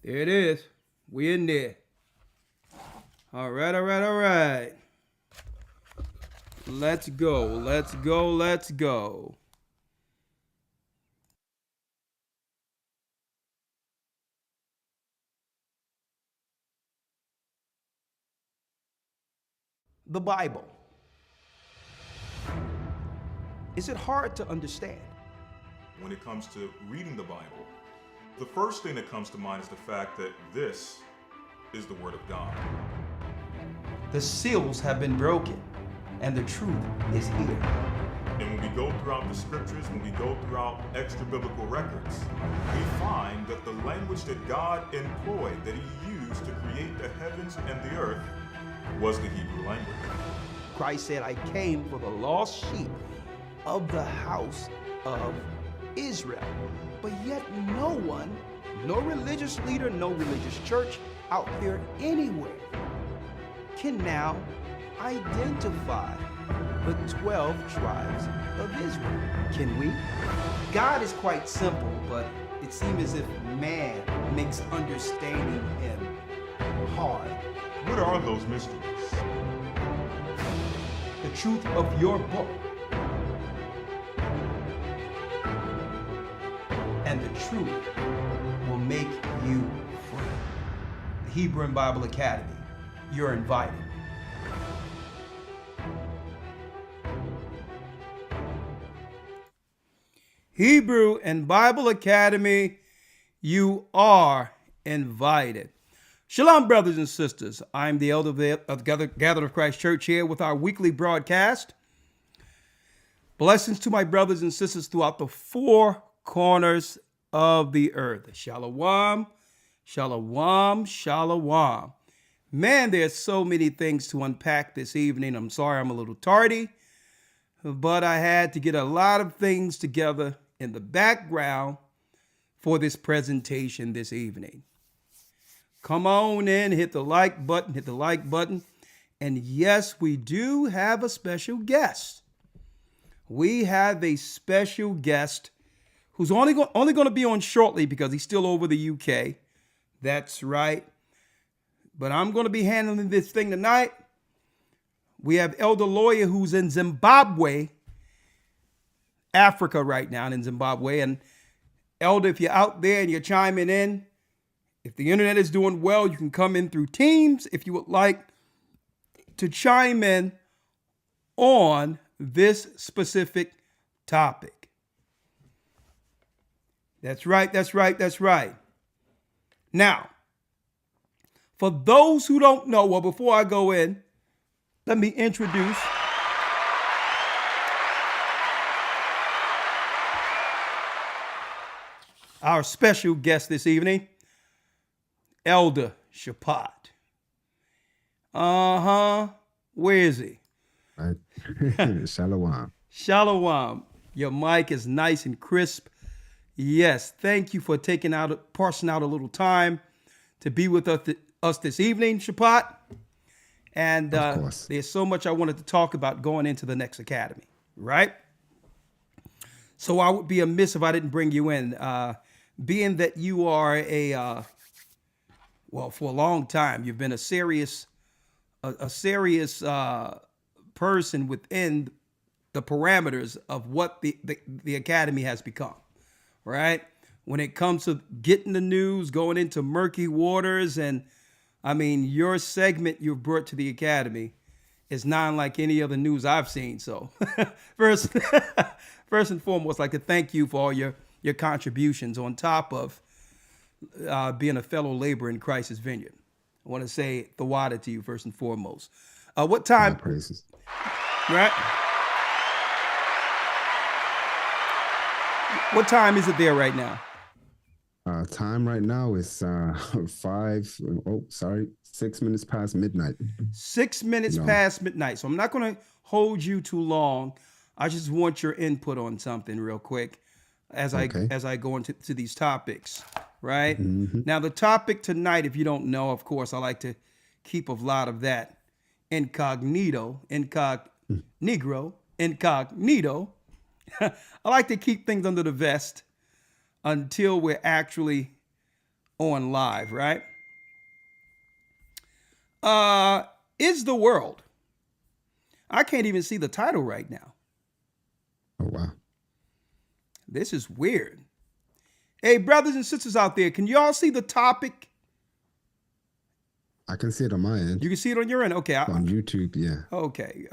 There it is. We in there. All right, all right, all right. Let's go, let's go, let's go. The Bible. Is it hard to understand? When it comes to reading the Bible, the first thing that comes to mind is the fact that this is the Word of God. The seals have been broken, and the truth is here. And when we go throughout the scriptures, when we go throughout extra biblical records, we find that the language that God employed, that He used to create the heavens and the earth, was the Hebrew language. Christ said, I came for the lost sheep of the house of Israel. But yet no one, no religious leader, no religious church out there anywhere can now identify the 12 tribes of Israel. Can we? God is quite simple, but it seems as if man makes understanding Him hard. What are those mysteries? The truth of your book and the truth will make you free. The Hebrew and Bible Academy, you're invited. Hebrew and Bible Academy, you are invited. Shalom, brothers and sisters. I'm the elder of the Gathered of Christ Church here with our weekly broadcast. Blessings to my brothers and sisters throughout the four corners of the earth. Shalom, shalom, shalom. Man, there's so many things to unpack this evening. I'm sorry I'm a little tardy, but I had to get a lot of things together in the background for this presentation this evening. Come on in, hit the like button. And yes, we do have a special guest. We have a special guest who's only going to be on shortly because he's still over the UK. That's right. But I'm going to be handling this thing tonight. We have Elder Lawyer who's in Zimbabwe, Africa right now, in Zimbabwe. And Elder, if you're out there and you're chiming in, if the internet is doing well, you can come in through Teams if you would like to chime in on this specific topic. That's right, that's right, that's right. Now, for those who don't know, well, before I go in, let me introduce our special guest this evening, Elder Shapat. Where is he? Right. Shalom. Shalom. Your mic is nice and crisp. Yes, thank you for parsing out a little time to be with us this evening, Shapat. And there's so much I wanted to talk about going into the next academy, right? So I would be amiss if I didn't bring you in, being that you are for a long time, you've been a serious person within the parameters of what the academy has become, right? When it comes to getting the news, going into murky waters, and I mean, your segment you've brought to the academy is not like any other news I've seen. So first and foremost, I'd like to thank you for all your contributions on top of being a fellow laborer in Christ's vineyard. I want to say the water to you first and foremost. What time? My praises. Right. What time is it there right now? Time right now is 6 minutes past midnight. 6 minutes past midnight. So I'm not going to hold you too long. I just want your input on something real quick as I go into these topics, right? Mm-hmm. Now, the topic tonight, if you don't know, of course, I like to keep a lot of that incognito. I like to keep things under the vest until we're actually on live, right? Is the world? I can't even see the title right now. Oh, wow. This is weird. Hey, brothers and sisters out there, can y'all see the topic? I can see it on my end. You can see it on your end. Okay. On YouTube, yeah. Okay.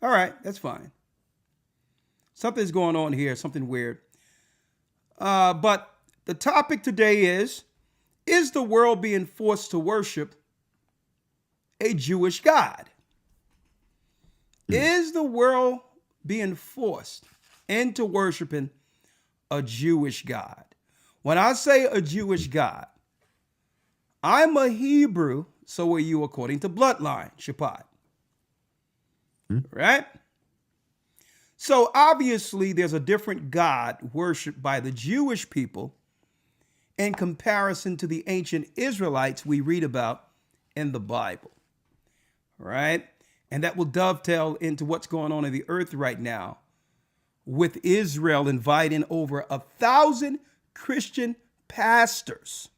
All right, that's fine. Something's going on here, something weird. But the topic today is the world being forced to worship a Jewish God? Is the world being forced into worshiping a Jewish God? When I say a Jewish God, I'm a Hebrew, so are you according to bloodline, Shabbat. Right? So obviously there's a different God worshiped by the Jewish people in comparison to the ancient Israelites we read about in the Bible. Right? And that will dovetail into what's going on in the earth right now with Israel inviting over 1,000 Christian pastors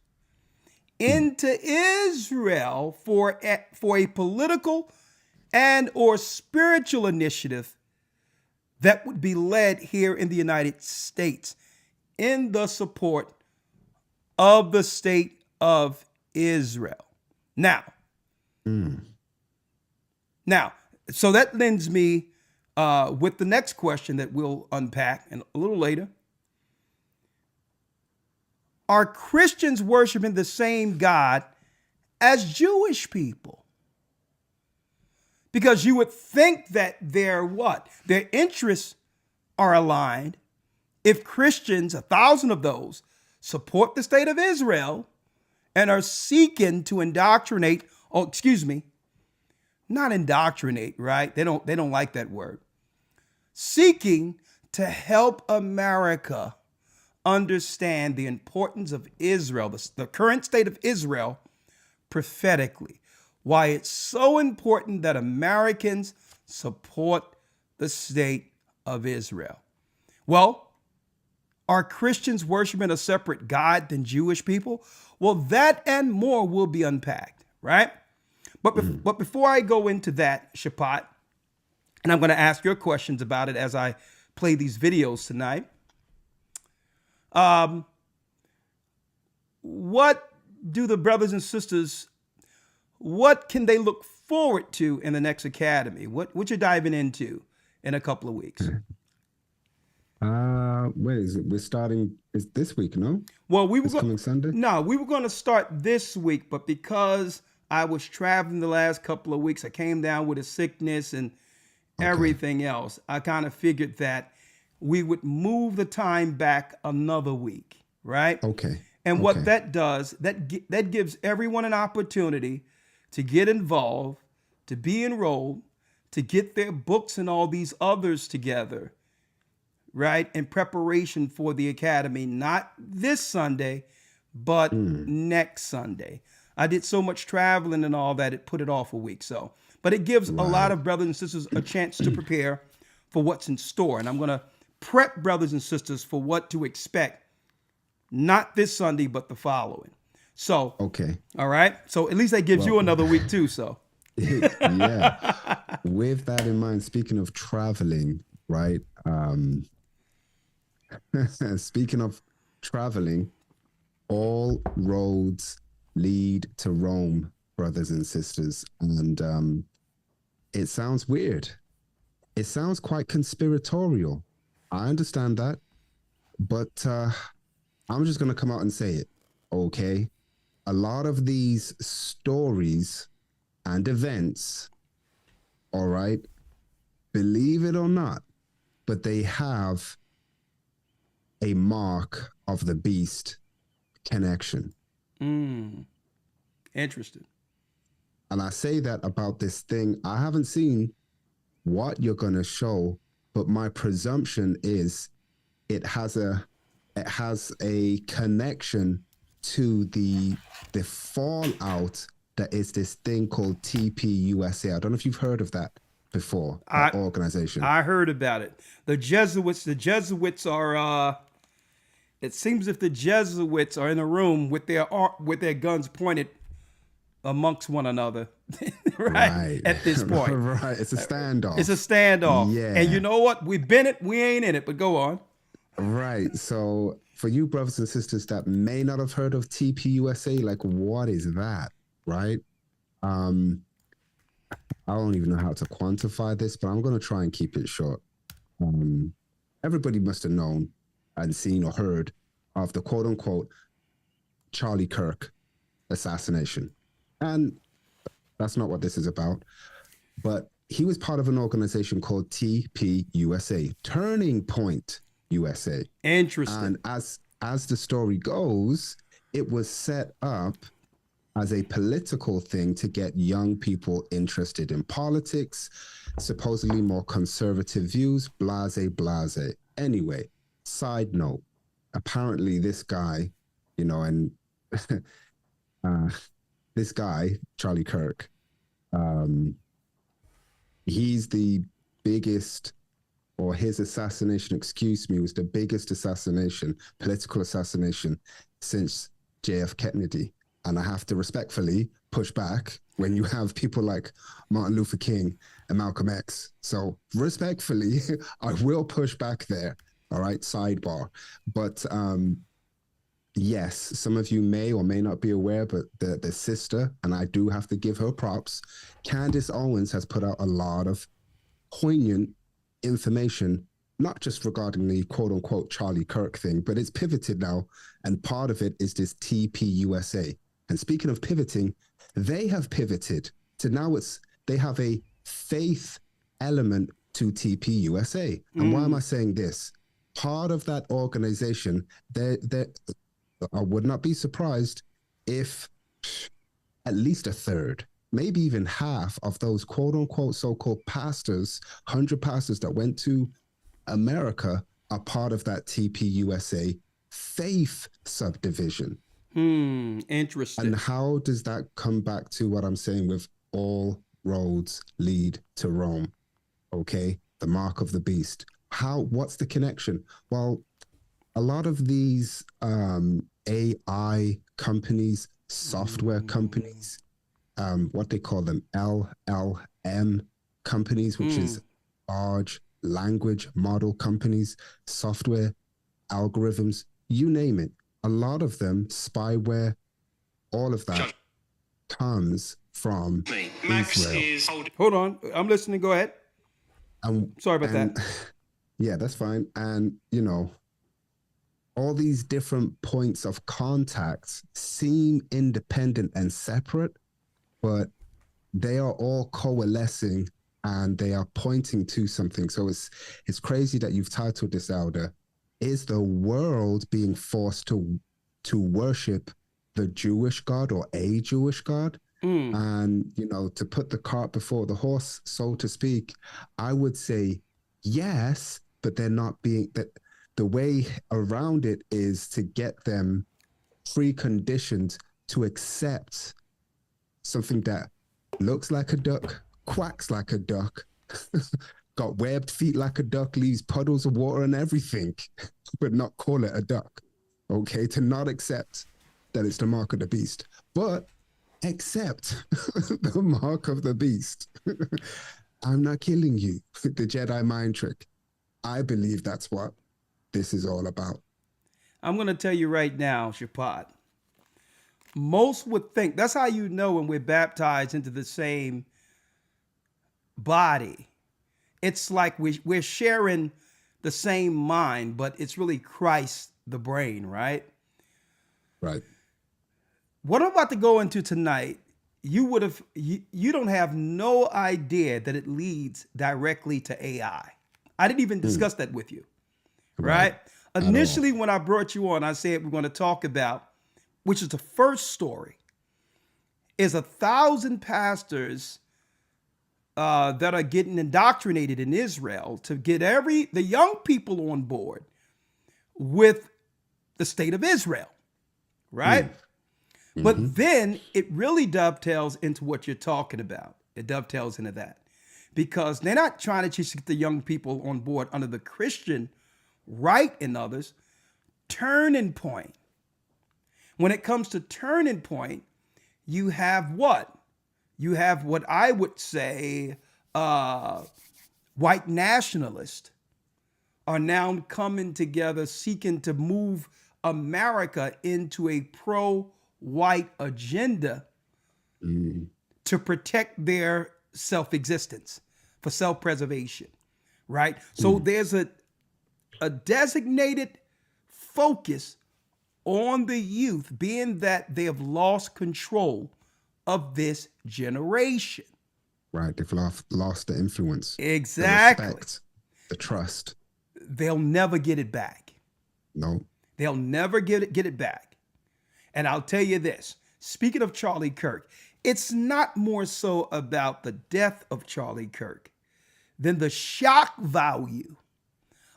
into Israel for a political and or spiritual initiative that would be led here in the United States in the support of the state of Israel. Now, so that lends me with the next question that we'll unpack and a little later. Are Christians worshiping the same God as Jewish people? Because you would think that their interests are aligned if Christians, 1,000 of those, support the state of Israel and are seeking to indoctrinate, not indoctrinate, right? They don't like that word. Seeking to help America understand the importance of Israel, the current state of Israel, prophetically. Why it's so important that Americans support the state of Israel. Well, are Christians worshiping a separate God than Jewish people? Well, that and more will be unpacked, right? But before I go into that, Shapat, and I'm going to ask your questions about it as I play these videos tonight. What do the brothers and sisters, what can they look forward to in the next academy? What you're diving into in a couple of weeks? Wait, is it? We're starting. It's this week, no? Well, we were coming Sunday. No, we were going to start this week, but because I was traveling the last couple of weeks, I came down with a sickness and everything else. I kind of figured that we would move the time back another week, right? Okay. And what that does, that gives everyone an opportunity to get involved, to be enrolled, to get their books and all these others together, right? In preparation for the academy, not this Sunday, but next Sunday. I did so much traveling and all that, it put it off a week. So, but it gives a lot of brothers and sisters a chance to prepare for what's in store. And I'm going to prep brothers and sisters for what to expect, not this Sunday, but the following. So, okay. All right. So at least that gives you another week too. So, yeah. With that in mind, speaking of traveling, right? Speaking of traveling, all roads lead to Rome, brothers and sisters. And it sounds weird. It sounds quite conspiratorial. I understand that. But I'm just going to come out and say it, okay? A lot of these stories and events, all right, believe it or not, but they have a mark of the beast connection. Interesting. And I say that about this thing. I haven't seen what you're going to show, but my presumption is it has a connection to the fallout that is this thing called TPUSA. I don't know if you've heard of that before, that organization. I heard about it. The Jesuits are It seems if the Jesuits are in a room with their guns pointed amongst one another, right? Right. At this point, Right. It's a standoff. it's a standoff. And you Yeah. know what? We've been it. We ain't in it. But go on. Right. So for you brothers and sisters that may not have heard of TPUSA, like what is that? Right. Um, I don't even know how to quantify this, but I'm gonna try and keep it short. Um, Everybody must have known and seen or heard of the quote unquote Charlie Kirk assassination. And that's not what this is about. But he was part of an organization called TPUSA, Turning Point USA. Interesting. And as the story goes, it was set up as a political thing to get young people interested in politics, supposedly more conservative views, blase, blase. Anyway, side note, apparently this guy, and this guy, Charlie Kirk, he's the biggest, or his assassination, excuse me, was the biggest political assassination since JF Kennedy. And I have to respectfully push back when you have people like Martin Luther King and Malcolm X. So respectfully, I will push back there. All right, sidebar. But yes, some of you may or may not be aware, but the sister, and I do have to give her props, Candace Owens has put out a lot of poignant information, not just regarding the quote unquote Charlie Kirk thing, but it's pivoted now. And part of it is this TPUSA. And speaking of pivoting, they have pivoted to now they have a faith element to TPUSA. And why am I saying this? Part of that organization, I would not be surprised if at least a third, maybe even half of those quote unquote so-called pastors, 100 pastors that went to America are part of that TPUSA faith subdivision. Interesting. And how does that come back to what I'm saying with all roads lead to Rome? Okay, the mark of the beast. What's the connection? Well, a lot of these AI companies, software companies, what they call them, LLM companies, which is large language model companies, software, algorithms, you name it. A lot of them, spyware, all of that comes from Israel. Hold on. I'm listening. Go ahead. Sorry about that. Yeah, that's fine. And, all these different points of contact seem independent and separate, but they are all coalescing and they are pointing to something. So it's crazy that you've titled this, Elder. Is the world being forced to worship the Jewish God or a Jewish God? And, to put the cart before the horse, so to speak, I would say yes, but they're not being that. The way around it is to get them preconditioned to accept something that looks like a duck, quacks like a duck, got webbed feet like a duck, leaves puddles of water and everything, but not call it a duck. Okay, to not accept that it's the mark of the beast, but accept the mark of the beast. I'm not killing you. The Jedi mind trick. I believe that's what this is all about. I'm going to tell you right now, Shapad. Most would think, that's how you know when we're baptized into the same body. It's like we're sharing the same mind, but it's really Christ, the brain, right? Right. What I'm about to go into tonight, you don't have no idea that it leads directly to AI. I didn't even discuss that with you, right? Initially, when I brought you on, I said we're going to talk about, which is the first story, is 1,000 pastors that are getting indoctrinated in Israel to get the young people on board with the state of Israel, right? But then it really dovetails into what you're talking about. It dovetails into that because they're not trying to just get the young people on board under the Christian right and others. turning point. When it comes to turning point, you have what? You have what I would say white nationalists are now coming together seeking to move America into a pro-white agenda to protect their self-existence, for self-preservation, right? So there's a designated focus on the youth, being that they have lost control of this generation. Right. They've lost the influence, Exactly. the respect, the trust. They'll never get it back. No. They'll never get it back. And I'll tell you this, speaking of Charlie Kirk, it's not more so about the death of Charlie Kirk than the shock value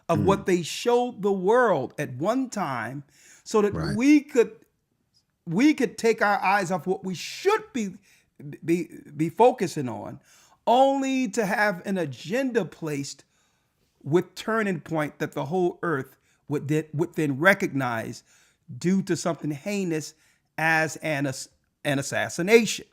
of what they showed the world at one time, so that we could take our eyes off what we should be focusing on, only to have an agenda placed with turning point that the whole earth would then recognize due to something heinous as an assassination.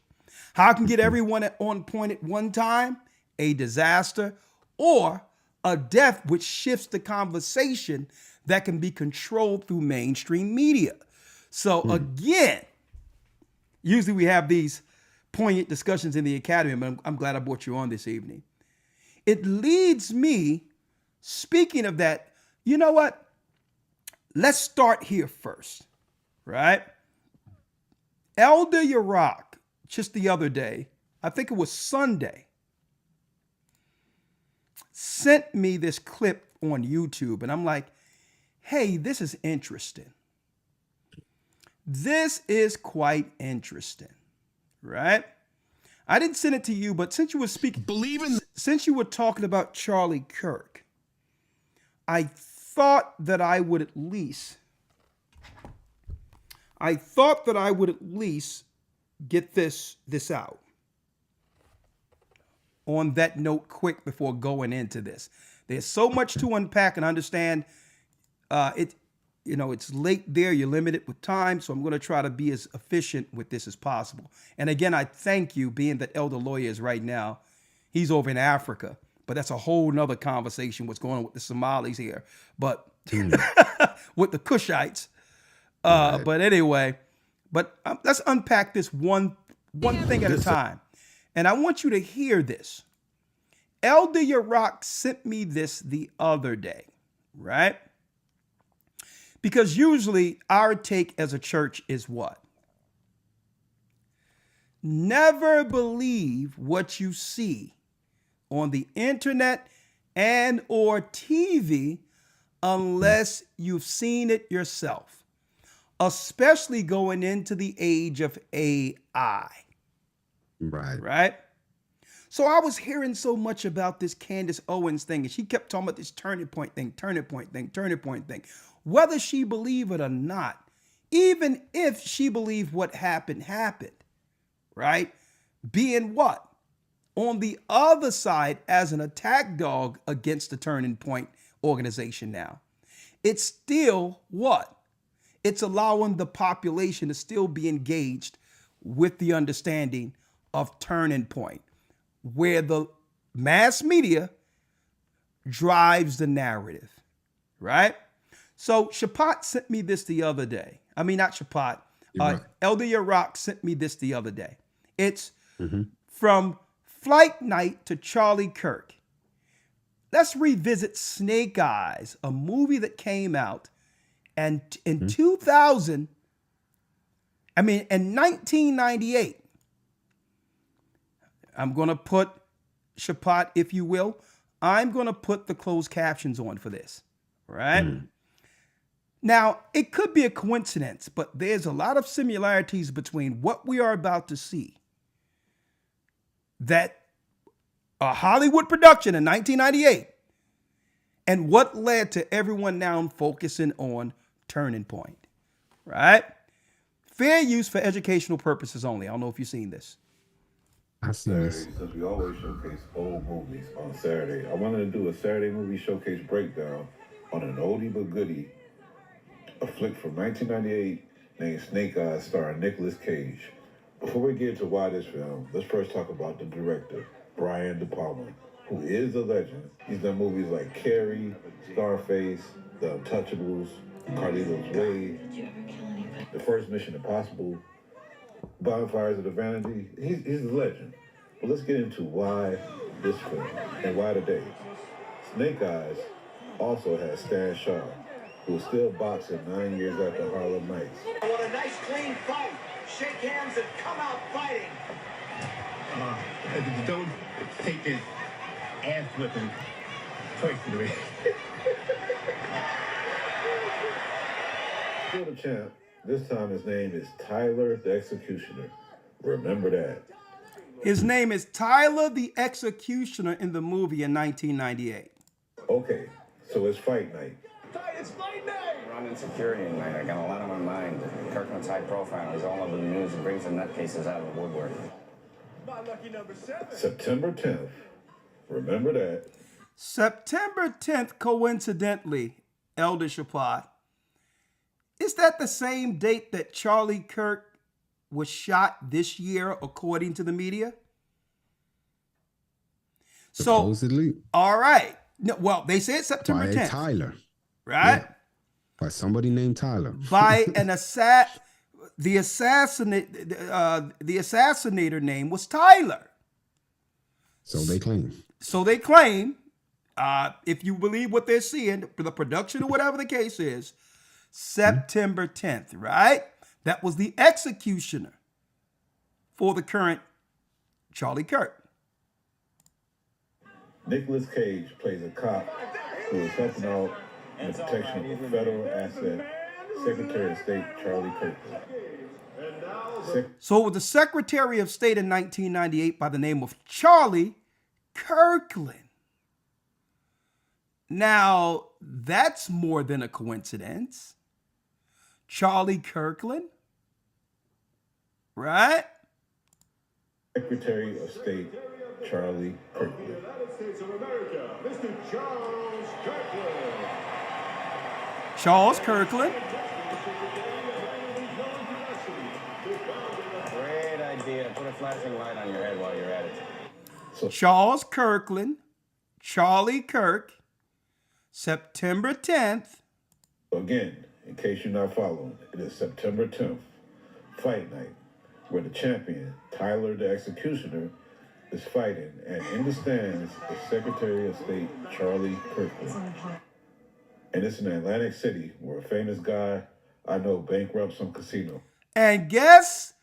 How can get everyone on point at one time? A disaster or a death which shifts the conversation that can be controlled through mainstream media. So again, usually we have these poignant discussions in the academy, but I'm glad I brought you on this evening. It leads me, speaking of that, you know what? Let's start here first, right? Elder Yarack, just the other day, I think it was Sunday, sent me this clip on YouTube, and I'm like, hey, this is interesting. This is quite interesting, right? I didn't send it to you, but since you were speaking, since you were talking about Charlie Kirk, I thought that I would at least get this out on that note quick before going into this. There's so much to unpack and understand. It's late there. You're limited with time, so I'm going to try to be as efficient with this as possible. And again, I thank you, being that Elder Lawyer is right now. He's over in Africa, but that's a whole nother conversation, what's going on with the Somalis here. But with the Cushites. But anyway, let's unpack this one thing at a time. And I want you to hear this. Elder Yarack sent me this the other day, right? Because usually our take as a church is what? Never believe what you see on the internet and or TV unless you've seen it yourself, especially going into the age of AI. Right? So I was hearing so much about this Candace Owens thing, and she kept talking about this turning point thing. Whether she believed it or not, even if she believed what happened, right? Being what? On the other side as an attack dog against the Turning Point organization now. It's still what? It's allowing the population to still be engaged with the understanding of Turning Point, where the mass media drives the narrative, right? So Shapat sent me this the other day. I mean, not Shapat. Elder Yarack sent me this the other day. It's from Flight Night to Charlie Kirk. Let's revisit Snake Eyes, a movie that came out and in 1998. I'm going to put, Shapat, if you will, I'm going to put the closed captions on for this, right? Now, it could be a coincidence, but there's a lot of similarities between what we are about to see. That a Hollywood production in 1998 and what led to everyone now focusing on Turning Point, right? Fair use for educational purposes only. I don't know if you've seen this. I see this. Since we always showcase old movies on Saturday, I wanted to do a Saturday movie showcase breakdown on an oldie but goodie a flick from 1998 named Snake Eyes starring Nicolas Cage. Before we get into why this film, let's first talk about the director, Brian De Palma, who is a legend. He's done movies like Carrie, Scarface, The Untouchables, Carlito's Way, The First Mission Impossible, Bonfires of the Vanity. He's a legend. But let's get into why this film and why today. Snake Eyes also has Stan Shaw, who is still boxing 9 years after Harlem Nights. What a nice clean fight. Shake hands and come out fighting. Don't take this ass whipping personally. Still the champ. This time his name is Tyler the Executioner. Remember that. His name is Tyler the Executioner in the movie in 1998. Okay, so it's fight night. It's fight night. Running security tonight. I got a lot on my mind. Kirkland's high profile. He's all over the news and brings the nutcases out of the woodwork. My lucky number 7. September 10th. Remember that. September 10th, coincidentally, Elder Shapad, is that the same date that Charlie Kirk was shot this year, according to the media? So, Supposedly all right. No, well, they said September by 10th, Tyler. right? Yeah. By somebody named Tyler. By an the assassinator name was Tyler. So they claim. So they claim, if you believe what they're seeing, the production or whatever the case is, September 10th, right? That was the executioner for the current Charlie Kirk. Nicolas Cage plays a cop who is helping out in the protection of a federal asset, Secretary of State Charlie Kirkland. So it was the Secretary of State in 1998 by the name of Charlie Kirkland. Now, that's more than a coincidence. Charlie Kirkland, right? Secretary of State Charlie Kirkland. United States of America, Mr. Charles Kirkland. Charles Kirkland. Great idea. Put a flashing light on your head while you're at it. Charles Kirkland, Charlie Kirk, September 10th. Again, in case you're not following, it is September 10th, fight night, where the champion, Tyler the Executioner, is fighting, and in the stands is Secretary of State Charlie Kirkland. And it's in Atlantic City, where a famous guy I know bankrupts some casino. And guess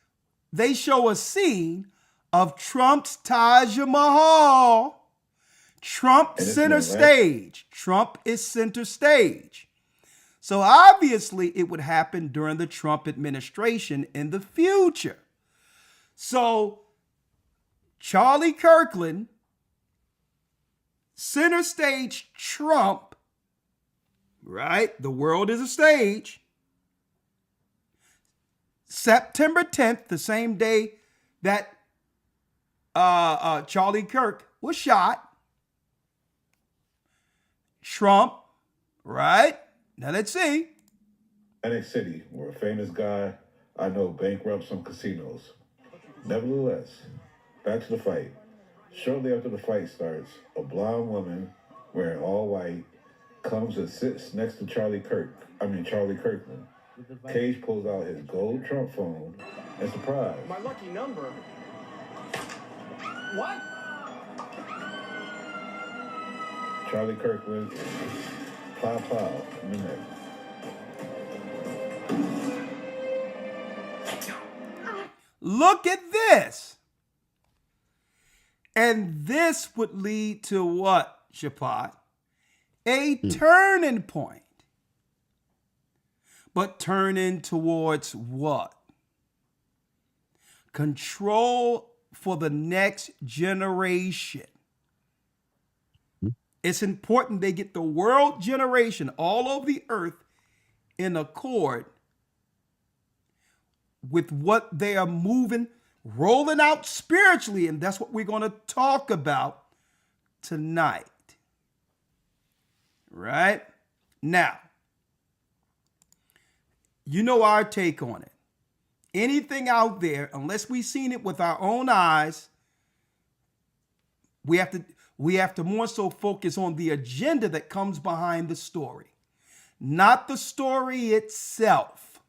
they show a scene of Trump's Taj Mahal. Trump And it's center in Atlantic- stage. Trump is center stage. So obviously it would happen during the Trump administration in the future. So Charlie Kirkland, center stage Trump, right? The world is a stage. September 10th, the same day that Charlie Kirk was shot. Trump, right? Now let's see. Atlantic City, where a famous guy I know bankrupts some casinos. Nevertheless, back to the fight. Shortly after the fight starts, a blonde woman wearing all white comes and sits next to Charlie Kirkland. Cage pulls out his gold Trump phone and surprise. My lucky number. What? Charlie Kirkland, pow pow in the neck. Look at this. And this would lead to what, Shapad? A turning point. But turning towards what? Control for the next generation. It's important they get the world generation all over the earth in accord with what they are moving, rolling out spiritually. And that's what we're going to talk about tonight. Right? Now, you know our take on it. Anything out there, unless we've seen it with our own eyes, we have to more so focus on the agenda that comes behind the story, not the story itself.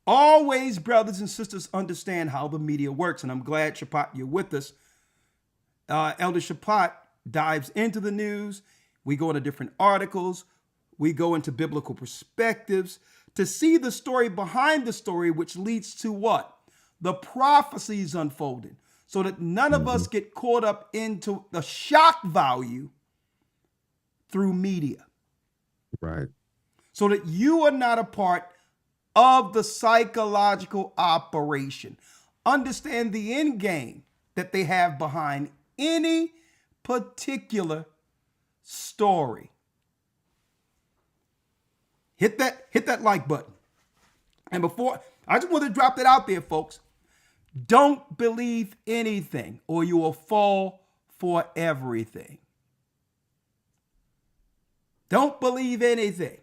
Always, brothers and sisters, understand how the media works, and I'm glad, Shapat, you're with us. Elder Shapat dives into the news. We go into different articles. We go into biblical perspectives to see the story behind the story, which leads to what? The prophecies unfolded, so that none of us get caught up into the shock value through media. Right. So that you are not a part of the psychological operation. Understand the end game that they have behind any particular story. Hit that like button. And before, I just want to drop that out there, folks. Don't believe anything or you will fall for everything. Don't believe anything.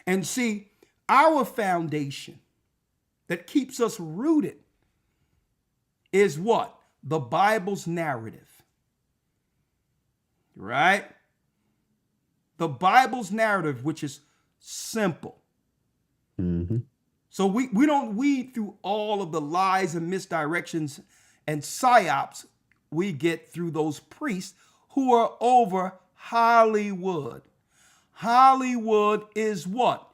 And see, our foundation that keeps us rooted is what? The Bible's narrative. Right? The Bible's narrative, which is simple. So we don't weed through all of the lies and misdirections and psyops we get through those priests who are over Hollywood. Hollywood is what?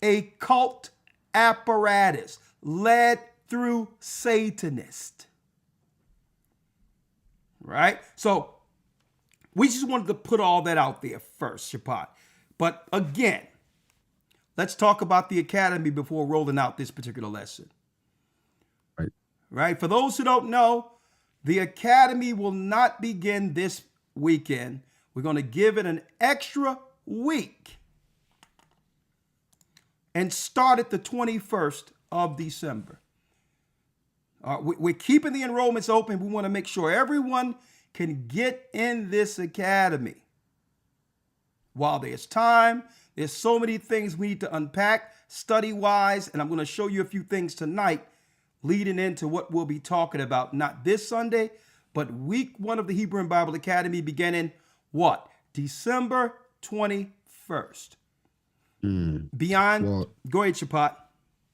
A cult apparatus led through Satanists. Right? So we just wanted to put all that out there first, Shapat. But again, let's talk about the academy before rolling out this particular lesson. Right? For those who don't know, the academy will not begin this weekend. We're going to give it an extra week and start at the 21st of December. We're keeping the enrollments open. We want to make sure everyone can get in this academy. While there's time, there's so many things we need to unpack study-wise, and I'm going to show you a few things tonight leading into what we'll be talking about, not this Sunday, but week 1 of the Hebrew and Bible Academy beginning what? December 21st. Beyond, Well, go ahead, Shapat.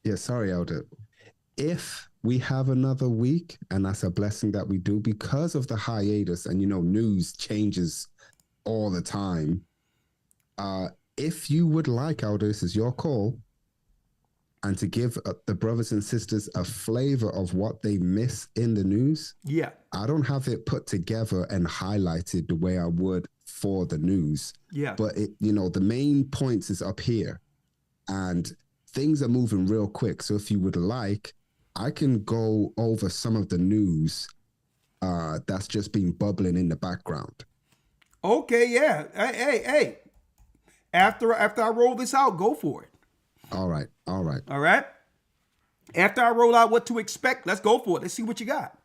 Yeah, sorry, Elder. If we have another week, and that's a blessing that we do because of the hiatus, and news changes all the time. If you would like, Elder, this is your call, and to give the brothers and sisters a flavor of what they miss in the news. Yeah. I don't have it put together and highlighted the way I would for the news. Yeah. But the main points is up here, and things are moving real quick. So if you would like, I can go over some of the news that's just been bubbling in the background. Okay, yeah. Hey. After I roll this out, go for it. All right. All right. After I roll out what to expect, let's go for it. Let's see what you got.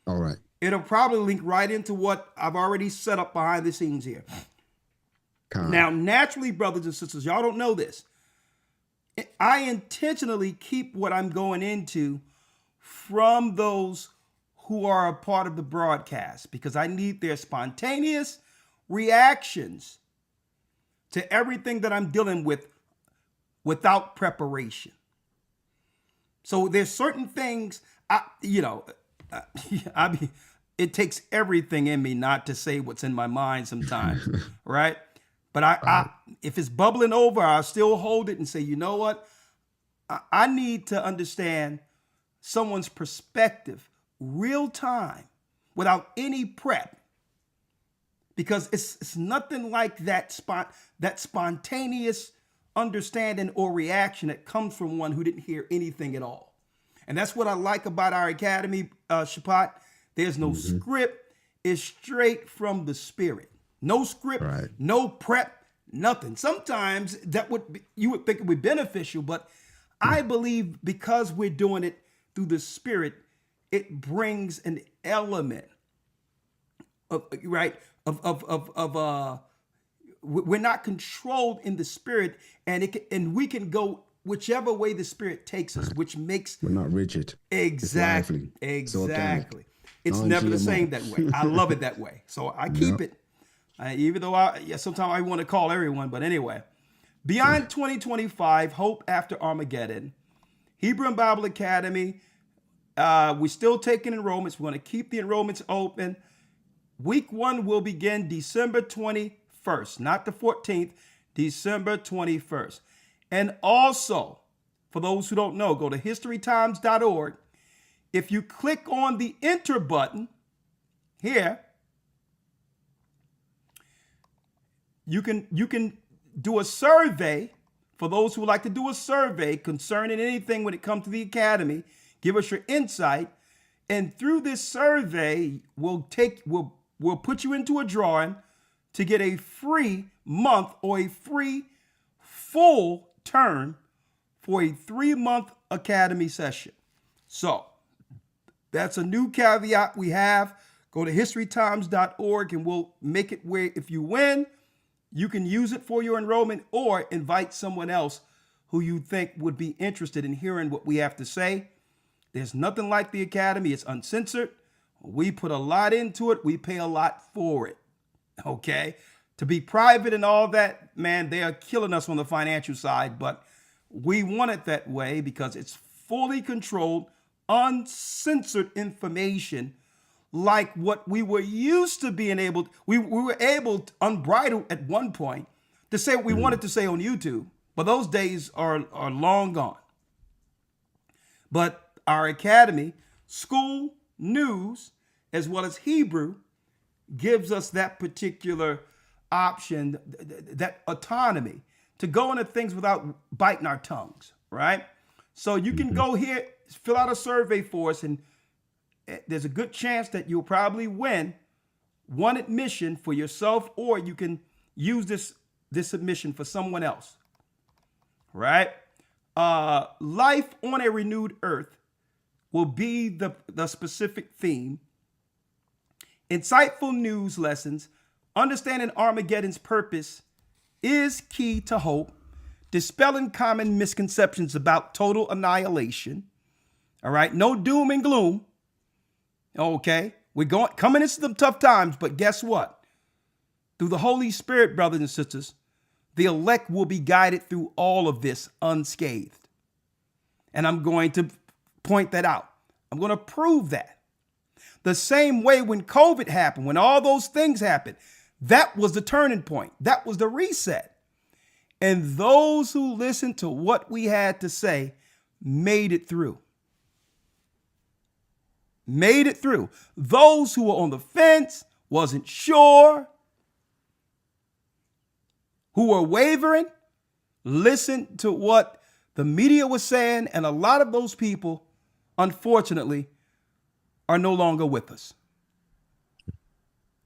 All right. It'll probably link right into what I've already set up behind the scenes here. Now, naturally, brothers and sisters, y'all don't know this. I intentionally keep what I'm going into from those who are a part of the broadcast because I need their spontaneous reactions to everything that I'm dealing with without preparation. So there's certain things, it takes everything in me not to say what's in my mind sometimes, right? But I if it's bubbling over, I'll still hold it and say, you know what? I need to understand someone's perspective real time without any prep. Because it's nothing like that spontaneous understanding or reaction that comes from one who didn't hear anything at all. And that's what I like about our academy, Shapat. There's no script. It's straight from the Spirit. No script, Right. No prep, nothing. Sometimes you would think it would be beneficial, but I believe because we're doing it through the Spirit, it brings an element of we're not controlled in the spirit, and we can go whichever way the spirit takes us, which makes We're not rigid. exactly, It's organic. exactly. It's never the Non-GMO. same that way. I love it that way. So I keep it, even though sometimes I want to call everyone, but anyway. Beyond 2025, Hope After Armageddon, Hebrew and Bible Academy. We're still taking enrollments. We're going to keep the enrollments open. Week 1 will begin December 21st, not the 14th, December 21st. And also, for those who don't know, go to historytimes.org. If you click on the enter button here, you can do a survey. For those who would like to do a survey concerning anything when it comes to the academy, give us your insight. And through this survey, we'll put you into a drawing to get a free month or a free full term for a 3-month academy session. So that's a new caveat we have. Go to historytimes.org and we'll make it where if you win, you can use it for your enrollment or invite someone else who you think would be interested in hearing what we have to say. There's nothing like the academy. It's uncensored. We put a lot into it. We pay a lot for it. Okay? To be private and all that, man, they are killing us on the financial side, but we want it that way because it's fully controlled, uncensored information like what we were used to being able, we were able to, unbridled at one point, to say what we wanted to say on YouTube, but those days are long gone. But our academy, school, news, as well as Hebrew, gives us that particular option, that autonomy to go into things without biting our tongues, right? So you can go here, fill out a survey for us, and there's a good chance that you'll probably win one admission for yourself, or you can use this admission for someone else, right? Life on a renewed earth will be the specific theme. Insightful news lessons, understanding Armageddon's purpose is key to hope, dispelling common misconceptions about total annihilation. All right, no doom and gloom. Okay, we're coming into some tough times, but guess what? Through the Holy Spirit, brothers and sisters, the elect will be guided through all of this unscathed. And I'm going to point that out. I'm going to prove that. The same way when COVID happened, when all those things happened, that was the turning point. That was the reset. And those who listened to what we had to say made it through. Made it through. Those who were on the fence, wasn't sure, who were wavering, listened to what the media was saying, and a lot of those people, unfortunately, are no longer with us.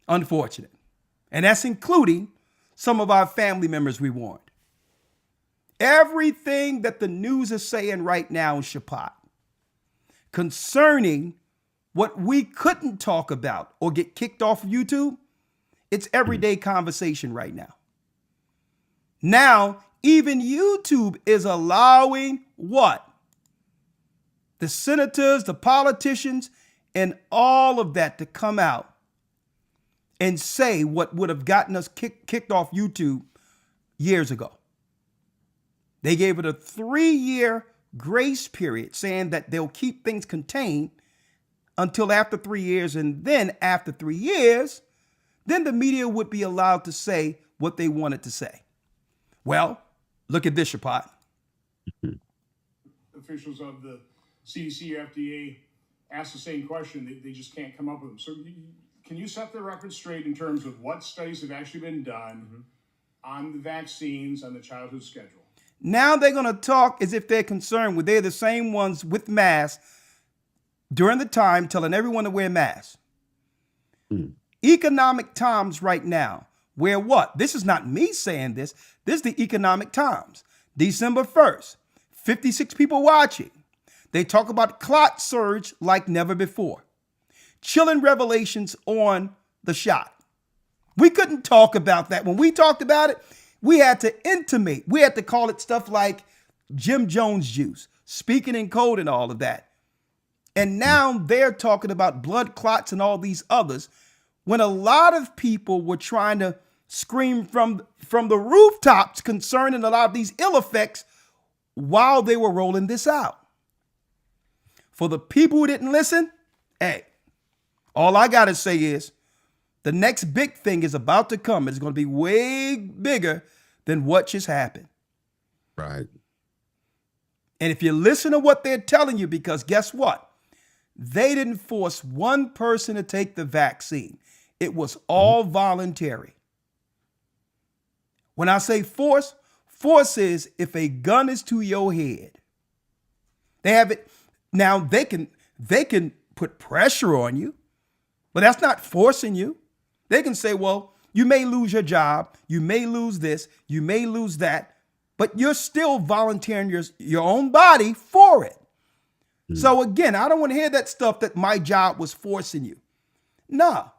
Unfortunate. And that's including some of our family members we warned. Everything that the news is saying right now in Shabbat concerning what we couldn't talk about or get kicked off of YouTube, it's everyday conversation right now. Now, even YouTube is allowing what? The senators, the politicians, and all of that to come out and say what would have gotten us kicked off YouTube years ago. They gave it a 3-year grace period, saying that they'll keep things contained until after 3 years. And then after 3 years, then the media would be allowed to say what they wanted to say. Well, look at this, Shapat. Officials of the CDC or FDA ask the same question. They just can't come up with them. So can you set the record straight in terms of what studies have actually been done on the vaccines, on the childhood schedule? Now they're going to talk as if they're concerned with they're the same ones with masks during the time telling everyone to wear masks. Economic Times right now, where what? This is not me saying this. This is the Economic Times. December 1st, 56 people watching. They talk about clot surge like never before. Chilling revelations on the shot. We couldn't talk about that. When we talked about it, we had to intimate. We had to call it stuff like Jim Jones juice, speaking in code and all of that. And now they're talking about blood clots and all these others, when a lot of people were trying to scream from the rooftops concerning a lot of these ill effects while they were rolling this out. For the people who didn't listen, hey, all I got to say is the next big thing is about to come. It's going to be way bigger than what just happened. Right. And if you listen to what they're telling you, because guess what? They didn't force one person to take the vaccine. It was all voluntary. When I say force is if a gun is to your head. They have it. Now they can put pressure on you, but that's not forcing you. They can say, well, you may lose your job, you may lose this, you may lose that, but you're still volunteering your own body for it. So again, I don't want to hear that stuff that my job was forcing you. No.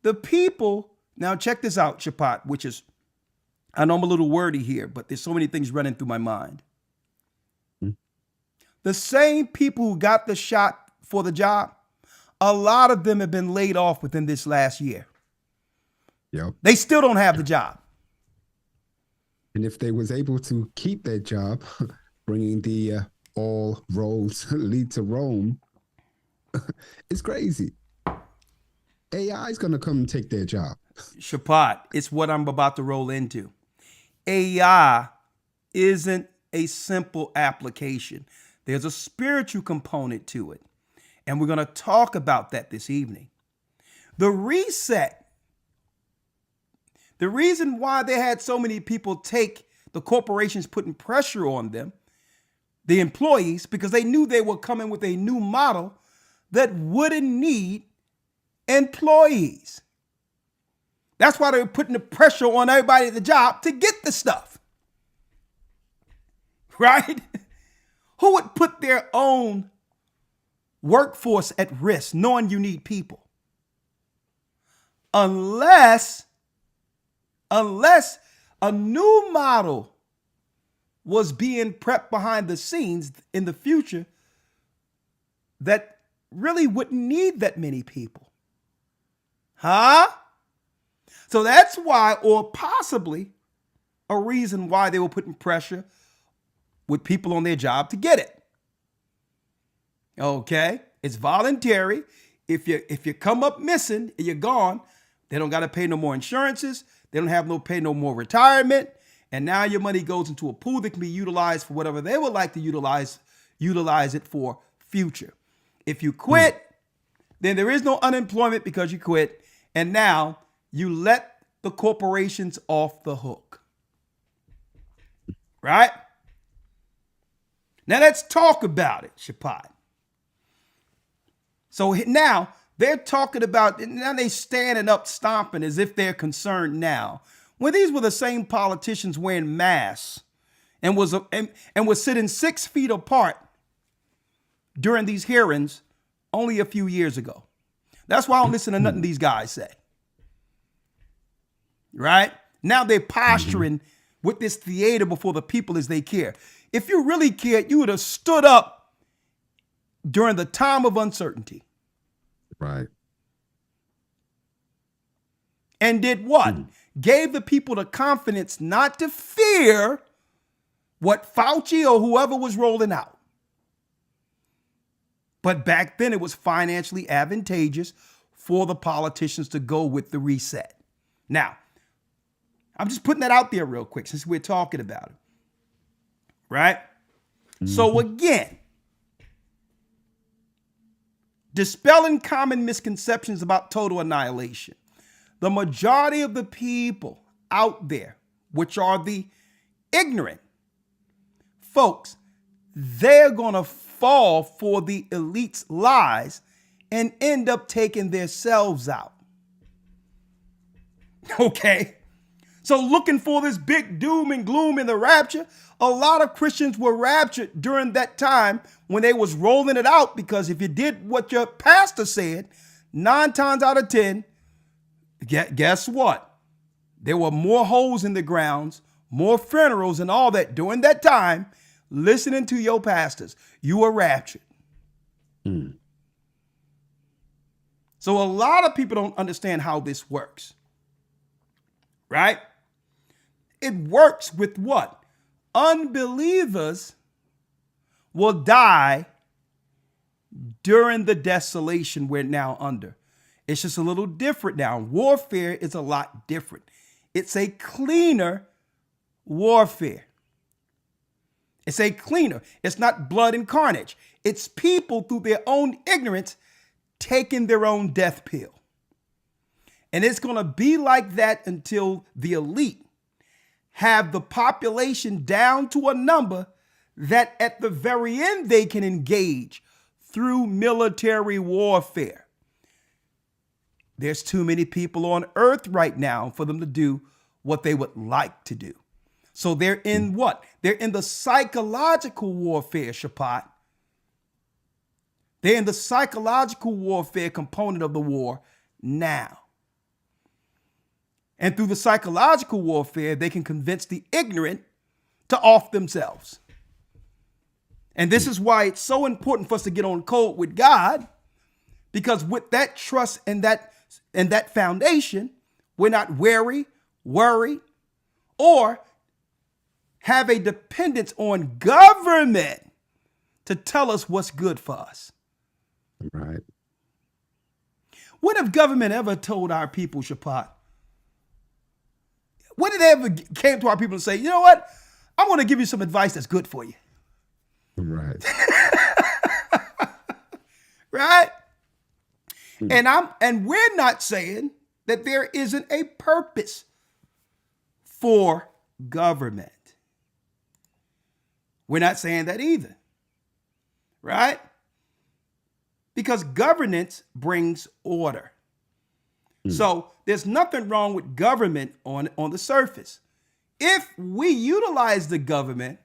The people, now check this out, Shapat, which is, I know I'm a little wordy here, but there's so many things running through my mind. The same people who got the shot for the job, a lot of them have been laid off within this last year. Yep. They still don't have the job. And if they was able to keep their job, bringing the all roads lead to Rome, it's crazy. AI is going to come and take their job. Shapat, it's what I'm about to roll into. AI isn't a simple application. There's a spiritual component to it. And we're going to talk about that this evening. The reset, the reason why they had so many people take the corporations putting pressure on them, the employees, because they knew they were coming with a new model that wouldn't need employees. That's why they were putting the pressure on everybody at the job to get the stuff. Right? Who would put their own workforce at risk knowing you need people? Unless a new model was being prepped behind the scenes in the future that really wouldn't need that many people. Huh? So that's why, or possibly a reason why they were putting pressure with people on their job to get it. Okay? It's voluntary. If you come up missing and you're gone, they don't got to pay no more insurances. They don't have pay no more retirement. And now your money goes into a pool that can be utilized for whatever they would like to utilize it for future. If you quit, then there is no unemployment because you quit. And now you let the corporations off the hook. Right? Now let's talk about it, Shapat. So now they're talking about, now they standing up stomping as if they're concerned now. When these were the same politicians wearing masks and was sitting 6 feet apart during these hearings only a few years ago. That's why I don't listen to nothing these guys say. Right? Now they're posturing with this theater before the people as they care. If you really cared, you would have stood up during the time of uncertainty. Right. And did what? Gave the people the confidence not to fear what Fauci or whoever was rolling out. But back then it was financially advantageous for the politicians to go with the reset. Now, I'm just putting that out there real quick since we're talking about it. Right? So again, dispelling common misconceptions about total annihilation. The majority of the people out there, which are the ignorant folks, they're going to fall for the elite's lies and end up taking themselves out. Okay? So looking for this big doom and gloom in the rapture, a lot of Christians were raptured during that time when they was rolling it out, because if you did what your pastor said, 9 times out of 10, Guess what? There were more holes in the grounds, more funerals and all that during that time, listening to your pastors. You were raptured. So a lot of people don't understand how this works, right? It works with what? Unbelievers will die during the desolation we're now under. It's just a little different now. Warfare is a lot different. It's a cleaner warfare. It's a cleaner. It's not blood and carnage. It's people through their own ignorance taking their own death pill. And it's going to be like that until the elite have the population down to a number that at the very end they can engage through military warfare. There's too many people on earth right now for them to do what they would like to do. So they're in what? They're in the psychological warfare, Shapat. They're in the psychological warfare component of the war now. And through the psychological warfare, they can convince the ignorant to off themselves. And this is why it's so important for us to get on code with God, because with that trust and that foundation, we're not wary, worried, or have a dependence on government to tell us what's good for us. Right. When have government ever told our people, Shapat? When did they ever came to our people and say, you know what? I'm going to give you some advice that's good for you. Right. Right? And we're not saying that there isn't a purpose for government. We're not saying that either. Right? Because governance brings order. So there's nothing wrong with government on the surface. If we utilize the government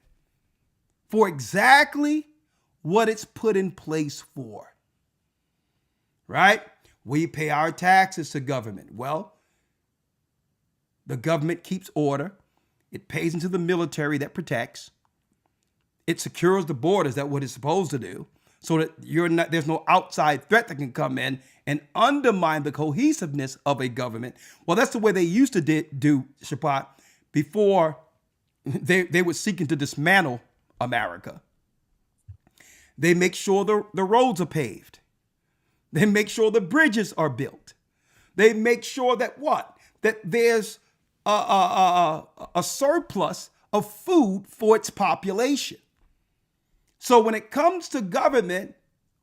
for exactly what it's put in place for, right? We pay our taxes to government. Well, the government keeps order. It pays into the military that protects. It secures the borders. That's what it's supposed to do. So that there's no outside threat that can come in and undermine the cohesiveness of a government. Well, that's the way they used to do, Shapat, before they were seeking to dismantle America. They make sure the roads are paved. They make sure the bridges are built. They make sure that what? That there's a surplus of food for its population. So when it comes to government,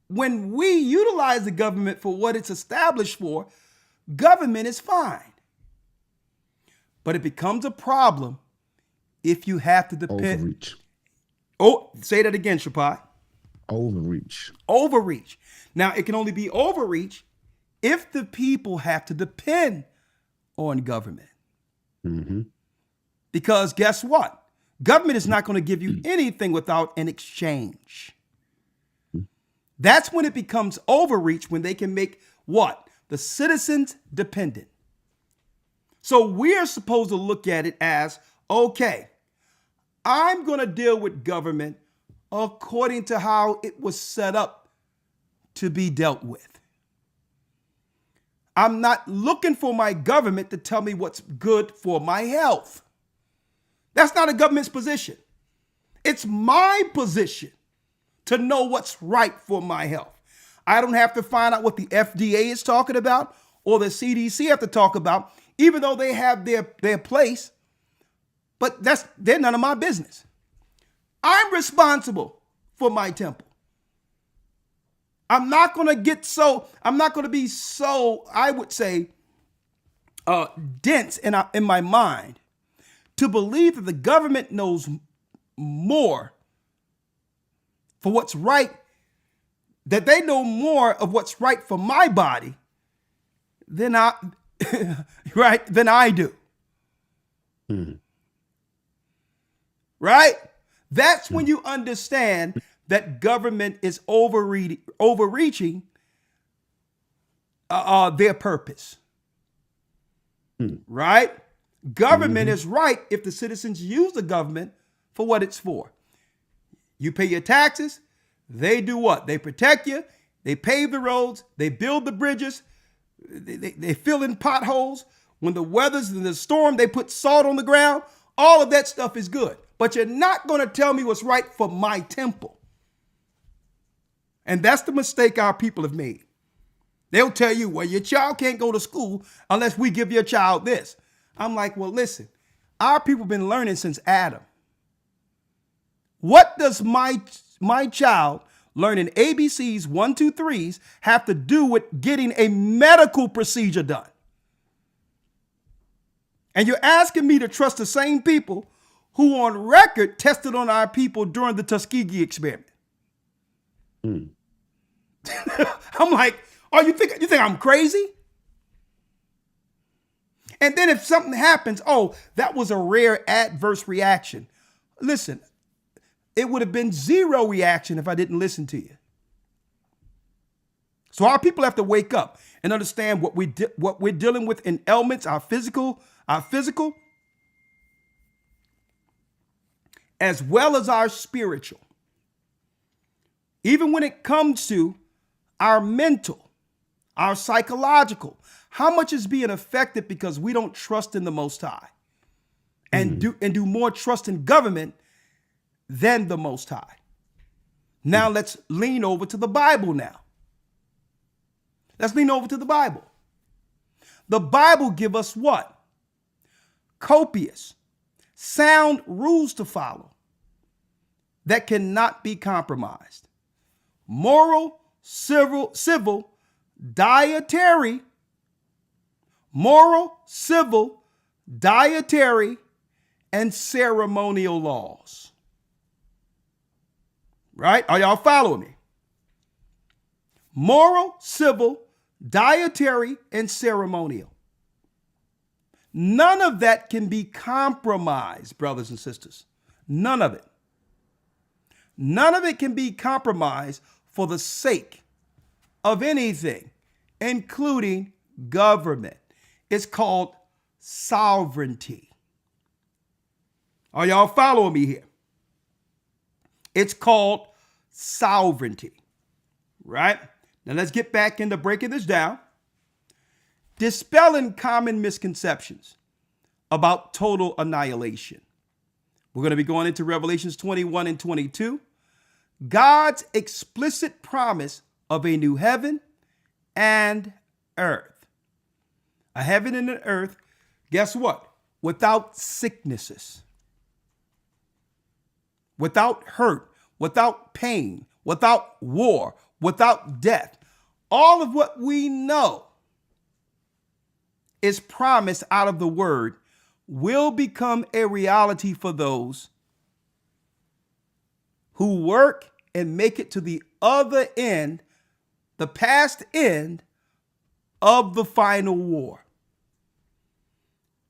when we utilize the government for what it's established for, government is fine. But it becomes a problem if you have to depend. Overreach. Oh, say that again, Shapat. Overreach. Overreach. Now, it can only be overreach if the people have to depend on government. Mm-hmm. Because guess what? Government is not going to give you anything without an exchange. That's when it becomes overreach, when they can make what? The citizens dependent. So we're supposed to look at it as, okay, I'm going to deal with government according to how it was set up to be dealt with. I'm not looking for my government to tell me what's good for my health. That's not a government's position. It's my position to know what's right for my health. I don't have to find out what the FDA is talking about or the CDC have to talk about, even though they have their place. But they're none of my business. I'm responsible for my temple. I'm not going to be so, I would say, dense in my mind to believe that the government knows more for what's right, that they know more of what's right for my body than I do. Mm-hmm. Right? That's when you understand that government is overreaching their purpose. right? Government is right if the citizens use the government for what it's for. You pay your taxes, they do what? They protect you, they pave the roads, they build the bridges, they fill in potholes. When the weather's in the storm, they put salt on the ground. All of that stuff is good. But you're not going to tell me what's right for my temple. And that's the mistake our people have made. They'll tell you, well, your child can't go to school unless we give your child this. I'm like, well, listen, our people have been learning since Adam. What does my child learning ABCs, 1, 2, 3s have to do with getting a medical procedure done? And you're asking me to trust the same people who on record tested on our people during the Tuskegee experiment. I'm like, oh, you think I'm crazy? And then if something happens, oh, that was a rare adverse reaction. Listen, it would have been zero reaction if I didn't listen to you. So our people have to wake up and understand what we're dealing with in elements, our physical, as well as our spiritual. Even when it comes to our mental, our psychological, how much is being affected because we don't trust in the Most High and do more trust in government than the Most High. Now let's lean over to the Bible now. Let's lean over to the Bible. The Bible give us what? Copious, sound rules to follow that cannot be compromised. Moral, civil, dietary, and ceremonial laws. Right? Are y'all following me? Moral, civil, dietary, and ceremonial. None of that can be compromised, brothers and sisters. None of it. None of it can be compromised for the sake of anything, including government. It's called sovereignty. Are y'all following me here? It's called sovereignty, right? Now let's get back into breaking this down. Dispelling common misconceptions about total annihilation. We're going to be going into Revelations 21 and 22. God's explicit promise of a new heaven and earth. A heaven and an earth, guess what? Without sicknesses, without hurt, without pain, without war, without death. All of what we know is promised out of the word will become a reality for those who work and make it to the other end, the past end of the final war.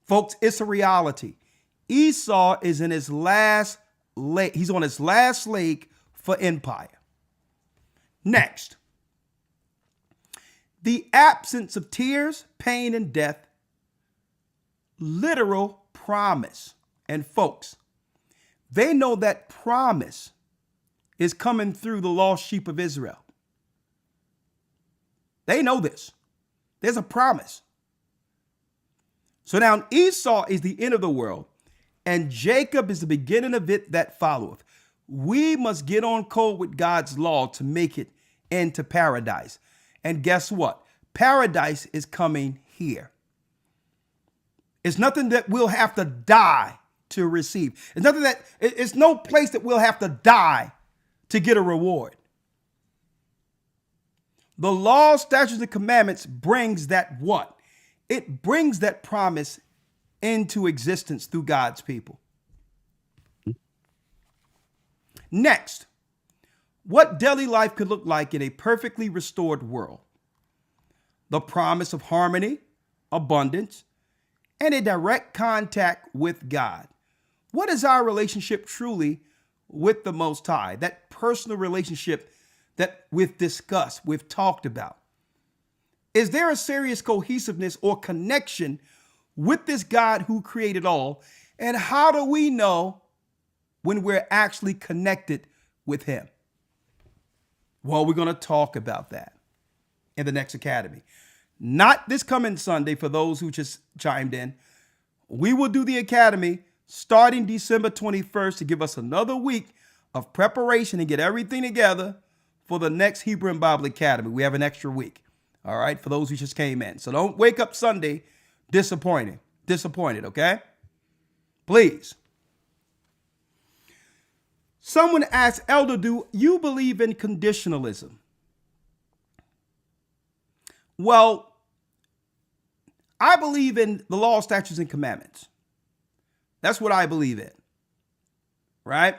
Folks, it's a reality. Esau is in his last leg. He's on his last leg for empire. Next, the absence of tears, pain, and death, literal promise. And folks, they know that promise is coming through the lost sheep of Israel. They know this. There's a promise. So now Esau is the end of the world, and Jacob is the beginning of it that followeth. We must get on code with God's law to make it into paradise. And guess what? Paradise is coming here. It's nothing that we'll have to die to receive. It's no place that we'll have to die to get a reward. The law, statutes, and commandments brings that what? It brings that promise into existence through God's people. Next, what daily life could look like in a perfectly restored world. The promise of harmony, abundance, and a direct contact with God. What is our relationship truly with the Most High? That personal relationship that we've discussed, we've talked about. Is there a serious cohesiveness or connection with this God who created all? And how do we know when we're actually connected with him? Well, we're going to talk about that in the next Academy. Not this coming Sunday for those who just chimed in. We will do the Academy starting December 21st to give us another week of preparation and get everything together for the next Hebrew and Bible Academy. We have an extra week, all right, for those who just came in. So don't wake up Sunday disappointed, okay? Please. Someone asked, Elder, do you believe in conditionalism? Well, I believe in the law, statutes, and commandments. That's what I believe in, right?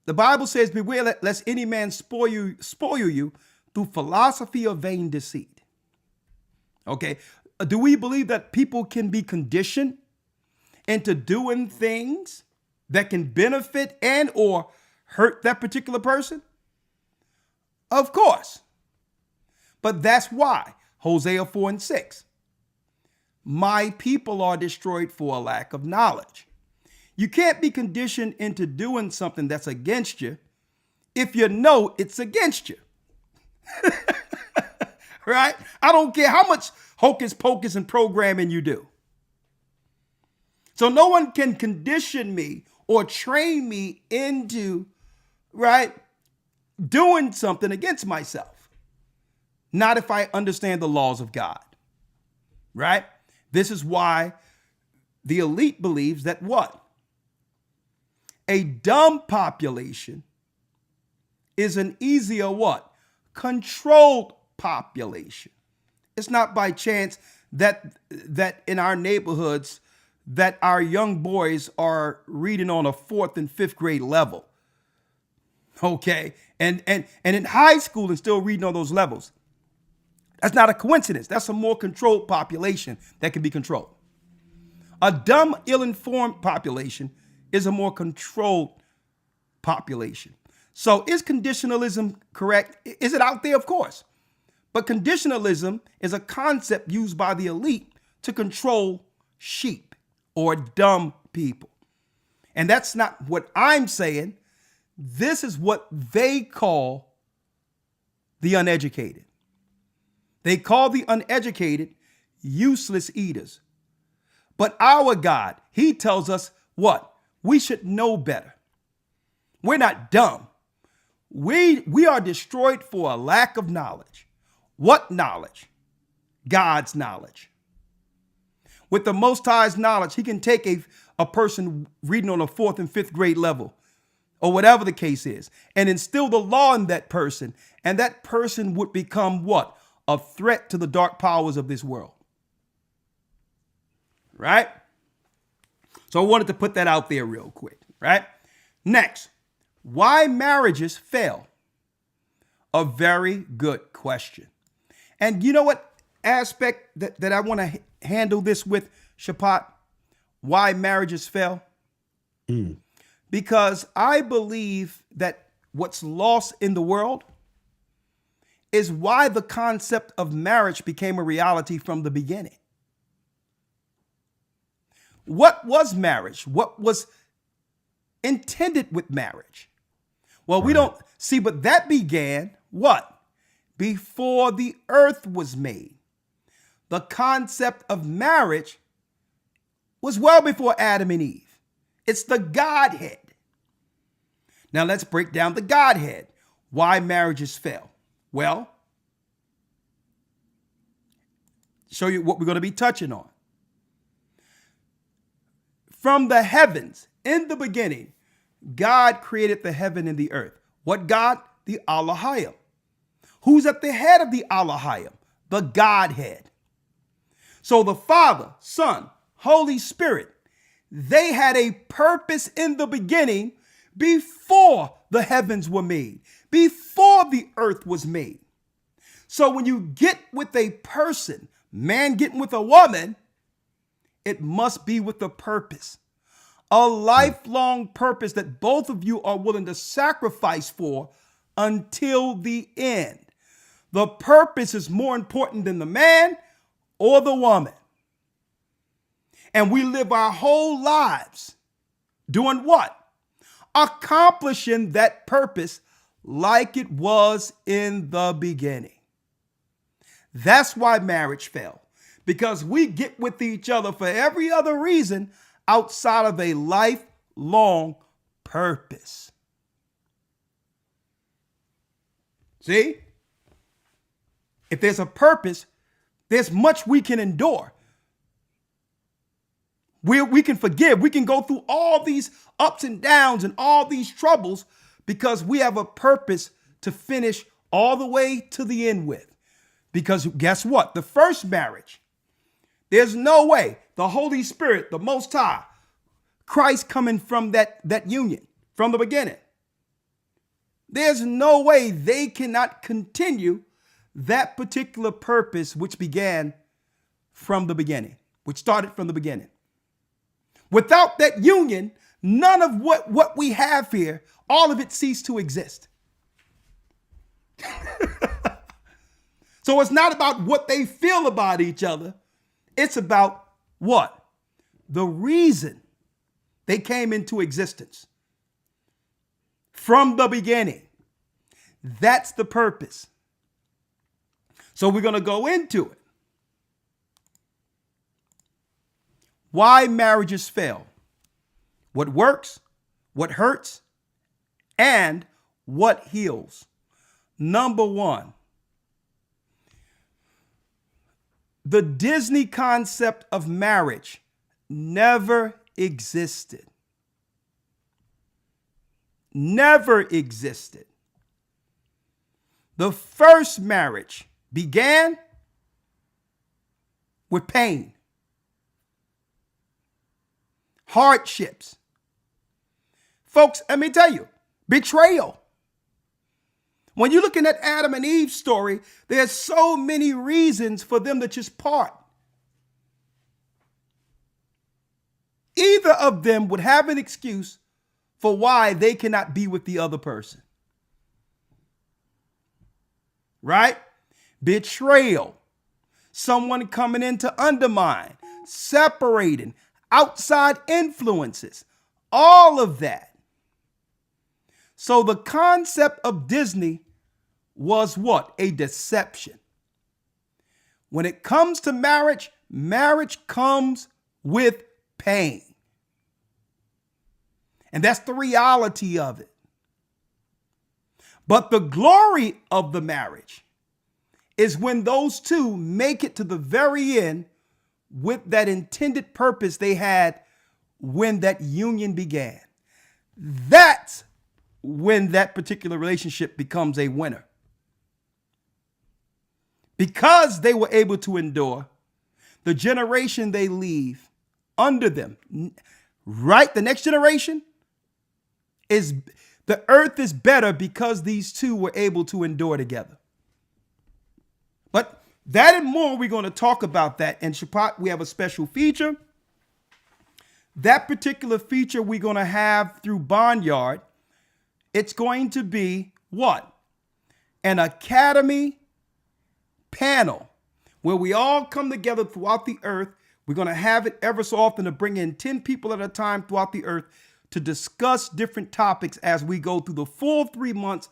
The Bible says, beware lest any man spoil you through philosophy or vain deceit. Okay, do we believe that people can be conditioned into doing things that can benefit and or hurt that particular person? Of course. But that's why Hosea 4:6. My people are destroyed for a lack of knowledge. You can't be conditioned into doing something that's against you if you know it's against you. Right? I don't care how much hocus pocus and programming you do. So no one can condition me or train me into, right, doing something against myself. Not if I understand the laws of God, right? This is why the elite believes that what? A dumb population is an easier what? Controlled population. It's not by chance that in our neighborhoods that our young boys are reading on a 4th and 5th grade level. Okay? And in high school and still reading on those levels. That's not a coincidence. That's a more controlled population that can be controlled. A dumb, ill-informed population is a more controlled population. So is conditionalism correct? Is it out there? Of course. But conditionalism is a concept used by the elite to control sheep or dumb people. And that's not what I'm saying. This is what they call the uneducated. They call the uneducated useless eaters. But our God, he tells us what? We should know better. We're not dumb. We are destroyed for a lack of knowledge. What knowledge? God's knowledge. With the Most High's knowledge, he can take a person reading on a 4th and 5th grade level, or whatever the case is, and instill the law in that person, and that person would become what? A threat to the dark powers of this world. Right? So I wanted to put that out there real quick, right? Next, why marriages fail? A very good question. And you know what aspect that I want to handle this with, Shapat? Why marriages fail? Because I believe that what's lost in the world is why the concept of marriage became a reality from the beginning. What was marriage? What was intended with marriage? Well, we don't see, but that began what? Before the earth was made. The concept of marriage was well before Adam and Eve. It's the Godhead. Now let's break down the Godhead. Why marriages fail? Well, show you what we're going to be touching on. From the heavens, in the beginning, God created the heaven and the earth. What God? The Elohim. Who's at the head of the Elohim? The Godhead. So the Father, Son, Holy Spirit, they had a purpose in the beginning before the heavens were made, before the earth was made. So when you get with a person, man getting with a woman, it must be with a purpose, a lifelong purpose that both of you are willing to sacrifice for until the end. The purpose is more important than the man or the woman. And we live our whole lives doing what? Accomplishing that purpose like it was in the beginning. That's why marriage fell, because we get with each other for every other reason outside of a lifelong purpose. See? If there's a purpose, there's much we can endure. We can forgive. We can go through all these ups and downs and all these troubles because we have a purpose to finish all the way to the end with. Because guess what? The first marriage, there's no way the Holy Spirit, the Most High, Christ coming from that union from the beginning. There's no way they cannot continue that particular purpose which began from the beginning, which started from the beginning. Without that union, none of what we have here, all of it ceased to exist. So it's not about what they feel about each other. It's about what? The reason they came into existence. From the beginning. That's the purpose. So we're going to go into it. Why marriages fail. What works, what hurts, and what heals. Number one, the Disney concept of marriage never existed. Never existed. The first marriage began with pain, hardships. Folks, let me tell you, betrayal. When you're looking at Adam and Eve's story, there's so many reasons for them to just part. Either of them would have an excuse for why they cannot be with the other person. Right? Betrayal. Someone coming in to undermine, separating, outside influences, all of that. So the concept of Disney was what? A deception. When it comes to marriage, marriage comes with pain. And that's the reality of it. But the glory of the marriage is when those two make it to the very end with that intended purpose they had when that union began. That's when that particular relationship becomes a winner. Because they were able to endure, the generation they leave under them, right? The next generation is, the earth is better because these two were able to endure together. But that and more, we're going to talk about that. In Shabbat, we have a special feature. That particular feature we're going to have through Barnyard. It's going to be what? An academy panel where we all come together throughout the earth. We're going to have it ever so often to bring in 10 people at a time throughout the earth to discuss different topics as we go through the full 3 months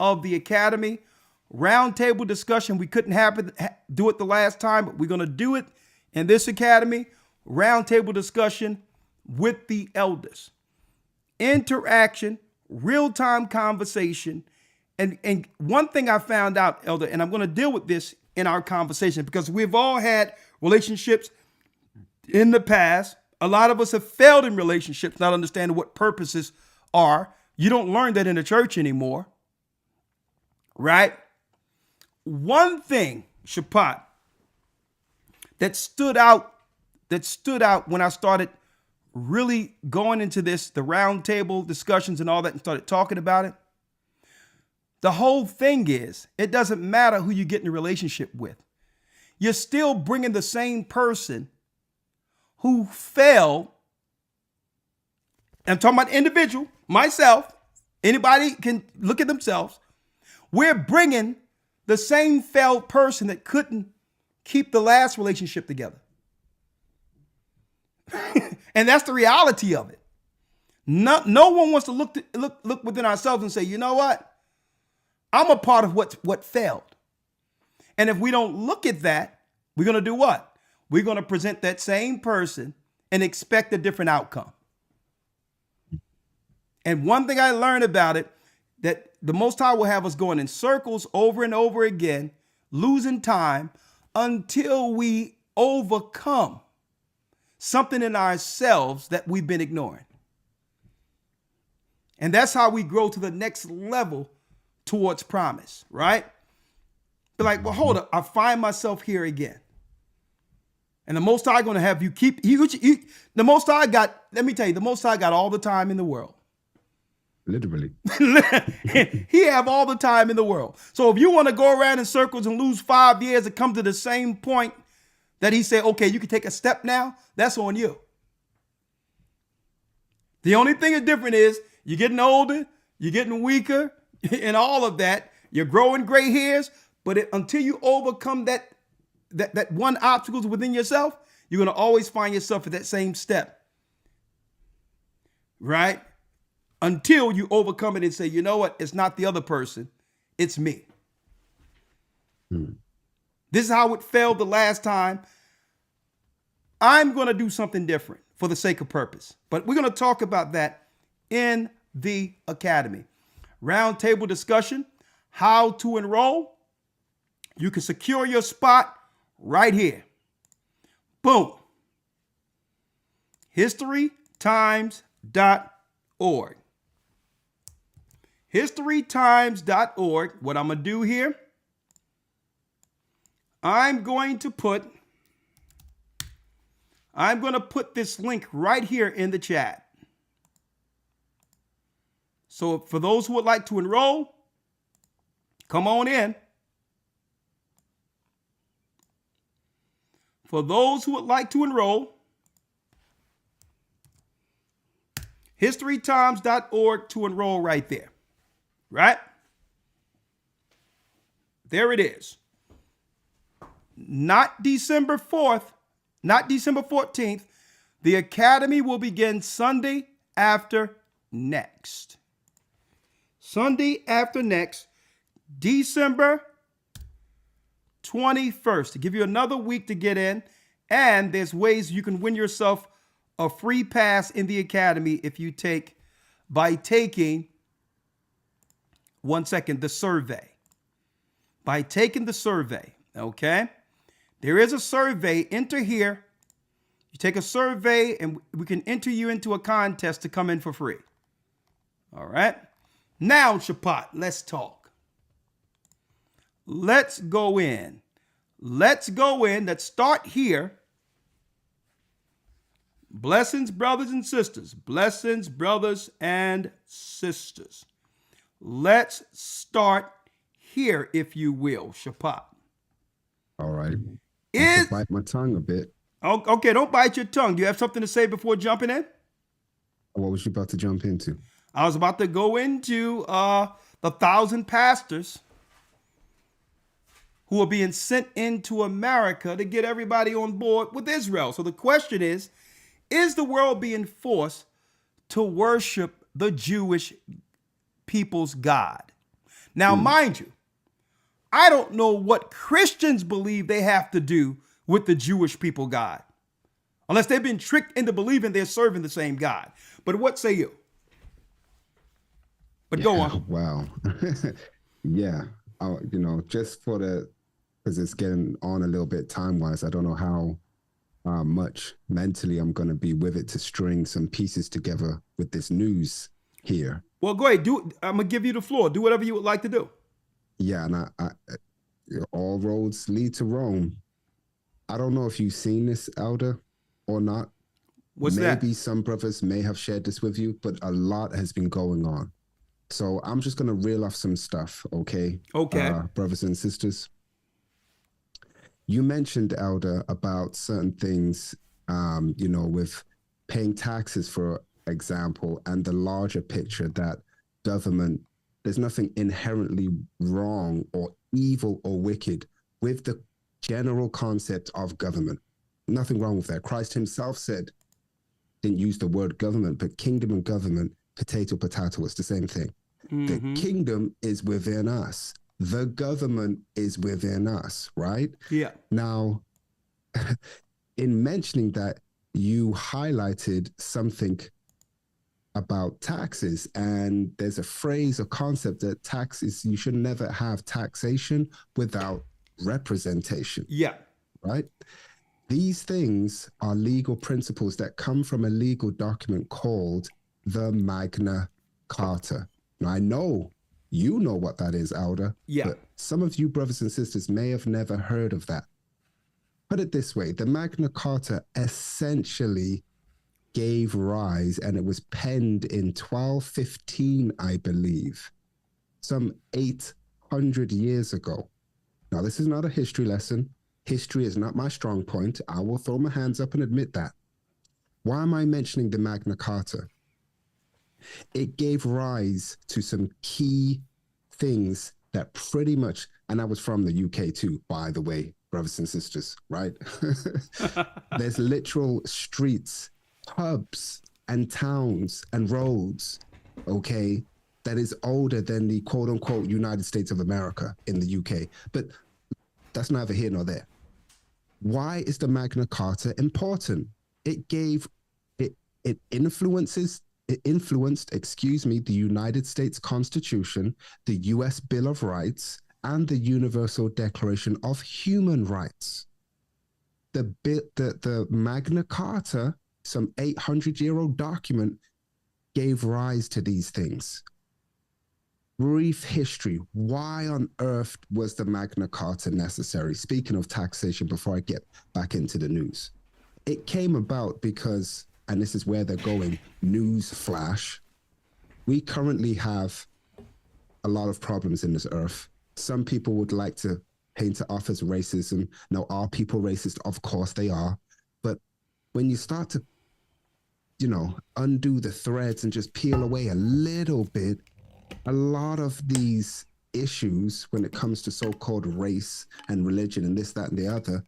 of the academy. Roundtable discussion. We couldn't do it the last time, but we're going to do it in this academy. Roundtable discussion with the elders. Interaction, real-time conversation. And one thing I found out, Elder, and I'm going to deal with this in our conversation because we've all had relationships in the past. A lot of us have failed in relationships, not understanding what purposes are. You don't learn that in the church anymore, right? One thing, Shabbat, that stood out when I started really going into this, the round table discussions and all that, and started talking about it. The whole thing is, it doesn't matter who you get in a relationship with. You're still bringing the same person who failed. I'm talking about individual, myself. Anybody can look at themselves. We're bringing the same failed person that couldn't keep the last relationship together. And that's the reality of it. No one wants to look within ourselves and say, you know what? I'm a part of what failed. And if we don't look at that, we're going to do what? We're going to present that same person and expect a different outcome. And one thing I learned about it, that the Most High will have us going in circles over and over again, losing time until we overcome something in ourselves that we've been ignoring. And that's how we grow to the next level towards promise, right? Be like, well, hold up, I find myself here again. And the Most High going to have you keep, the Most High got, let me tell you, the Most High got all the time in the world. Literally. He have all the time in the world. So if you want to go around in circles and lose 5 years and come to the same point that he said, okay, you can take a step now, that's on you. The only thing that's different is you're getting older, you're getting weaker, and all of that. You're growing gray hairs, but until you overcome that one obstacle within yourself, you're going to always find yourself at that same step. Right? Until you overcome it and say, you know what? It's not the other person. It's me. This is how it failed the last time. I'm going to do something different for the sake of purpose. But we're going to talk about that in the academy. Roundtable discussion, how to enroll. You can secure your spot right here. Boom. historytimes.org. historytimes.org. What I'm going to do here, I'm going to put this link right here in the chat. So for those who would like to enroll, come on in. For those who would like to enroll, historytimes.org to enroll right there. Right? There it is. Not December 4th, not December 14th. The academy will begin Sunday after next. Sunday after next, December 21st, to give you another week to get in. And there's ways you can win yourself a free pass in the academy if you by taking, the survey. By taking the survey, okay? There is a survey. Enter here. You take a survey and we can enter you into a contest to come in for free. All right? Now, Shapat, let's talk. Let's go in. Let's start here. Blessings, brothers and sisters. Blessings, brothers and sisters. Let's start here, if you will, Shapat. All right. I bite my tongue a bit. Okay, don't bite your tongue. Do you have something to say before jumping in? What was you about to jump into? I was about to go into the 1,000 pastors who are being sent into America to get everybody on board with Israel. So the question is the world being forced to worship the Jewish people's God? Now, mind you, I don't know what Christians believe they have to do with the Jewish people God, unless they've been tricked into believing they're serving the same God. But what say you? But go on. Wow. Yeah. Just because it's getting on a little bit time-wise, I don't know how much mentally I'm going to be with it to string some pieces together with this news here. Well, go ahead. I'm going to give you the floor. Do whatever you would like to do. Yeah, and I all roads lead to Rome. I don't know if you've seen this, Elder, or not. What's that? Maybe some brothers may have shared this with you, but a lot has been going on. So I'm just going to reel off some stuff, okay? Okay. Brothers and sisters. You mentioned, Elder, about certain things, with paying taxes, for example, and the larger picture that government, there's nothing inherently wrong or evil or wicked with the general concept of government. Nothing wrong with that. Christ himself said didn't use the word government, but kingdom and government, potato, potato, it's the same thing. The kingdom is within us. The government is within us, right? Yeah. Now, in mentioning that, you highlighted something about taxes, and there's a phrase or concept that taxes, you should never have taxation without representation. Yeah. Right? These things are legal principles that come from a legal document called the Magna Carta. Now, I know you know what that is, Alda. Yeah. But some of you brothers and sisters may have never heard of that. Put it this way, the Magna Carta essentially gave rise, and it was penned in 1215, I believe, some 800 years ago. Now, this is not a history lesson. History is not my strong point. I will throw my hands up and admit that. Why am I mentioning the Magna Carta? It gave rise to some key things that pretty much, and I was from the UK too, by the way, brothers and sisters, right? There's literal streets, pubs, and towns and roads, okay, that is older than the quote unquote United States of America in the UK. But that's neither here nor there. Why is the Magna Carta important? It influenced, the United States Constitution, the US Bill of Rights, and the Universal Declaration of Human Rights. The Magna Carta, some 800-year-old document, gave rise to these things. Brief history. Why on earth was the Magna Carta necessary? Speaking of taxation, before I get back into the news, it came about because, and this is where they're going, news flash, we currently have a lot of problems in this earth. Some people would like to paint it off as racism. Now, are people racist? Of course they are. But when you start to, undo the threads and just peel away a little bit, a lot of these issues when it comes to so-called race and religion and this, that, and the other,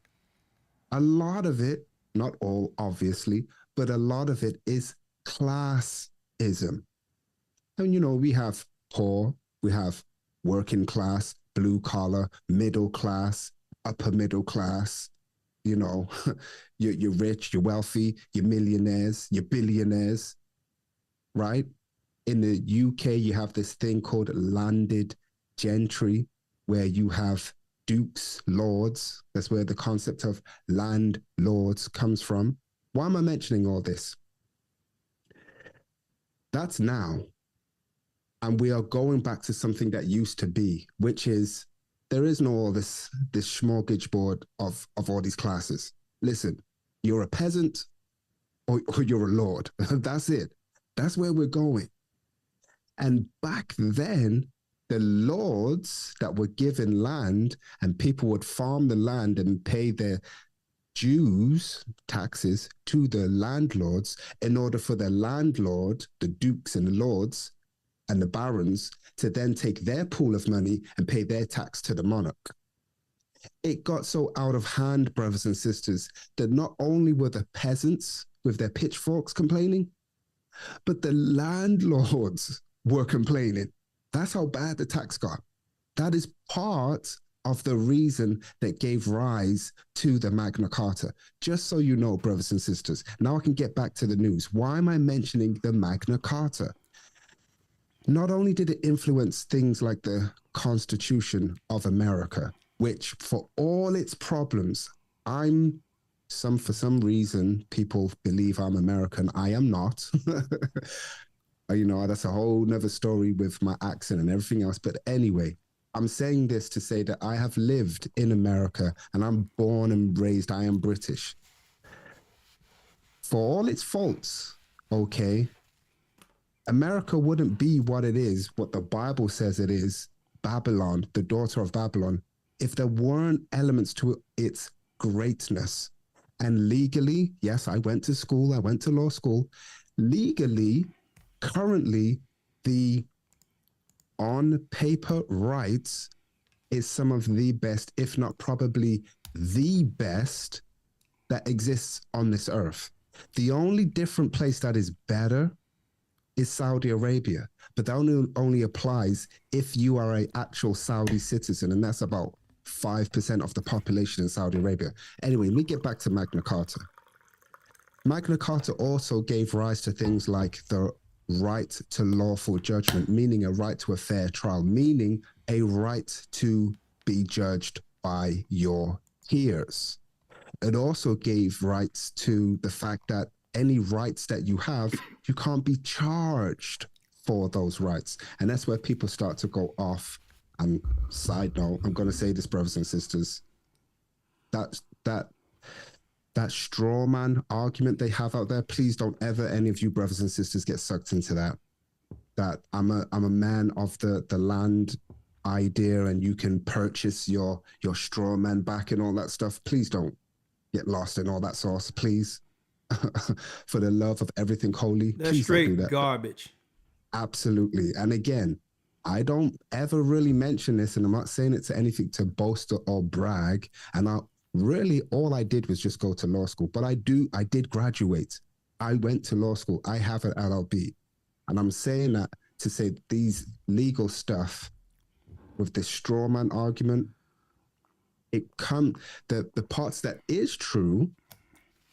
a lot of it, not all obviously, but a lot of it is classism. And, we have poor, we have working class, blue collar, middle class, upper middle class, you're rich, you're wealthy, you're millionaires, you're billionaires, right? In the UK, you have this thing called landed gentry, where you have dukes, lords. That's where the concept of landlords comes from. Why am I mentioning all this? That's now. And we are going back to something that used to be, which is there is no all this smorgasbord of all these classes. Listen, you're a peasant or you're a lord. That's it. That's where we're going. And back then, the lords that were given land, and people would farm the land and pay their dues, taxes, to the landlords in order for the landlord, the dukes and the lords and the barons, to then take their pool of money and pay their tax to the monarch. It got so out of hand, brothers and sisters, that not only were the peasants with their pitchforks complaining, but the landlords were complaining. That's how bad the tax got. That is part of the reason that gave rise to the Magna Carta. Just so you know, brothers and sisters, now I can get back to the news. Why am I mentioning the Magna Carta? Not only did it influence things like the Constitution of America, which for all its problems, for some reason, people believe I'm American. I am not. That's a whole nother story with my accent and everything else. But anyway, I'm saying this to say that I have lived in America and I'm born and raised, I am British. For all its faults, okay, America wouldn't be what it is, what the Bible says it is, Babylon, the daughter of Babylon, if there weren't elements to its greatness. And legally, yes, I went to school, I went to law school. Legally, currently, the on paper rights is some of the best, if not probably the best, that exists on this earth. The only different place that is better is Saudi Arabia, but that only applies if you are an actual Saudi citizen, and that's about 5% of the population in Saudi Arabia. Anyway, let me get back to Magna Carta. Magna Carta also gave rise to things like the right to lawful judgment, meaning a right to a fair trial, meaning a right to be judged by your peers. It also gave rights to the fact that any rights that you have, you can't be charged for those rights. And that's where people start to go off. And side note, I'm going to say this, brothers and sisters, that straw man argument they have out there, please don't ever, any of you brothers and sisters, get sucked into that. That I'm a man of the land idea, and you can purchase your straw man back and all that stuff. Please don't get lost in all that sauce, please. For the love of everything holy, That's please don't do straight that. garbage. Absolutely. And again, I don't ever really mention this, and I'm not saying it to anything to boast or brag. And really all I did was just go to law school. But I did graduate. I went to law school. I have an LLB. And I'm saying that to say these legal stuff with the straw man argument, the parts that is true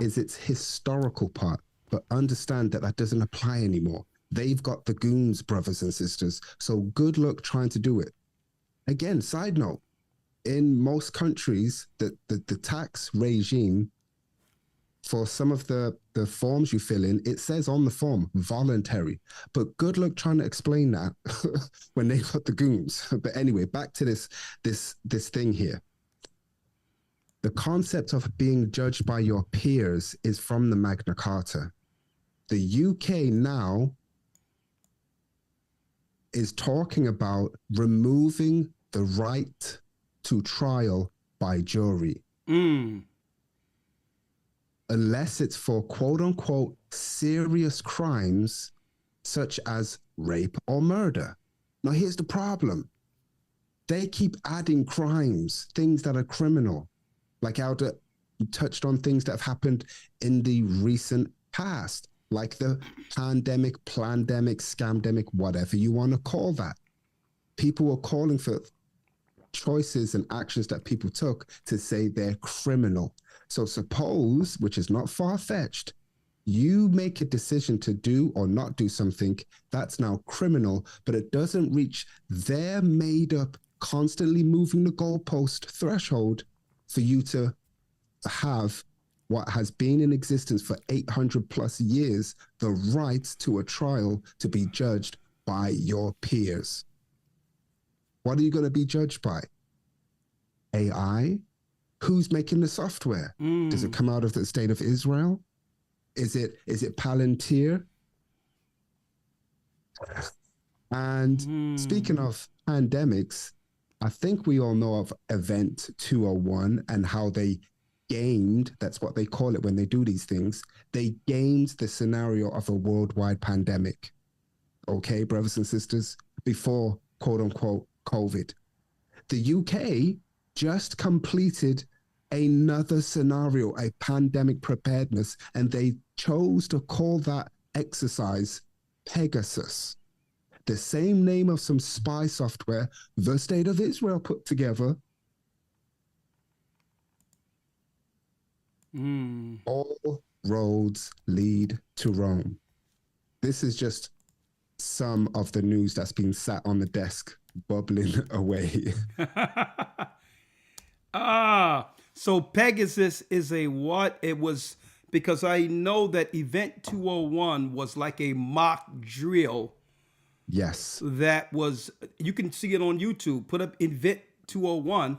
is its historical part, but understand that doesn't apply anymore. They've got the goons, brothers and sisters. So good luck trying to do it. Again, side note, in most countries, the tax regime for some of the forms you fill in, it says on the form voluntary, but good luck trying to explain that when they got the goons. But anyway, back to this thing here. The concept of being judged by your peers is from the Magna Carta. The UK now is talking about removing the right to trial by jury. Unless it's for quote unquote serious crimes such as rape or murder. Now, here's the problem. They keep adding crimes, things that are criminal. Like how you touched on things that have happened in the recent past, like the pandemic, plandemic, scamdemic, whatever you want to call that. People were calling for choices and actions that people took to say they're criminal. So suppose, which is not far-fetched, you make a decision to do or not do something that's now criminal, but it doesn't reach their made-up, constantly moving the goalpost threshold for you to have what has been in existence for 800 plus years, the right to a trial to be judged by your peers. What are you going to be judged by? AI? Who's making the software? Does it come out of the state of Israel? Is it Palantir? And speaking of pandemics, I think we all know of Event 201 and how they gamed, that's what they call it when they do these things, they gamed the scenario of a worldwide pandemic. Okay, brothers and sisters, before quote unquote COVID. The UK just completed another scenario, a pandemic preparedness, and they chose to call that exercise Pegasus. The same name of some spy software the state of Israel put together. All roads lead to Rome. This is just some of the news that's been sat on the desk, bubbling away. So Pegasus is a what? It was, because I know that Event 201 was like a mock drill. Yes. That was, you can see it on YouTube. Put up Event 201.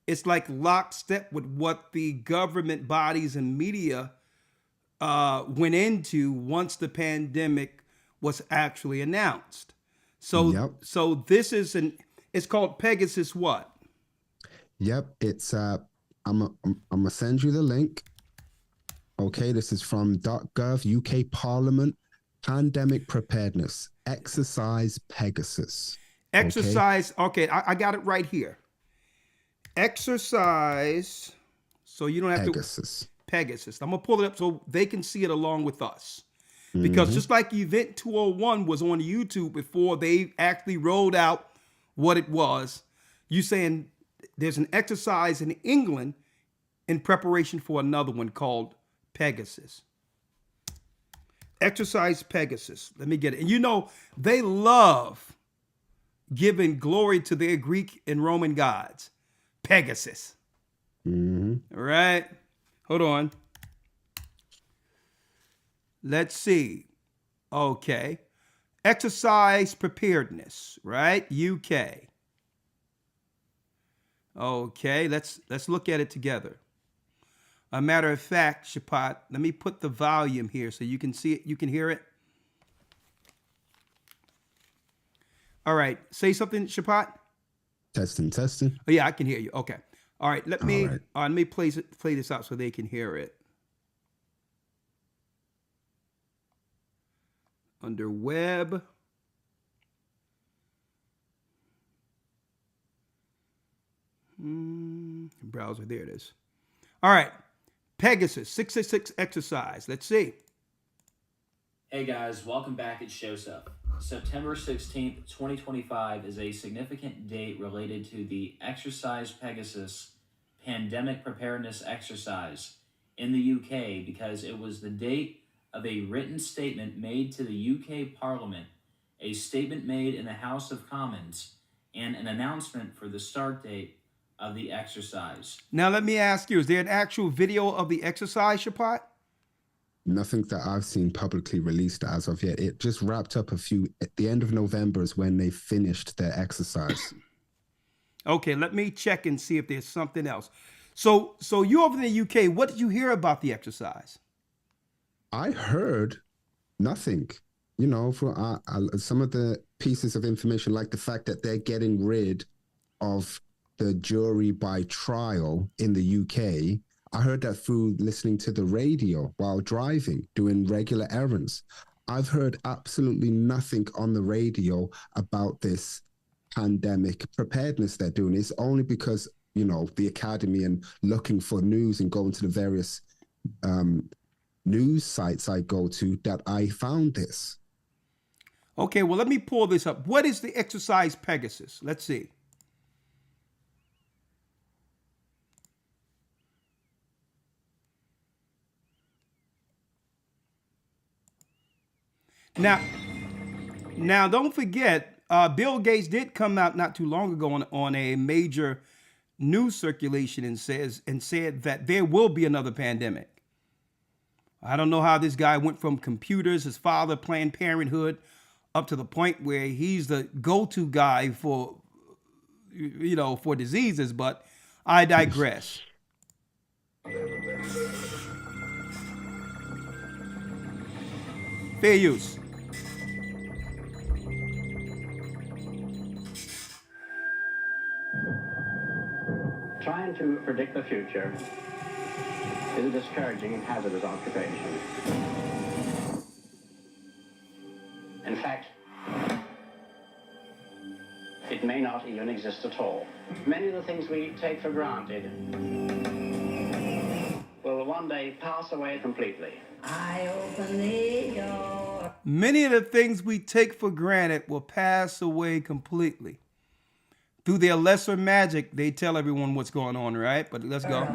It's like lockstep with what the government bodies and media went into once the pandemic was actually announced. So, so this is it's called Pegasus what? Yep, it's I'm gonna send you the link. Okay, this is from .gov UK Parliament Pandemic Preparedness Exercise Pegasus. Exercise. Okay, I got it right here. Exercise. So you don't have Pegasus. Pegasus. I'm going to pull it up so they can see it along with us. Because just like Event 201 was on YouTube before they actually rolled out what it was, you saying there's an exercise in England in preparation for another one called Pegasus. Exercise Pegasus. Let me get it. And you know, they love giving glory to their Greek and Roman gods. Pegasus. All right. Hold on. Let's see. Okay. Exercise preparedness, right? UK. Okay, let's look at it together. A matter of fact, Shapat, let me put the volume here so you can see it, you can hear it. All right, say something, Shapat. Testing, testing. Oh yeah, I can hear you. Okay. All right, let me play this out so they can hear it. Under web. Browser, there it is. All right. Pegasus 666 exercise. Let's see. Hey guys, welcome back at Show Stuff. September 16th, 2025 is a significant date related to the Exercise Pegasus pandemic preparedness exercise in the UK because it was the date of a written statement made to the UK Parliament, a statement made in the House of Commons, and an announcement for the start date of the exercise. Now let me ask you, is there an actual video of the exercise, Shapat? Nothing that I've seen publicly released as of yet. It just wrapped up at the end of November is when they finished their exercise. Okay, let me check and see if there's something else. So you over in the UK, what did you hear about the exercise? I heard nothing, you know, for some of the pieces of information, like the fact that they're getting rid of the jury by trial in the UK. I heard that through listening to the radio while driving, doing regular errands. I've heard absolutely nothing on the radio about this pandemic preparedness they're doing. It's only because, you know, the academy and looking for news and going to the various news sites I go to that I found this. Okay, well, let me pull this up. What is the exercise Pegasus? Let's see. Now, don't forget, Bill Gates did come out not too long ago on a major news circulation and said that there will be another pandemic. I don't know how this guy went from computers, his father, Planned Parenthood, up to the point where he's the go-to guy for, you know, for diseases, but I digress. Fair use. Trying to predict the future is a discouraging and hazardous occupation. In fact, it may not even exist at all. Many of the things we take for granted will one day pass away completely. I open the door. Many of the things we take for granted will pass away completely. Through their lesser magic, they tell everyone what's going on, right? But let's go.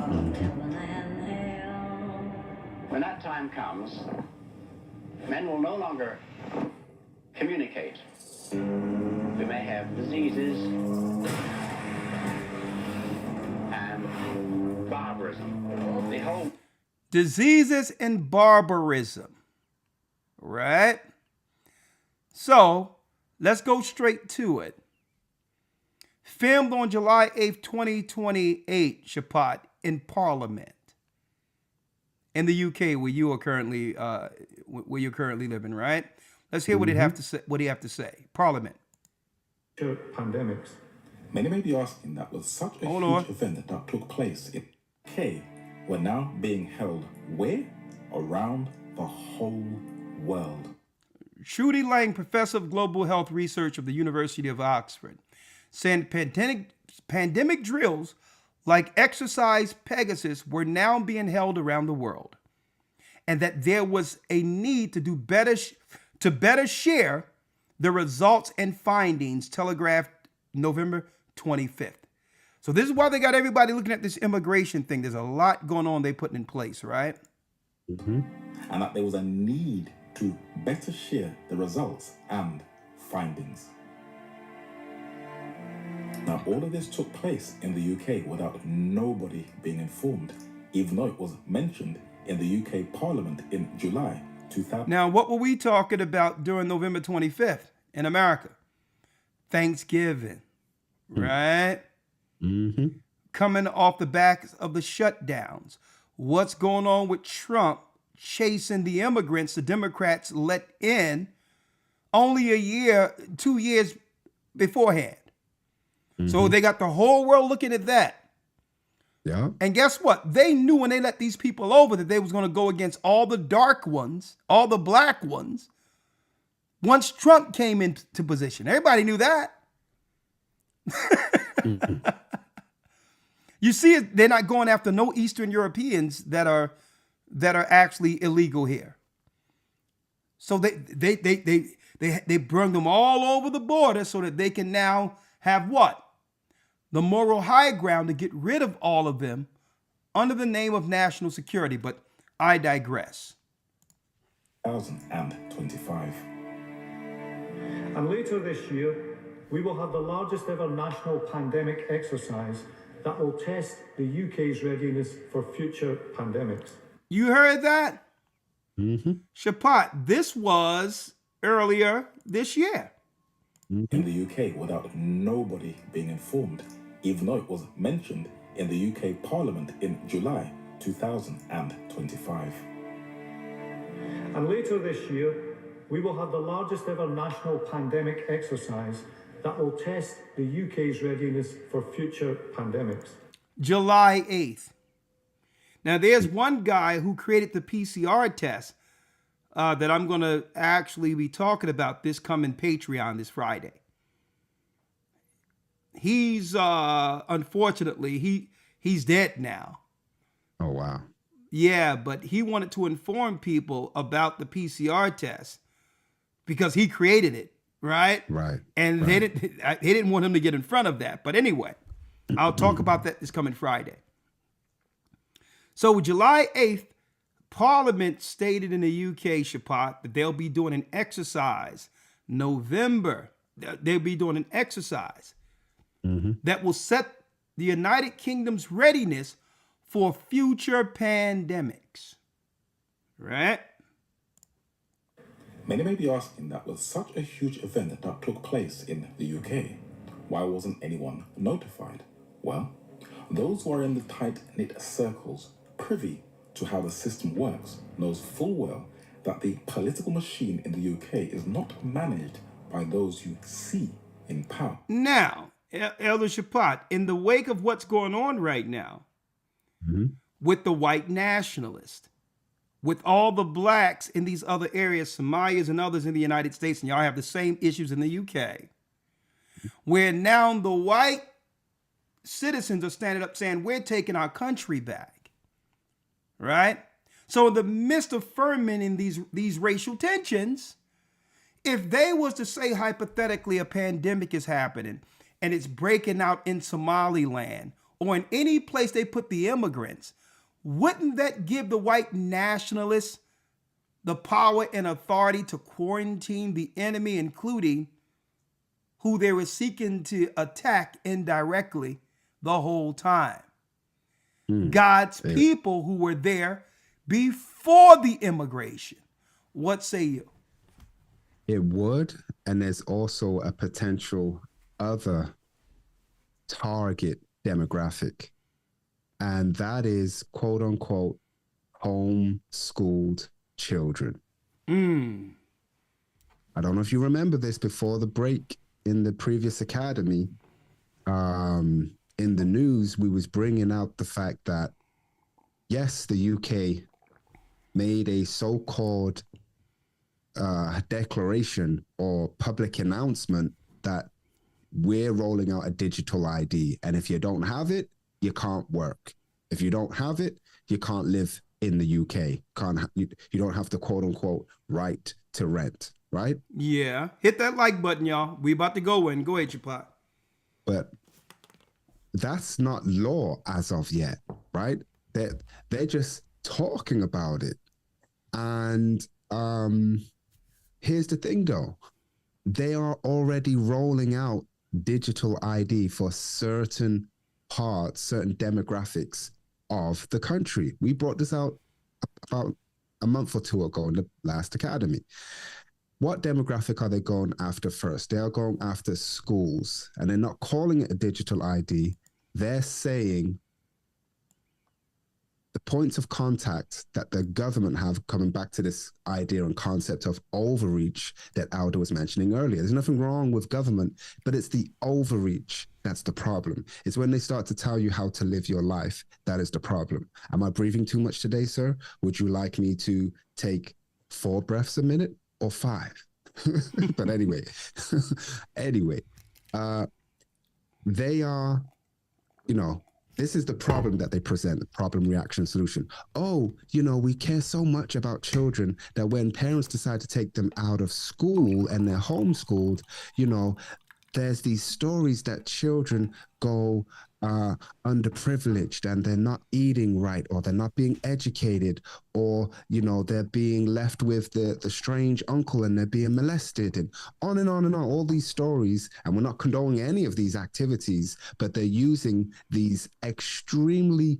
When that time comes, men will no longer communicate. We may have diseases and barbarism. The whole Diseases and barbarism, right? So let's go straight to it. Filmed on July 8th, 2028, Shapat, in Parliament in the UK, where you are currently living, right? Let's hear what he have to say. What he have to say. Parliament. Pandemics. Many may be asking that with such a huge event that took place in UK, were now being held where? Around the whole world. Trudy Lang, professor of global health research of the University of Oxford, saying pandemic drills like Exercise Pegasus were now being held around the world, and that there was a need to do better to better share the results and findings, telegraphed November 25th. So this is why they got everybody looking at this immigration thing. There's a lot going on they putting in place, right? And that there was a need to better share the results and findings. Now, all of this took place in the UK without nobody being informed, even though it was mentioned in the UK Parliament in July 2000. Now, what were we talking about during November 25th in America? Thanksgiving, right? Coming off the backs of the shutdowns. What's going on with Trump chasing the immigrants the Democrats let in only a year, 2 years beforehand? So they got the whole world looking at that. Yeah. And guess what? They knew when they let these people over that they was going to go against all the dark ones, all the black ones, once Trump came into position. Everybody knew that. You see, they're not going after no Eastern Europeans that are actually illegal here. So they bring them all over the border so that they can now have what? The moral high ground to get rid of all of them under the name of national security. But I digress. 2025. And later this year, we will have the largest ever national pandemic exercise that will test the UK's readiness for future pandemics. You heard that? Shapat, this was earlier this year. In the UK without nobody being informed, even though it was mentioned in the UK Parliament in July 2025. And later this year, we will have the largest ever national pandemic exercise that will test the UK's readiness for future pandemics. July 8th. Now, there's one guy who created the PCR test that I'm going to actually be talking about this coming Patreon this Friday. He's, unfortunately, he's dead now. Oh, wow. Yeah, but he wanted to inform people about the PCR test because he created it, right? Right. And they didn't want him to get in front of that. But anyway, I'll talk about that this coming Friday. So July 8th, Parliament stated in the UK, Shapat, that they'll be doing an exercise. November, they'll be doing an exercise that will set the United Kingdom's readiness for future pandemics. Right? Many may be asking, that was such a huge event that took place in the UK. Why wasn't anyone notified? Well, those who are in the tight-knit circles privy to how the system works knows full well that the political machine in the UK is not managed by those you see in power. Now, Elder Shapat, in the wake of what's going on right now with the white nationalists, with all the blacks in these other areas, Somalis and others in the United States, and y'all have the same issues in the UK, where now the white citizens are standing up saying, we're taking our country back, right? So in the midst of fermenting these racial tensions, if they was to say hypothetically a pandemic is happening and it's breaking out in Somaliland or in any place they put the immigrants, wouldn't that give the white nationalists the power and authority to quarantine the enemy, including who they were seeking to attack indirectly the whole time? God's people who were there before the immigration. What say you? It would, and there's also a potential other target demographic, and that is quote unquote homeschooled children. I don't know if you remember this before the break in the previous academy. In the news, we was bringing out the fact that yes, the UK made a so-called declaration or public announcement that we're rolling out a digital ID, and if you don't have it, you can't work. If you don't have it, you can't live in the UK. You don't have the quote unquote right to rent, right? Yeah. Hit that like button, y'all. We about to go in. Go ahead, Chapat. But that's not law as of yet, right? They're just talking about it. And here's the thing though. They are already rolling out digital ID for certain parts, certain demographics of the country. We brought this out about a month or two ago in the last academy. What demographic are they going after first? They are going after schools, and they're not calling it a digital ID. They're saying the points of contact that the government have, coming back to this idea and concept of overreach that Aldo was mentioning earlier. There's nothing wrong with government, but it's the overreach that's the problem. It's when they start to tell you how to live your life that is the problem. Am I breathing too much today, sir? Would you like me to take 4 breaths a minute or 5? But anyway, they are, this is the problem that they present, the problem, reaction, solution. Oh, we care so much about children that when parents decide to take them out of school and they're homeschooled, there's these stories that children go underprivileged and they're not eating right, or they're not being educated, or they're being left with the strange uncle and they're being molested, and on and on and on. All these stories, and we're not condoning any of these activities, but they're using these extremely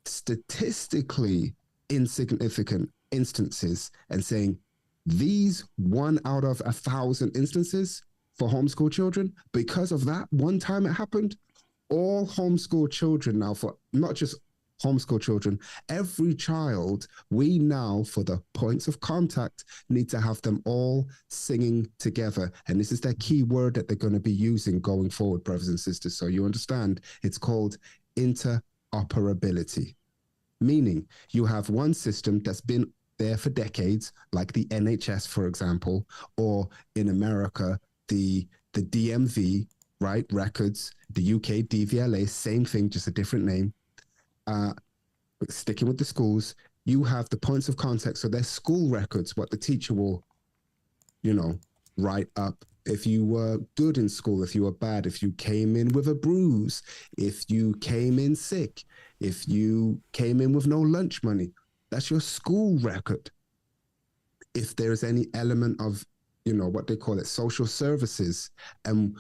statistically insignificant instances and saying these 1 out of 1,000 instances for homeschool children, because of that one time it happened, all homeschool children now, for not just homeschool children, every child, we now, for the points of contact, need to have them all singing together. And this is their key word that they're going to be using going forward, brothers and sisters. So you understand, it's called interoperability, meaning you have one system that's been there for decades, like the NHS, for example, or in America, the DMV, right? Records, the UK DVLA, same thing, just a different name. Sticking with the schools, you have the points of contact. So there's school records, what the teacher will, write up. If you were good in school, if you were bad, if you came in with a bruise, if you came in sick, if you came in with no lunch money, that's your school record. If there's any element of, what they call it, social services, and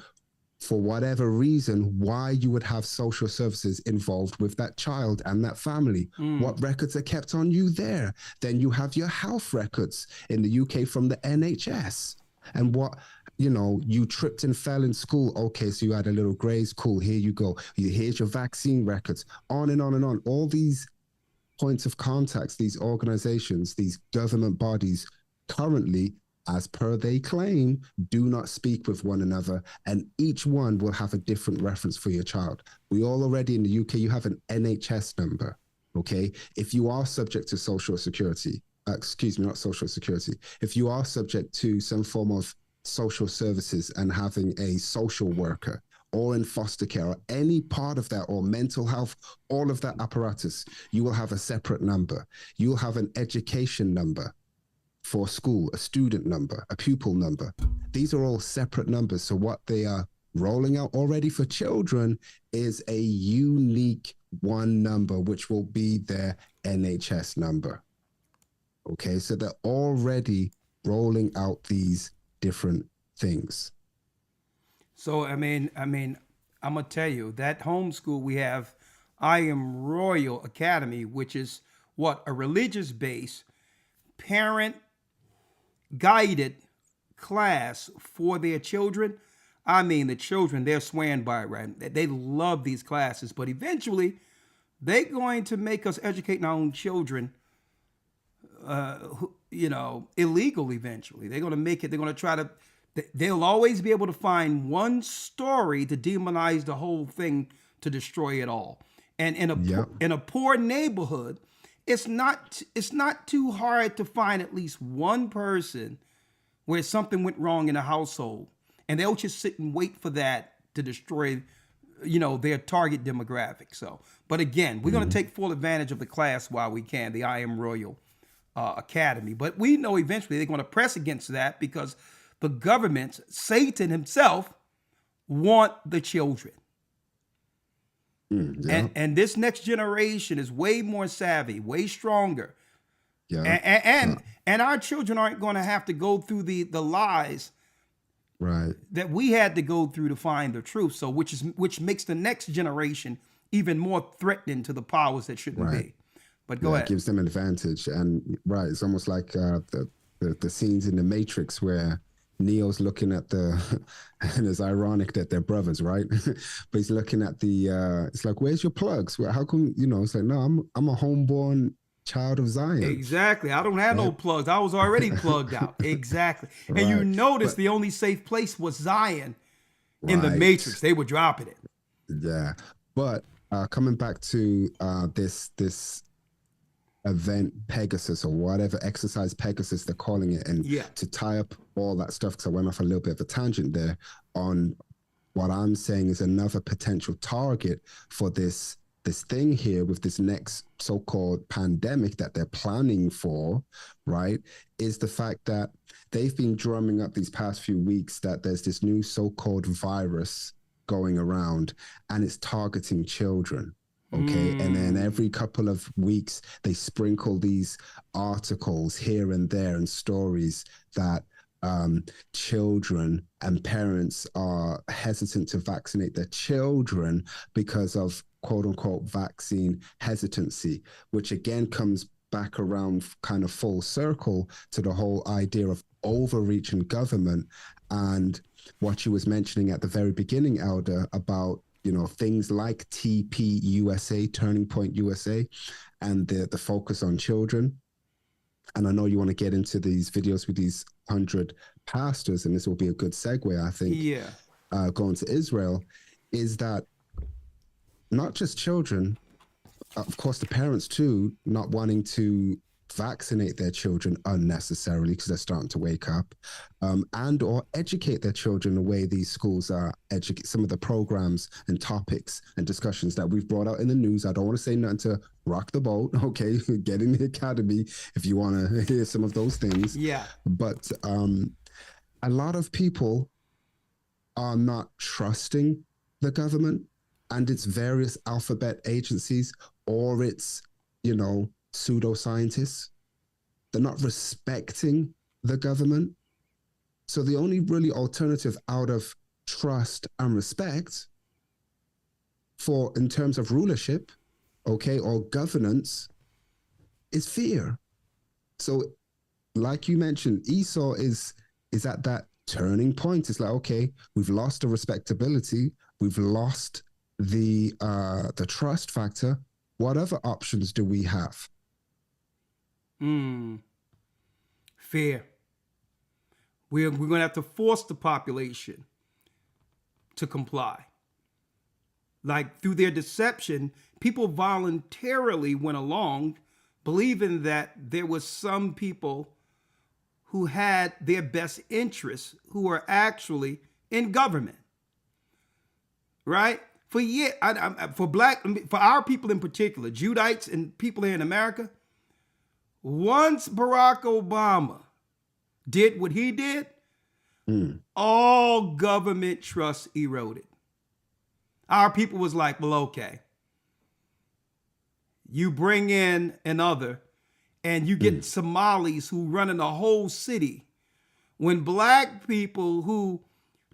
for whatever reason, why you would have social services involved with that child and that family. What records are kept on you there? Then you have your health records in the UK from the NHS. And what, you tripped and fell in school. Okay, so you had a little graze. Cool, here you go. Here's your vaccine records. On and on and on. All these points of contacts, these organizations, these government bodies currently, as per they claim, do not speak with one another, and each one will have a different reference for your child. We all already in the UK, you have an NHS number, okay? If you are subject to social security, not social security, if you are subject to some form of social services and having a social worker, or in foster care, or any part of that, or mental health, all of that apparatus, you will have a separate number. You'll have an education number for school, a student number, a pupil number. These are all separate numbers. So what they are rolling out already for children is a unique one number, which will be their NHS number. Okay, so they're already rolling out these different things. So, I'm going to tell you, that homeschool we have, I Am Royal Academy, which is a religious base, parent guided class for their children. The children, they're swearing by it, right? They love these classes, but eventually they're going to make us educate our own children, illegal eventually. They're going to make it, they're going to try to, they'll always be able to find one story to demonize the whole thing, to destroy it all. And in a poor neighborhood, it's not too hard to find at least one person where something went wrong in a household, and they'll just sit and wait for that to destroy their target demographic. So, but again, we're going to take full advantage of the class while we can, the I Am Royal Academy. But we know eventually they're going to press against that because the government, Satan himself, want the children. Yeah. And this next generation is way more savvy, way stronger. Yeah. And our children aren't going to have to go through the lies Right. that we had to go through to find the truth. So which makes the next generation even more threatening to the powers that shouldn't be. But go ahead. It gives them an advantage. And right, it's almost like the scenes in the Matrix where Neo's looking at and it's ironic that they're brothers, right? But he's looking at it's like, where's your plugs? Well, how come, it's like, no, I'm a homeborn child of Zion. Exactly. I don't have no plugs. I was already plugged out. Exactly. And you notice the only safe place was Zion in the Matrix. They were dropping it. Yeah. But coming back to this event Pegasus, or whatever, exercise Pegasus they're calling it, and to tie up all that stuff, because I went off a little bit of a tangent there on what I'm saying is another potential target for this thing here with this next so-called pandemic that they're planning for, right, is the fact that they've been drumming up these past few weeks that there's this new so-called virus going around and it's targeting children. Okay. And then every couple of weeks, they sprinkle these articles here and there and stories that children and parents are hesitant to vaccinate their children because of quote unquote vaccine hesitancy, which again comes back around kind of full circle to the whole idea of overreach in government and what you was mentioning at the very beginning, Elder, about things like TP USA, Turning Point USA, and the focus on children. And I know you want to get into these videos with these 100 pastors, and this will be a good segue, I think, going to Israel, is that not just children, of course, the parents too, not wanting to vaccinate their children unnecessarily because they're starting to wake up, and or educate their children the way these schools are educate some of the programs and topics and discussions that we've brought out in the news. I don't want to say nothing to rock the boat. Okay, get in the academy if you want to hear some of those things. But a lot of people are not trusting the government and its various alphabet agencies or its pseudoscientists. They're not respecting the government. So the only really alternative out of trust and respect in terms of rulership, okay, or governance, is fear. So like you mentioned, Esau is at that turning point. It's like, okay, we've lost the respectability, we've lost the trust factor. What other options do we have? Fear. We're going to have to force the population to comply. Like through their deception, people voluntarily went along believing that there was some people who had their best interests who were actually in government. Right? For our people in particular, Judites and people here in America, once Barack Obama did what he did, all government trust eroded. Our people was like, well, okay. You bring in another and you get Somalis who run in the whole city when black people who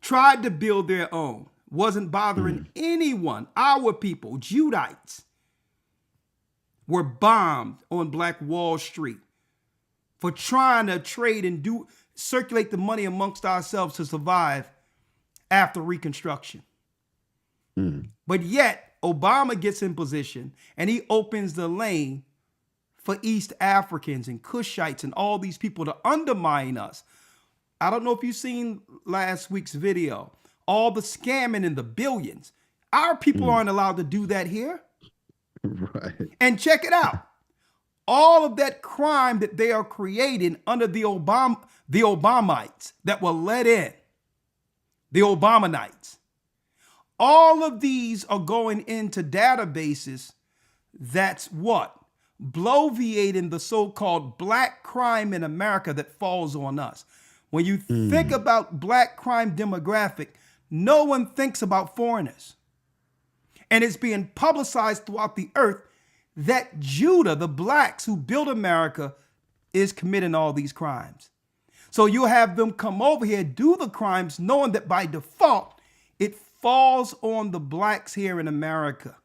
tried to build their own wasn't bothering anyone. Our people, Judites, were bombed on Black Wall Street for trying to trade and circulate the money amongst ourselves to survive after Reconstruction. But yet, Obama gets in position and he opens the lane for East Africans and Cushites and all these people to undermine us. I don't know if you've seen last week's video. All the scamming in the billions. Our people aren't allowed to do that here. Right. And check it out. All of that crime that they are creating under the Obamites that were let in, the Obamanites, All of these are going into databases that's what? Bloviating the so-called black crime in America that falls on us. When you think about black crime demographic, no one thinks about foreigners. And it's being publicized throughout the earth that Judah, the blacks who built America, is committing all these crimes. So you have them come over here, do the crimes, knowing that by default, it falls on the blacks here in America.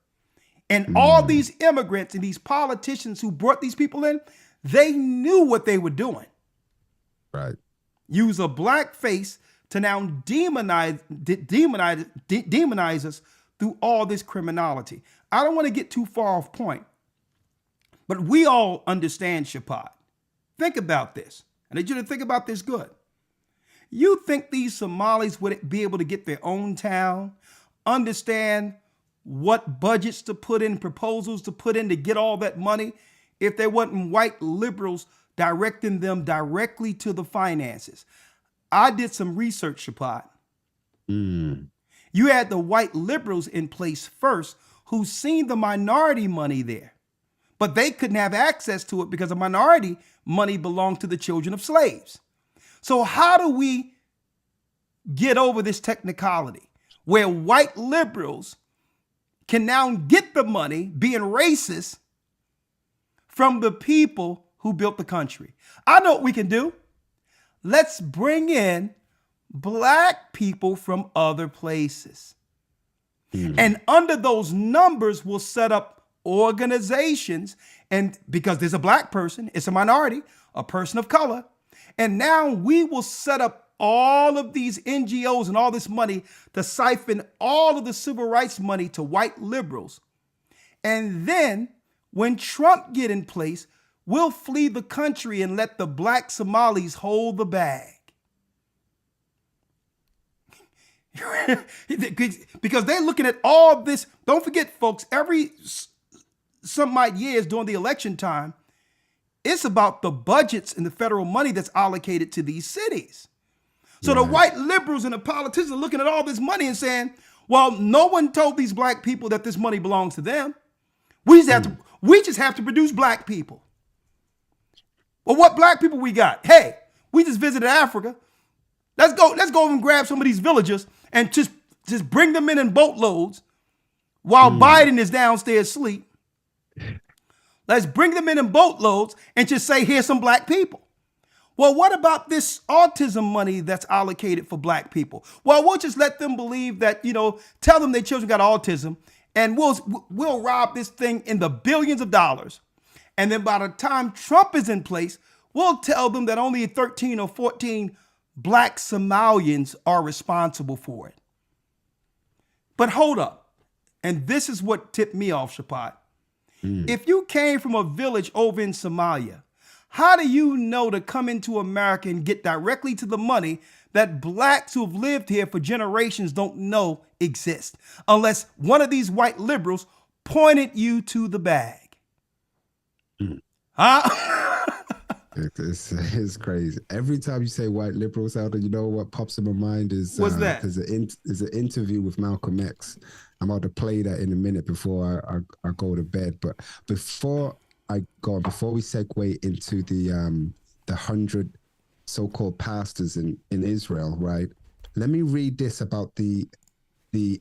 And all these immigrants and these politicians who brought these people in, they knew what they were doing. Right. Use a black face to now demonize us through all this criminality. I don't want to get too far off point, but we all understand, Shapad. Think about this. I need you to think about this good. You think these Somalis would be able to get their own town, understand what budgets to put in, proposals to put in to get all that money, if there wasn't white liberals directing them directly to the finances? I did some research, Shapad. You had the white liberals in place first who seen the minority money there, but they couldn't have access to it because the minority money belonged to the children of slaves. So how do we get over this technicality where white liberals can now get the money, being racist, from the people who built the country? I know what we can do. Let's bring in black people from other places. And under those numbers, we'll set up organizations. And because there's a black person, it's a minority, a person of color. And now we will set up all of these NGOs and all this money to siphon all of the civil rights money to white liberals. And then when Trump get in place, we'll flee the country and let the black Somalis hold the bag. Because they're looking at all this. Don't forget, folks, every some odd years during the election time, it's about the budgets and the federal money that's allocated to these cities. So the white liberals and the politicians are looking at all this money and saying, well, no one told these black people that this money belongs to them. We just have to produce black people. Well, what black people we got? Hey, we just visited Africa. Let's go and grab some of these villagers and just bring them in boatloads while Biden is downstairs asleep. Let's bring them in boatloads and just say, here's some black people. Well, what about this autism money that's allocated for black people? Well, we'll just let them believe that, tell them their children got autism, and we'll rob this thing in the billions of dollars. And then by the time Trump is in place, we'll tell them that only 13 or 14 black Somalians are responsible for it. But hold up. And this is what tipped me off, Shapad. If you came from a village over in Somalia, how do you know to come into America and get directly to the money that blacks who have lived here for generations don't know exist, unless one of these white liberals pointed you to the bag? Huh? It's crazy. Every time you say white liberals out there, you know what pops in my mind is what's that? There's an interview with Malcolm X. I'm about to play that in a minute before I go to bed. But before we segue into the 100 so-called pastors in Israel, right? Let me read this about the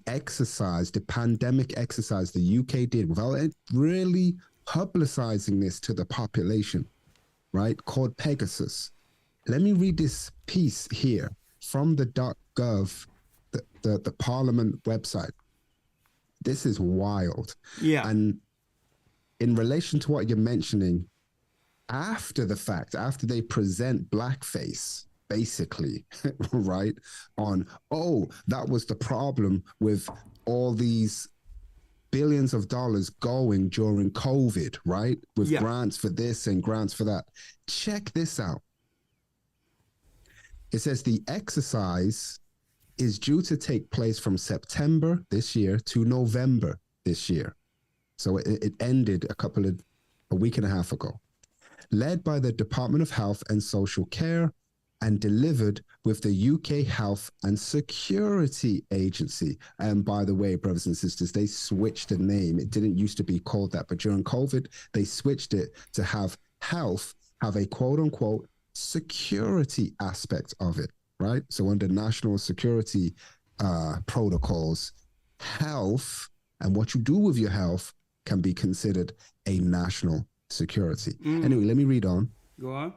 exercise, the pandemic exercise the UK did without really publicizing this to the population, right? Called Pegasus. Let me read this piece here from the .gov, the Parliament website. This is wild. Yeah. And in relation to what you're mentioning, after the fact, after they present blackface, basically, right, on, that was the problem with all these billions of dollars going during COVID, right, with grants for this and grants for that. Check this out. It says the exercise is due to take place from September this year to November this year. So it ended a week and a half ago. Led by the Department of Health and Social Care and delivered with the UK Health and Security Agency. And by the way, brothers and sisters, they switched the name. It didn't used to be called that, but during COVID, they switched it to have health, have a quote unquote security aspect of it, right? So under national security protocols, health and what you do with your health can be considered a national security. Anyway, let me read on. Go on.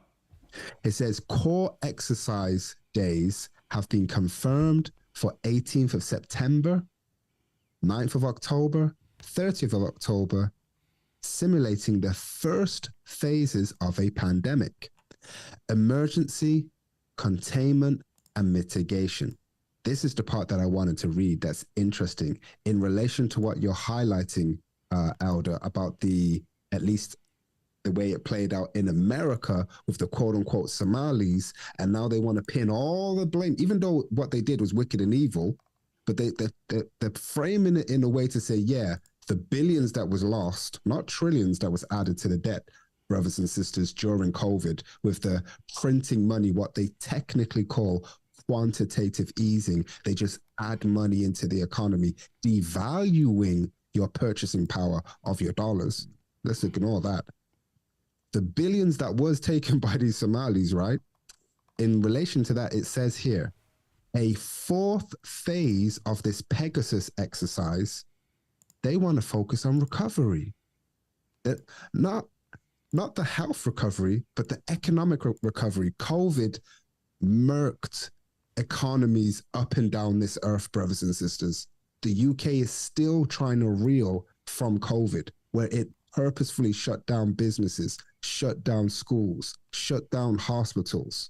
It says core exercise days have been confirmed for 18th of September, 9th of October, 30th of October, simulating the first phases of a pandemic: emergency, containment, and mitigation. This is the part that I wanted to read that's interesting in relation to what you're highlighting, Elder, about at least the way it played out in America with the quote unquote Somalis. And now they want to pin all the blame, even though what they did was wicked and evil, but they're framing it in a way to say, yeah, the billions that was lost, not trillions that was added to the debt, brothers and sisters, during COVID, with the printing money, what they technically call quantitative easing. They just add money into the economy, devaluing your purchasing power of your dollars. Let's ignore that. The billions that was taken by these Somalis, right? In relation to that, it says here, a fourth phase of this Pegasus exercise, they want to focus on recovery. Not the health recovery, but the economic recovery. COVID murked economies up and down this earth, brothers and sisters. The UK is still trying to reel from COVID, where it purposefully shut down businesses, shut down schools, shut down hospitals.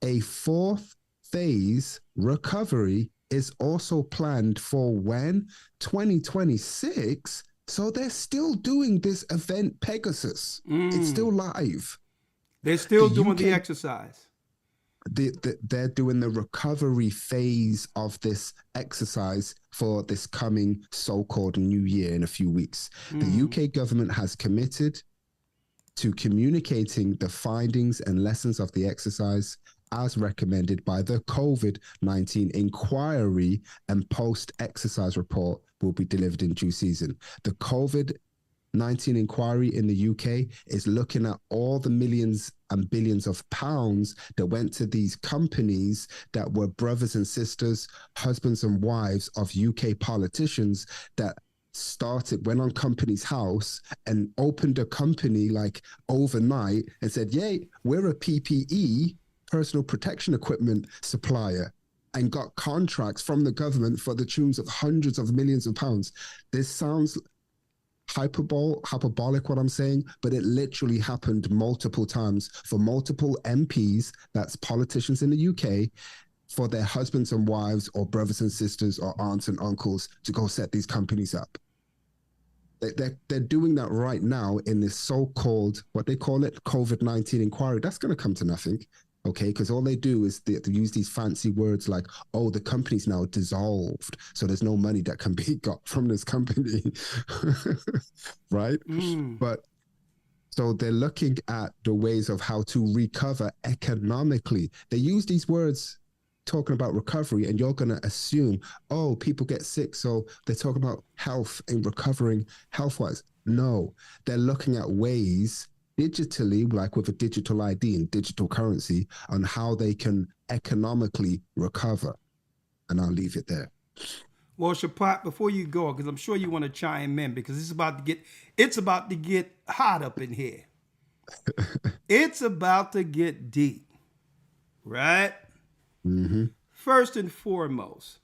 A fourth phase recovery is also planned for when? 2026. So they're still doing this event Pegasus. It's still live. They're still doing the exercise. They're doing the recovery phase of this exercise for this coming so-called new year in a few weeks. The UK government has committed to communicating the findings and lessons of the exercise as recommended by the COVID-19 inquiry, and post-exercise report will be delivered in due season. The COVID-19 inquiry in the UK is looking at all the millions and billions of pounds that went to these companies that were brothers and sisters, husbands and wives of UK politicians that went on company's house and opened a company like overnight and said, yay, we're a PPE, personal protection equipment supplier, and got contracts from the government for the tunes of hundreds of millions of pounds. This sounds hyperbolic what I'm saying, but it literally happened multiple times for multiple MPs, that's politicians in the UK, for their husbands and wives or brothers and sisters or aunts and uncles to go set these companies up. They're doing that right now in this so-called, what they call it, COVID-19 inquiry. That's going to come to nothing, okay? Because all they do is they use these fancy words like, oh, the company's now dissolved, so there's no money that can be got from this company, right? But so they're looking at the ways of how to recover economically. They use these words talking about recovery, and you're going to assume, oh, people get sick, so they're talking about health and recovering health-wise. No, they're looking at ways digitally, like with a digital ID and digital currency, on how they can economically recover. And I'll leave it there. Well, Shapat, before you go, because I'm sure you want to chime in, because it's about to get hot up in here. It's about to get deep, right? Mm-hmm. First and foremost,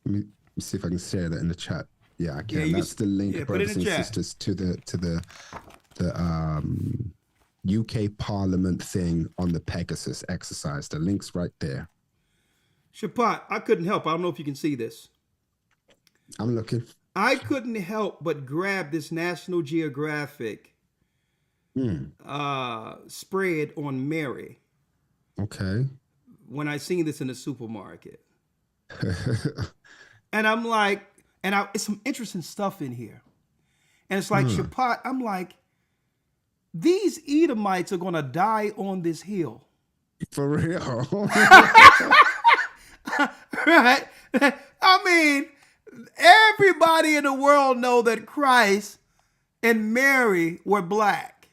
let me see if I can share that in the chat. Yeah, I can. That's the link, brothers and sisters, to the UK Parliament thing on the Pegasus exercise. The link's right there. Shapat, I couldn't help. I don't know if you can see this. I'm looking. I couldn't help but grab this National Geographic spread on Mary. Okay. When I seen this in the supermarket. And I'm like, it's some interesting stuff in here. And it's like, Shapat, I'm like, these Edomites are going to die on this hill. For real. Right? I mean, everybody in the world know that Christ and Mary were black.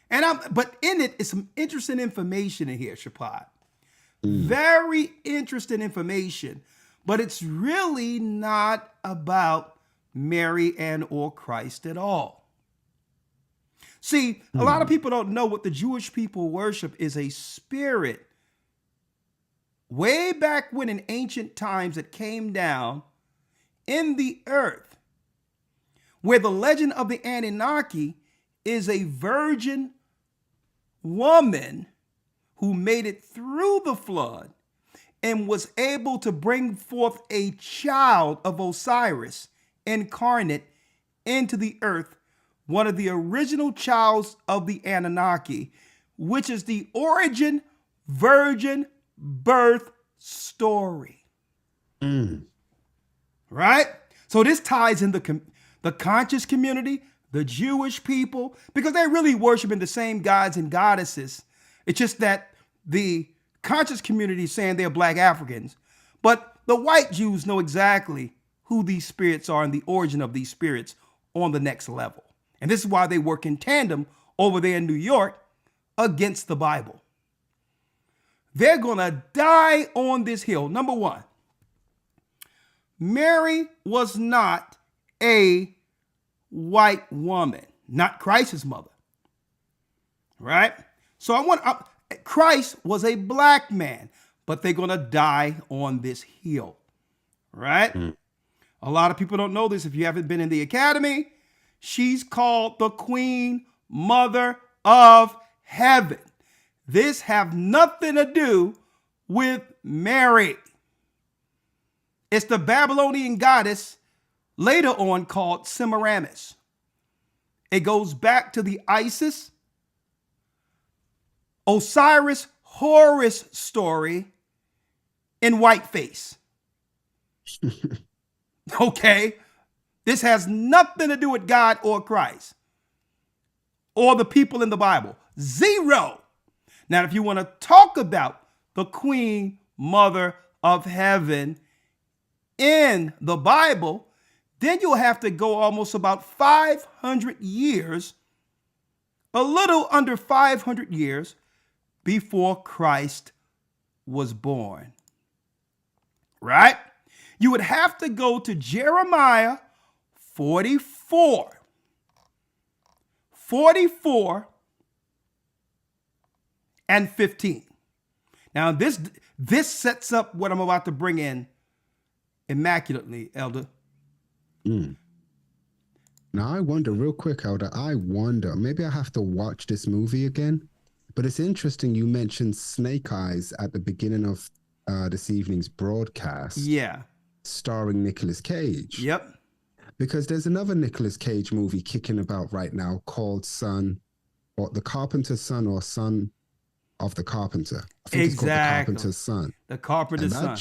But in it is some interesting information in here, Shapad. Very interesting information. But it's really not about Mary and or Christ at all. See, a lot of people don't know what the Jewish people worship is a spirit. Way back when in ancient times it came down in the earth, where the legend of the Anunnaki is a virgin woman who made it through the flood and was able to bring forth a child of Osiris incarnate into the earth, one of the original childs of the Anunnaki, which is the origin virgin birth story. Right? So this ties in the conscious community, the Jewish people, because they're really worshiping the same gods and goddesses. It's just that the conscious community is saying they're black Africans, but the white Jews know exactly who these spirits are and the origin of these spirits on the next level. And this is why they work in tandem over there in New York against the Bible. They're going to die on this hill. Number one, Mary was not a white woman, not Christ's mother. Right? So Christ was a black man, but they're going to die on this hill. Right? A lot of people don't know this. If you haven't been in the academy, she's called the Queen Mother of Heaven. This have nothing to do with Mary. It's the Babylonian goddess later on called Semiramis. It goes back to the Isis, Osiris, Horus story in whiteface. Okay? This has nothing to do with God or Christ or the people in the Bible. Zero. Now, if you want to talk about the Queen Mother of Heaven in the Bible, then you'll have to go almost about 500 years, a little under 500 years before Christ was born. Right? You would have to go to Jeremiah 44. 44 and 15. Now, this sets up what I'm about to bring in immaculately, Elder. Now, I wonder real quick, Elder, maybe I have to watch this movie again, but it's interesting you mentioned Snake Eyes at the beginning of this evening's broadcast. Yeah. Starring Nicolas Cage. Yep. Because there's another Nicolas Cage movie kicking about right now called The Carpenter's Son or Son of the Carpenter. I think it's called The Carpenter's Son. The Carpenter's Son. That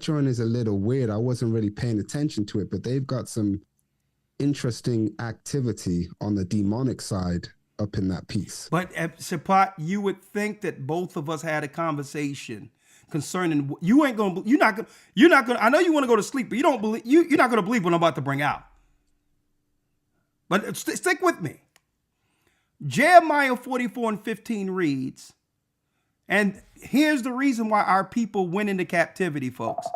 joint is a little weird. I wasn't really paying attention to it, but they've got some interesting activity on the demonic side up in that piece. But Shapat, you would think that both of us had a conversation concerning you're not gonna I know you want to go to sleep, but you're not gonna believe what I'm about to bring out. But stick with me. Jeremiah 44 and 15 reads, and here's the reason why our people went into captivity, folks.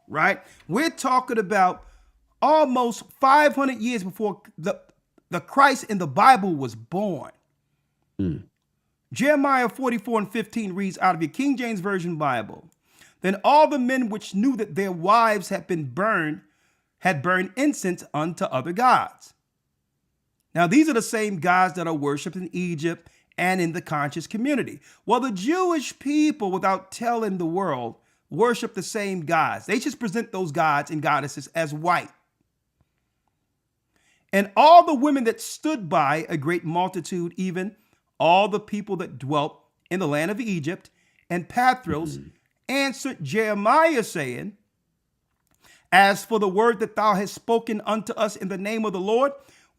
Right? We're talking about almost 500 years before the Christ in the Bible was born. Jeremiah 44 and 15 reads out of your King James Version Bible. Then all the men which knew that their wives had burned incense unto other gods. Now, these are the same gods that are worshipped in Egypt and in the conscious community. Well, the Jewish people, without telling the world, worship the same gods. They just present those gods and goddesses as white. And all the women that stood by, a great multitude, even all the people that dwelt in the land of Egypt and Pathros, answered Jeremiah, saying, as for the word that thou hast spoken unto us in the name of the Lord,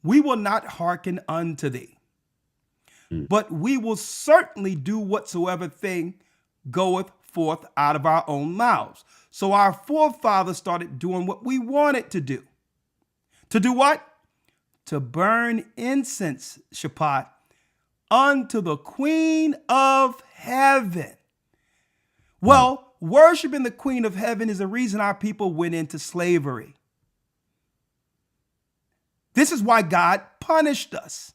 we will not hearken unto thee. but we will certainly do whatsoever thing goeth forth out of our own mouths. So our forefathers started doing what we wanted to do. To do what? To burn incense, Shabbat, unto the Queen of Heaven. Well, worshiping the Queen of Heaven is the reason our people went into slavery. This is why God punished us.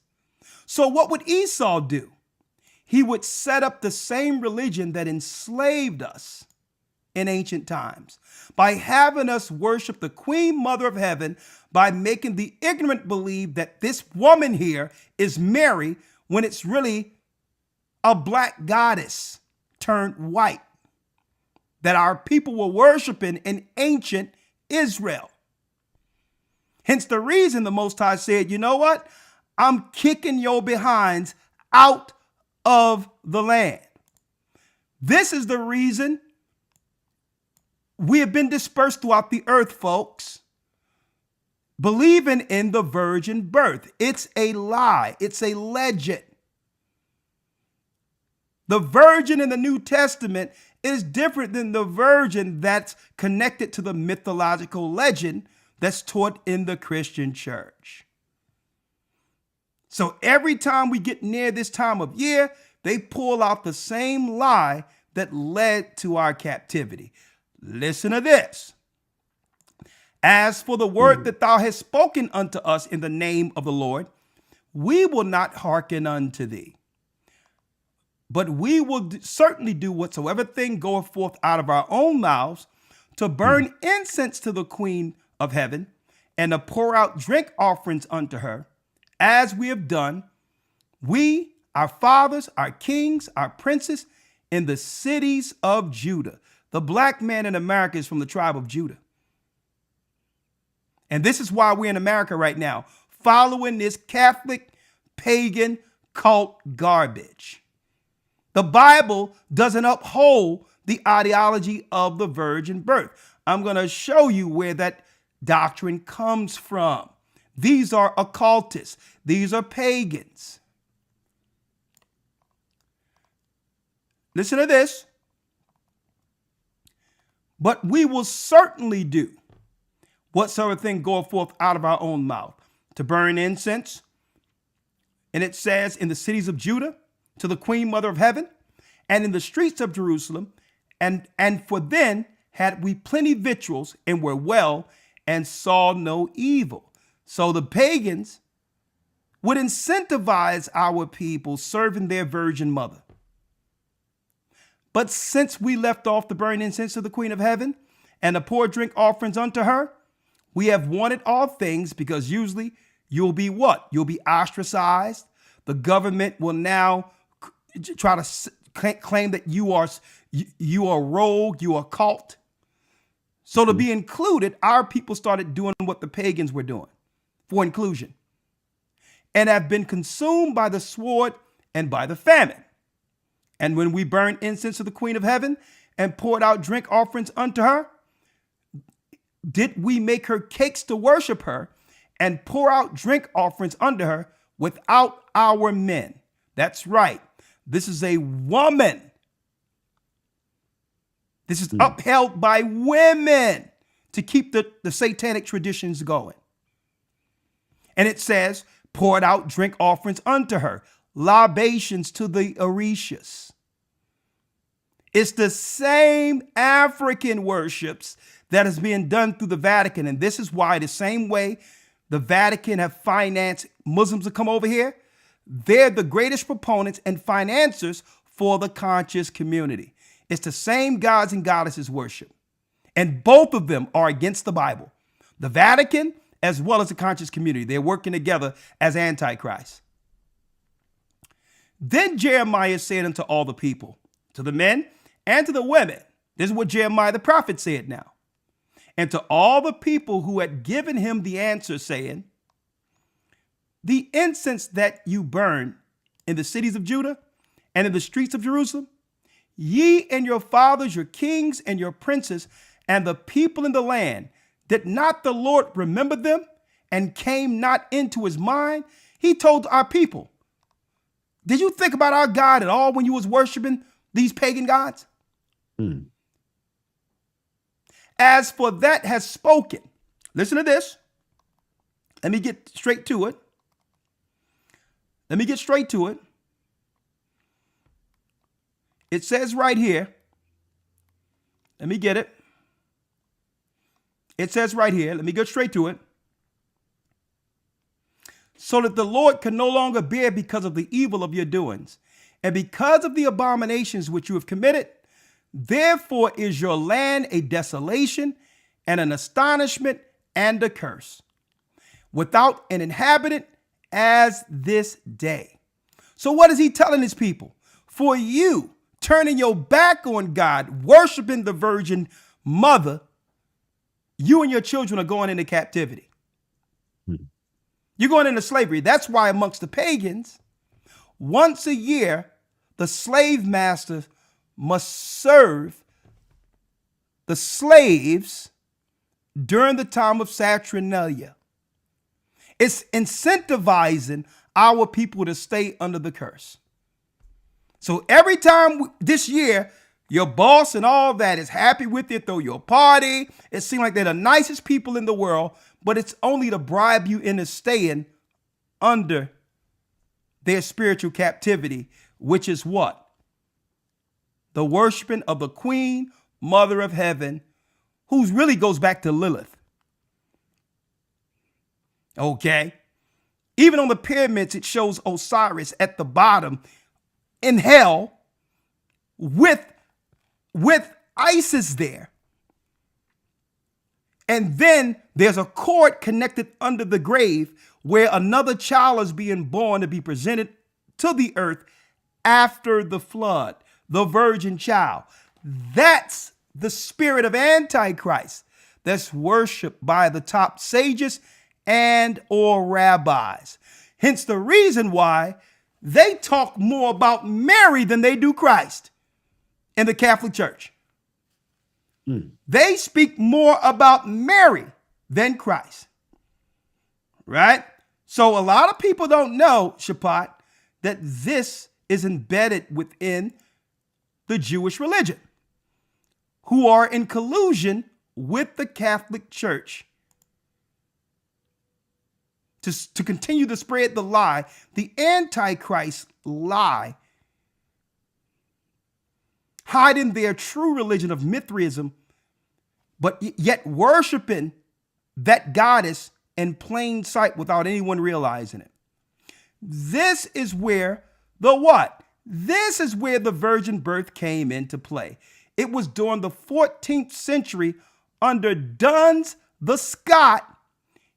So what would Esau do? He would set up the same religion that enslaved us in ancient times by having us worship the Queen Mother of Heaven, by making the ignorant believe that this woman here is Mary when it's really a black goddess turned white that our people were worshiping in ancient Israel. Hence the reason the Most High said, you know what? I'm kicking your behinds out of the land. This is the reason we have been dispersed throughout the earth, folks, believing in the virgin birth. It's a lie. It's a legend. The virgin in the New Testament is different than the virgin that's connected to the mythological legend that's taught in the Christian church. So every time we get near this time of year, they pull out the same lie that led to our captivity. Listen to this. As for the word that thou hast spoken unto us in the name of the Lord, we will not hearken unto thee. But we will certainly do whatsoever thing goeth forth out of our own mouths, to burn incense to the Queen of Heaven, and to pour out drink offerings unto her, as we have done, we, our fathers, our kings, our princes, in the cities of Judah. The black man in America is from the tribe of Judah. And this is why we're in America right now, following this Catholic, pagan, cult garbage. The Bible doesn't uphold the ideology of the virgin birth. I'm going to show you where that doctrine comes from. These are occultists. These are pagans. Listen to this. But we will certainly do whatsoever thing goeth forth out of our own mouth, to burn incense. And it says, in the cities of Judah, to the Queen Mother of Heaven, and in the streets of Jerusalem, and for then had we plenty victuals, and were well, and saw no evil. So the pagans would incentivize our people serving their virgin mother. But since we left off the burn incense to the Queen of Heaven, and the pour drink offerings unto her, we have wanted all things, because usually you'll be what? You'll be ostracized. The government will now try to claim that you are rogue, you are cult. So to be included, our people started doing what the pagans were doing for inclusion, and have been consumed by the sword and by the famine. And when we burned incense to the Queen of Heaven and poured out drink offerings unto her, did we make her cakes to worship her and pour out drink offerings unto her without our men? That's right. This is a woman. This is upheld by women to keep the satanic traditions going. And it says, poured out drink offerings unto her, libations to the Orishas. It's the same African worships that is being done through the Vatican. And this is why the same way the Vatican have financed Muslims to come over here, they're the greatest proponents and financiers for the conscious community. It's the same gods and goddesses worship. And both of them are against the Bible. The Vatican as well as the conscious community. They're working together as Antichrist. Then Jeremiah said unto all the people, to the men and to the women, this is what Jeremiah the prophet said now, and to all the people who had given him the answer, saying, the incense that you burn in the cities of Judah and in the streets of Jerusalem, ye and your fathers, your kings and your princes, and the people in the land, did not the Lord remember them and came not into his mind? He told our people, Did you think about our God at all when you was worshiping these pagan gods? As for that has spoken. Listen to this. Let me get straight to it. It says right here. Let me get it. It says right here. Let me get straight to it. So that the Lord can no longer bear because of the evil of your doings, and because of the abominations which you have committed. Therefore is your land a desolation and an astonishment and a curse, without an inhabitant as this day. So what is he telling his people? For you turning your back on God, worshiping the Virgin Mother, you and your children are going into captivity. You're going into slavery. That's why amongst the pagans, once a year, the slave master must serve the slaves during the time of Saturnalia. It's incentivizing our people to stay under the curse. So every time this year, your boss and all that is happy with you, throw you a party. It seems like they're the nicest people in the world, but it's only to bribe you into staying under their spiritual captivity, which is what? The worshiping of the Queen, Mother of Heaven, who really goes back to Lilith. Okay. Even on the pyramids, it shows Osiris at the bottom in hell with Isis there. And then there's a cord connected under the grave where another child is being born to be presented to the earth after the flood, the virgin child. That's the spirit of Antichrist that's worshiped by the top sages and or rabbis. Hence the reason why they talk more about Mary than they do Christ in the Catholic Church. They speak more about Mary than Christ. Right? So a lot of people don't know, Shaphat, that this is embedded within the Jewish religion, who are in collusion with the Catholic Church to continue to spread the lie, the Antichrist lie, hiding their true religion of Mithraism, but yet worshiping that goddess in plain sight without anyone realizing it. This is where the what? This is where the virgin birth came into play. It was during the 14th century under Duns the Scot.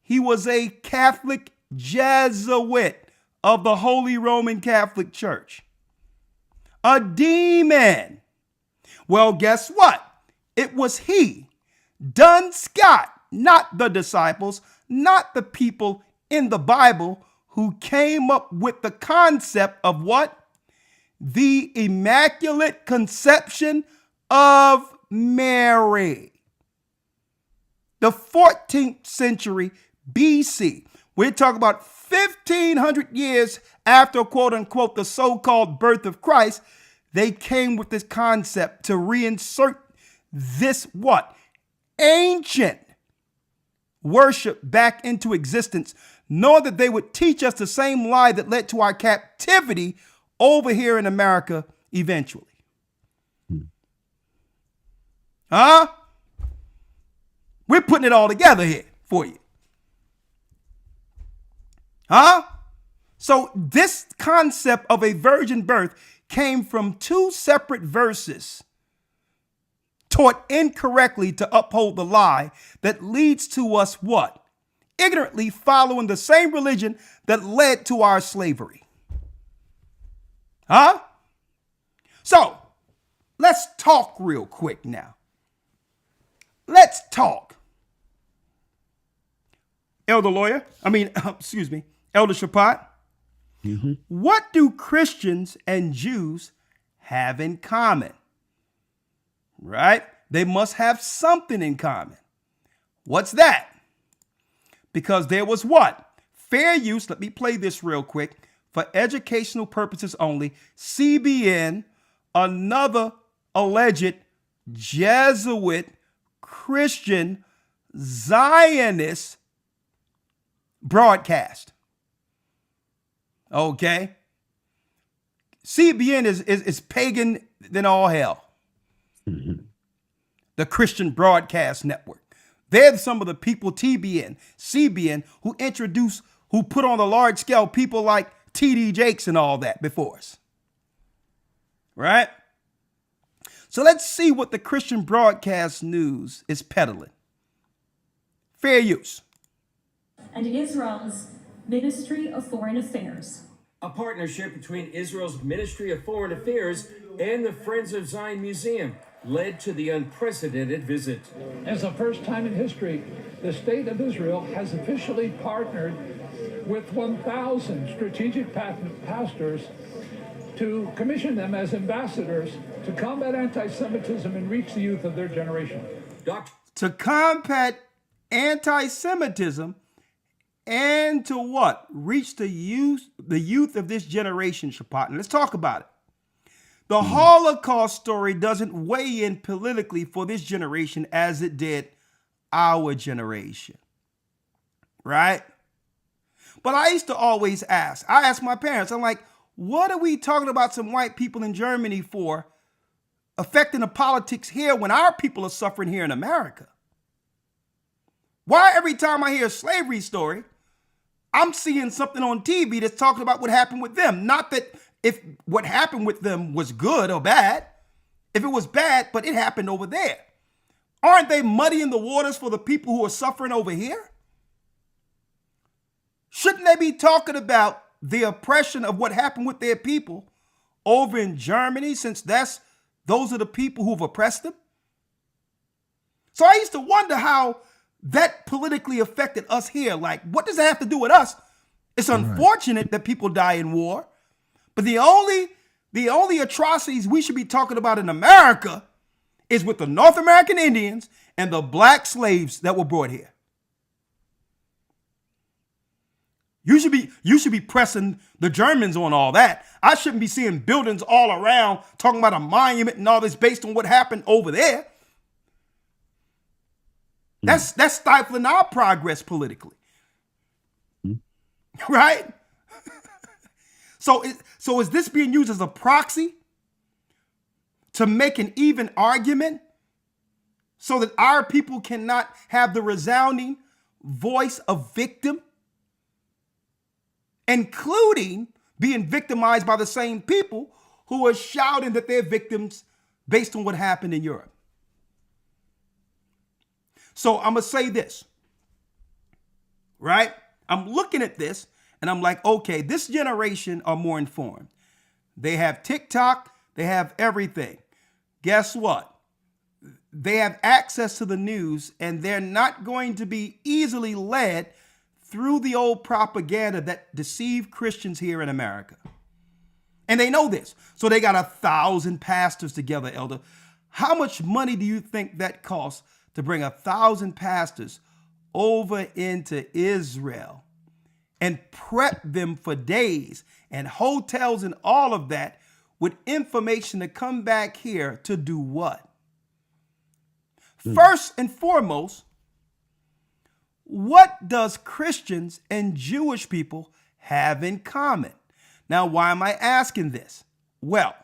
He was a Catholic Jesuit of the Holy Roman Catholic Church. A demon. Well, guess what? It was he, Duns Scot, not the disciples, not the people in the Bible, who came up with the concept of what? The Immaculate Conception of Mary. The 14th century BC. We're talking about 1,500 years after, quote unquote, the so-called birth of Christ. They came with this concept to reinsert this what? Ancient worship back into existence, knowing that they would teach us the same lie that led to our captivity over here in America eventually. Huh? We're putting it all together here for you. Huh? So this concept of a virgin birth came from two separate verses taught incorrectly to uphold the lie that leads to us what? Ignorantly following the same religion that led to our slavery. Huh? So let's talk real quick now. Let's talk. Elder Shaphat. What do Christians and Jews have in common? Right? They must have something in common. What's that? Because there was what? Fair use. Let me play this real quick. for educational purposes only. CBN, another alleged Jesuit Christian Zionist broadcast. Okay? CBN is pagan than all hell. Mm-hmm. The Christian Broadcast Network. They're some of the people, TBN, CBN, who put on the large scale people like T.D. Jakes and all that before us. Right? So let's see what the Christian Broadcast News is peddling. Fair use. And Israel's Ministry of Foreign Affairs. A partnership between Israel's Ministry of Foreign Affairs and the Friends of Zion Museum led to the unprecedented visit. As the first time in history, the state of Israel has officially partnered with 1,000 strategic pastors to commission them as ambassadors to combat anti-Semitism and reach the youth of their generation. To combat anti-Semitism and to what? Reach the youth of this generation, Shapat. Let's talk about it. The Holocaust story doesn't weigh in politically for this generation as it did our generation. Right? But I used to always ask. I asked my parents, I'm like, what are we talking about some white people in Germany for affecting the politics here when our people are suffering here in America? Why every time I hear a slavery story, I'm seeing something on TV that's talking about what happened with them? Not that if what happened with them was good or bad. If it was bad, but it happened over there. Aren't they muddying the waters for the people who are suffering over here? Shouldn't they be talking about the oppression of what happened with their people over in Germany, since those are the people who've oppressed them? So I used to wonder how that politically affected us here. Like, what does that have to do with us? It's unfortunate that people die in war, but the only atrocities we should be talking about in America is with the North American Indians and the black slaves that were brought here. You should be pressing the Germans on all that. I shouldn't be seeing buildings all around talking about a monument and all this based on what happened over there. That's stifling our progress politically. Right? So is this being used as a proxy to make an even argument so that our people cannot have the resounding voice of victim, including being victimized by the same people who are shouting that they're victims based on what happened in Europe? So I'm going to say this, right? I'm looking at this and I'm like, okay, this generation are more informed. They have TikTok. They have everything. Guess what? They have access to the news and they're not going to be easily led through the old propaganda that deceived Christians here in America. And they know this. So they got 1,000 pastors together, Elder. How much money do you think that costs to bring 1,000 pastors over into Israel and prep them for days and hotels and all of that with information to come back here to do what? First and foremost, what does Christians and Jewish people have in common? Now, why am I asking this? Well,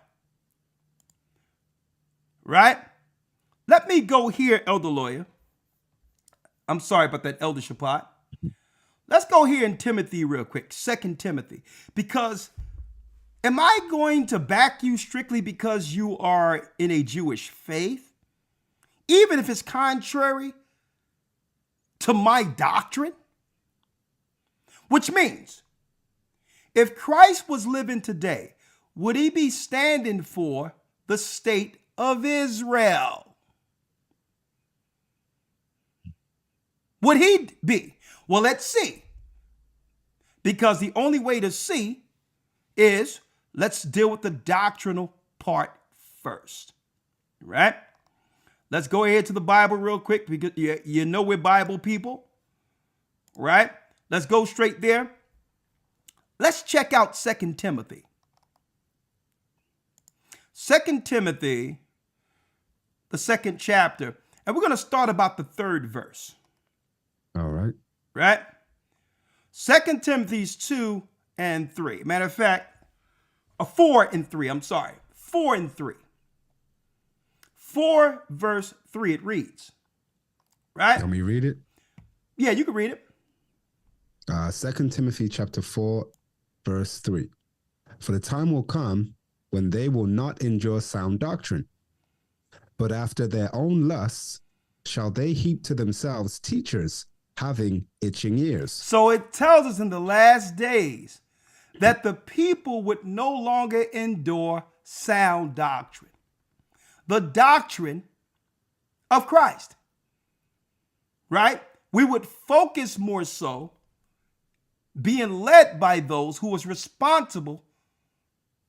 right? Let me go here, Elder Lawyer. I'm sorry about that, Elder Shapat. Let's go here in Timothy real quick, 2 Timothy, because am I going to back you strictly because you are in a Jewish faith, even if it's contrary to my doctrine? Which means, if Christ was living today, would he be standing for the state of Israel? Would he be? Well, let's see. Because the only way to see is, let's deal with the doctrinal part first. Right? Let's go ahead to the Bible real quick, because you know we're Bible people. Right? Let's go straight there. let's check out 2 Timothy. 2 Timothy, the 2nd chapter, and we're going to start about the 3rd verse. All right. Right? 2 Timothy's 2 and 3. Matter of fact, 4 and 3. I'm sorry. 4 and 3. 4 verse 3, it reads. Right? Can we read it? Yeah, you can read it. 2 Timothy chapter 4, verse 3. For the time will come when they will not endure sound doctrine, but after their own lusts shall they heap to themselves teachers having itching ears. So it tells us in the last days that the people would no longer endure sound doctrine. The doctrine of Christ. Right? We would focus more so being led by those who was responsible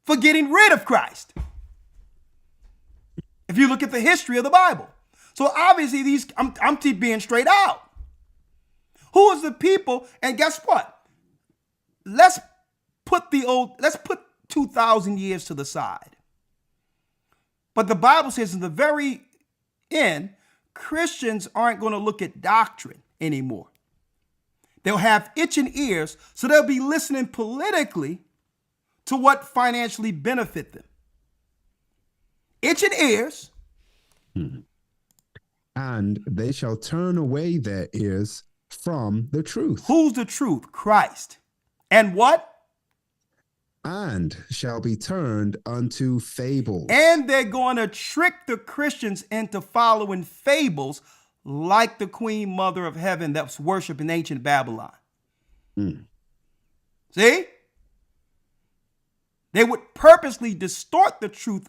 for getting rid of Christ. If you look at the history of the Bible. So obviously I'm being straight out. Who is the people? And guess what? Let's put 2,000 years to the side. But the Bible says in the very end, Christians aren't going to look at doctrine anymore. They'll have itching ears, so they'll be listening politically to what financially benefit them. Itching ears. And they shall turn away their ears from the truth. Who's the truth? Christ. And what? And shall be turned unto fables. And they're going to trick the Christians into following fables like the Queen Mother of Heaven that was worshipped in ancient Babylon. See? They would purposely distort the truth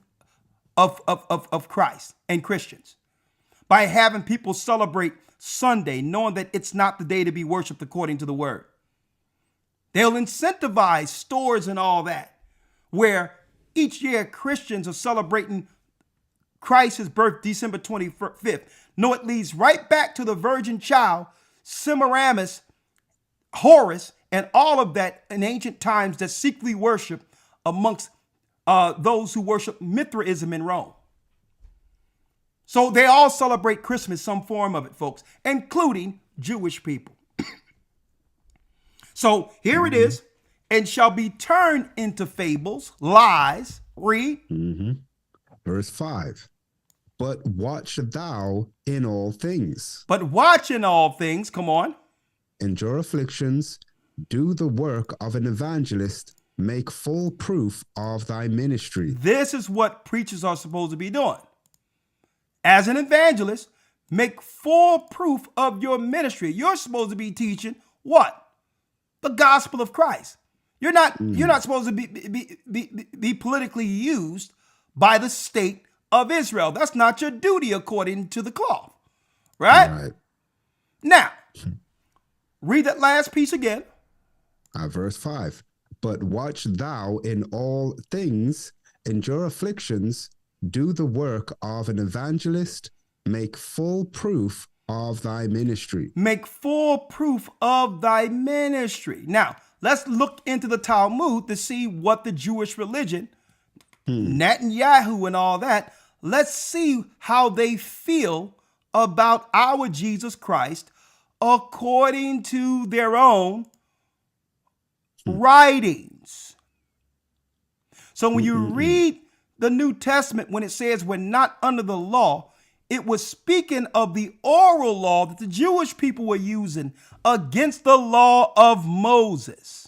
of Christ and Christians by having people celebrate Sunday, knowing that it's not the day to be worshiped according to the word. They'll incentivize stores and all that, where each year Christians are celebrating Christ's birth, December 25th. No, it leads right back to the virgin child, Semiramis, Horus, and all of that in ancient times that secretly worship amongst those who worship Mithraism in Rome. So they all celebrate Christmas, some form of it, folks, including Jewish people. So here it is, and shall be turned into fables, lies. Read. Verse 5. But watch thou in all things. But watch in all things, come on. Endure afflictions, do the work of an evangelist, make full proof of thy ministry. This is what preachers are supposed to be doing. As an evangelist, make full proof of your ministry. You're supposed to be teaching what? The gospel of Christ. You're not supposed to be politically used by the state of Israel. That's not your duty according to the cloth. Right? Now, read that last piece again. Verse 5. But watch thou in all things, endure afflictions, do the work of an evangelist, make full proof of thy ministry. Make full proof of thy ministry. Now, let's look into the Talmud to see what the Jewish religion, Netanyahu and all that, let's see how they feel about our Jesus Christ according to their own writings. So when you read the New Testament, when it says we're not under the law, it was speaking of the oral law that the Jewish people were using against the law of Moses.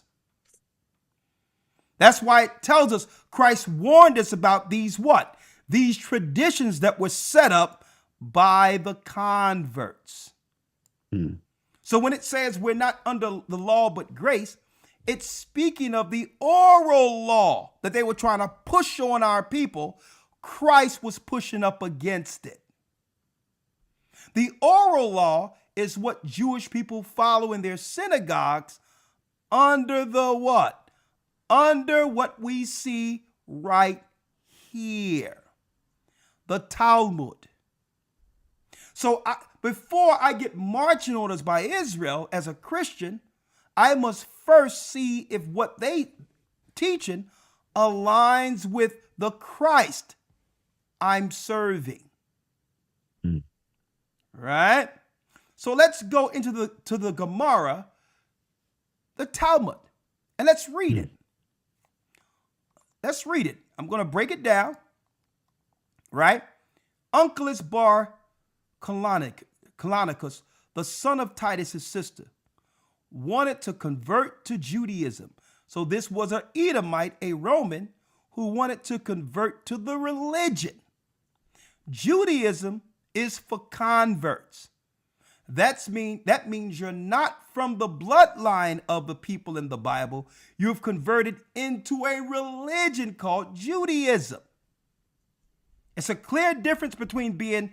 That's why it tells us Christ warned us about these what? These traditions that were set up by the converts. So when it says we're not under the law but grace, it's speaking of the oral law that they were trying to push on our people. Christ was pushing up against it. The oral law is what Jewish people follow in their synagogues under the what? Under what we see right here. The Talmud. So before I get marching orders by Israel as a Christian, I must first see if what they teaching aligns with the Christ I'm serving. Right? So let's go into the Gemara, the Talmud, and let's read it. Let's read it. I'm going to break it down. Right? Uncleus Bar Canonicus, the son of Titus' sister, wanted to convert to Judaism. So this was an Edomite, a Roman, who wanted to convert to the religion. Judaism is for converts. That means you're not from the bloodline of the people in the Bible. You've converted into a religion called Judaism. It's a clear difference between being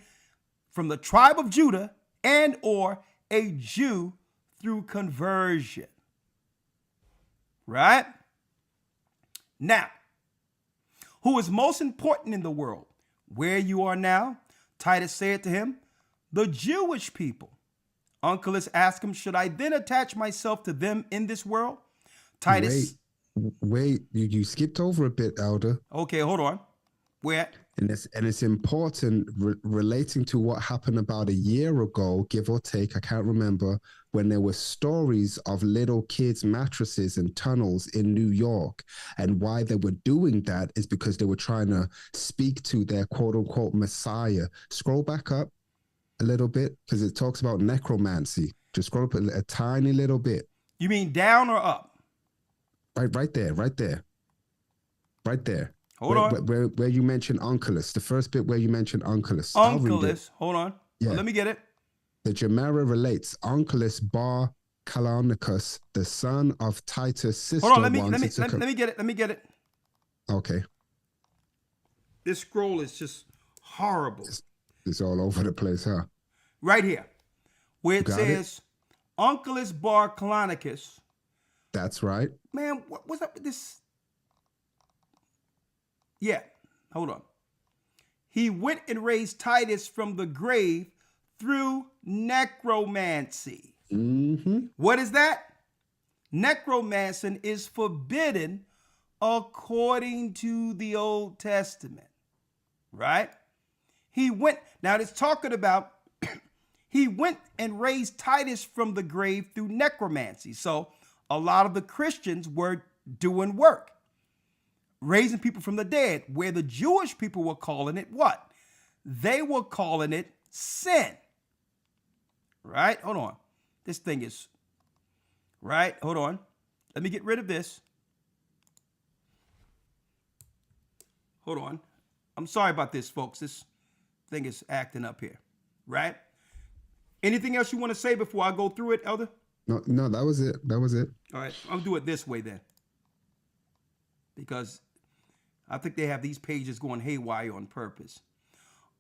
from the tribe of Judah and or a Jew through conversion. Right? Now, who is most important in the world? Where you are now? Titus said to him, the Jewish people. Uncleus asked him, should I then attach myself to them in this world? Titus. Wait, you skipped over a bit, Elder. Okay, hold on. Where? And it's important relating to what happened about a year ago, give or take, I can't remember, when there were stories of little kids' mattresses and tunnels in New York. And why they were doing that is because they were trying to speak to their quote unquote Messiah. Scroll back up a little bit because it talks about necromancy. Just scroll up a tiny little bit. You mean down or up? Right there. Right there. Hold on. Where you mentioned Uncleus, the first bit where you mentioned Uncleus. Uncleus, hold on. Yeah. Let me get it. The Gemara relates Uncleus Bar Canonicus, the son of Titus' sister. Hold on, let me get it. Okay. This scroll is just horrible. It's all over the place, huh? Right here, where it says Uncleus Bar Canonicus. That's right. Man, what's up with this? Yeah, hold on. He went and raised Titus from the grave through necromancy. What is that? Necromancy is forbidden according to the Old Testament, right? Now it's talking about, he went and raised Titus from the grave through necromancy. So a lot of the Christians were doing work, raising people from the dead, where the Jewish people were calling it what? They were calling it sin. Right? Hold on. This thing is, right? Hold on. Let me get rid of this. Hold on. I'm sorry about this, folks. This thing is acting up here. Right? Anything else you want to say before I go through it, Elder? No, that was it. All right. I'll do it this way then, because I think they have these pages going haywire on purpose.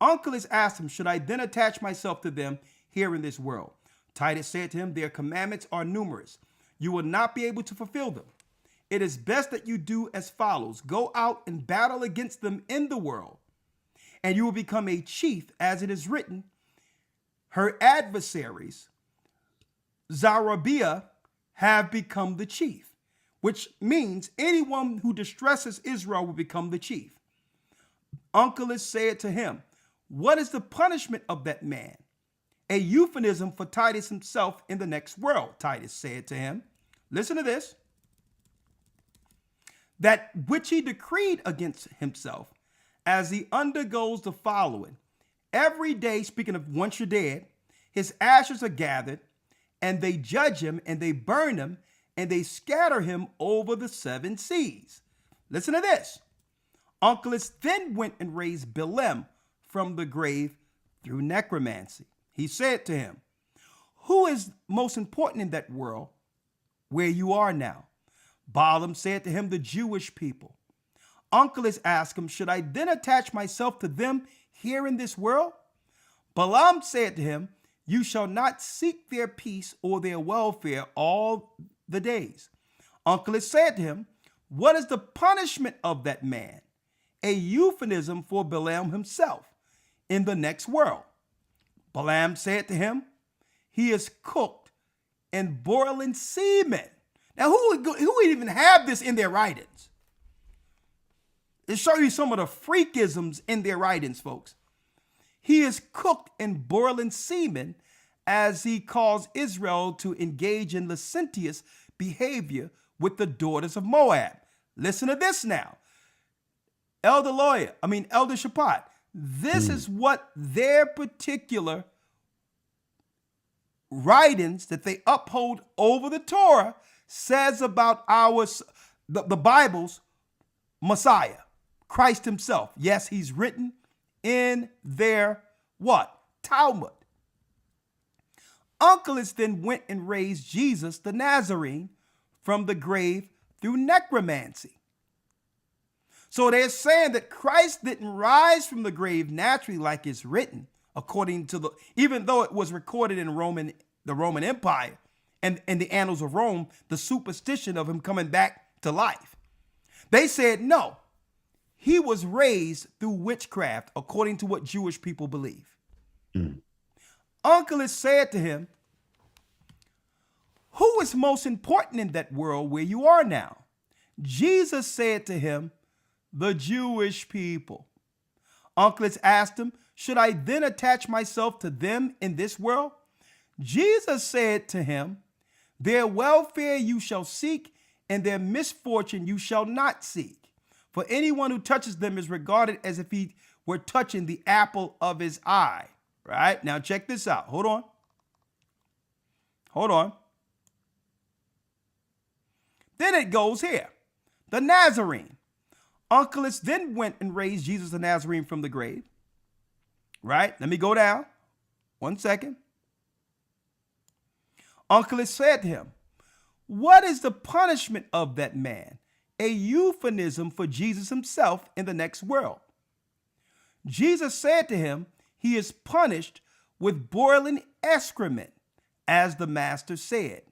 Uncleus asked him, should I then attach myself to them here in this world? Titus said to him, their commandments are numerous. You will not be able to fulfill them. It is best that you do as follows. Go out and battle against them in the world, and you will become a chief, as it is written. Her adversaries, Zarabiah, have become the chief, which means anyone who distresses Israel will become the chief. Uncleus said to him, what is the punishment of that man? A euphemism for Titus himself in the next world. Titus said to him, listen to this, that which he decreed against himself, as he undergoes the following. Every day, speaking of once you're dead, his ashes are gathered, and they judge him, and they burn him, and they scatter him over the 7 seas. Listen to this. Uncleus then went and raised Balaam from the grave through necromancy. He said to him, who is most important in that world where you are now? Balaam said to him, the Jewish people. Uncleus asked him, should I then attach myself to them here in this world? Balaam said to him, you shall not seek their peace or their welfare all the days. Uncleus said to him, what is the punishment of that man? A euphemism for Balaam himself in the next world. Balaam said to him, he is cooked in boiling semen. Now, who would even have this in their writings? To show you some of the freakisms in their writings, folks. He is cooked in boiling semen as he calls Israel to engage in licentious behavior with the daughters of Moab. Listen to this now. Elder Shaphat, this is what their particular writings that they uphold over the Torah says about the Bible's Messiah, Christ himself. Yes, he's written in their what? Talmud. Onkelos then went and raised Jesus the Nazarene from the grave through necromancy. So they're saying that Christ didn't rise from the grave naturally like it's written, according to even though it was recorded in the Roman Empire and in the annals of Rome, the superstition of him coming back to life. They said, no, he was raised through witchcraft, according to what Jewish people believe. Onkelos said to him, who is most important in that world where you are now? Jesus said to him, the Jewish people. Onkelos asked him, should I then attach myself to them in this world? Jesus said to him, their welfare you shall seek, and their misfortune you shall not seek. For anyone who touches them is regarded as if he were touching the apple of his eye. Right? Now check this out. Hold on. Then it goes here. The Nazarene. Onkelos then went and raised Jesus the Nazarene from the grave. Right? Let me go down. 1 second. Onkelos said to him, what is the punishment of that man? A euphemism for Jesus himself in the next world. Jesus said to him, he is punished with boiling excrement, as the master said.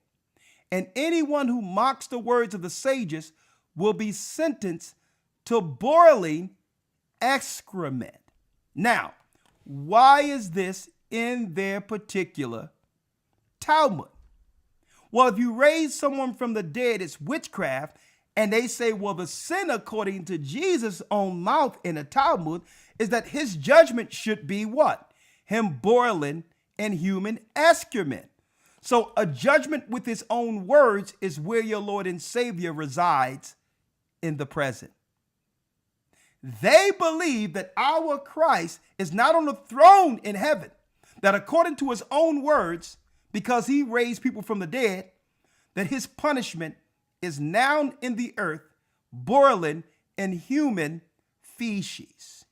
And anyone who mocks the words of the sages will be sentenced to boiling excrement. Now, why is this in their particular Talmud? Well, if you raise someone from the dead, it's witchcraft. And they say, well, the sin, according to Jesus' own mouth in the Talmud, is that his judgment should be what? Him boiling in human excrement. So a judgment with his own words is where your Lord and Savior resides in the present. They believe that our Christ is not on the throne in heaven, that according to his own words, because he raised people from the dead, that his punishment is now in the earth, boiling in human feces.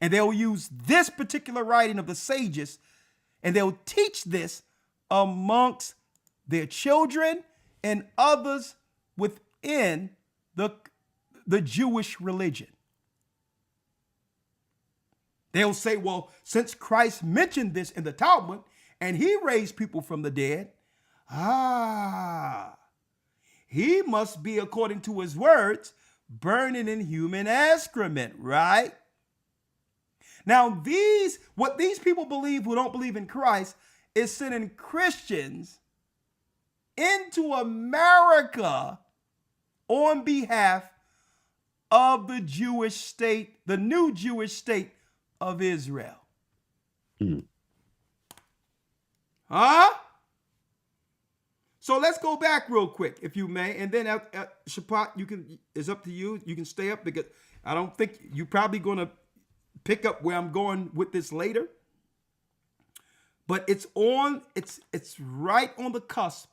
And they'll use this particular writing of the sages, and they'll teach this amongst their children and others within the Jewish religion. They'll say, well, since Christ mentioned this in the Talmud, and he raised people from the dead, he must be, according to his words, burning in human excrement, right? Now, what these people believe who don't believe in Christ is sending Christians into America on behalf of the Jewish state, the new Jewish state of Israel. So let's go back real quick, if you may, and then Shaphat, it's up to you. You can stay up because I don't think you're probably going to pick up where I'm going with this later. But it's right on the cusp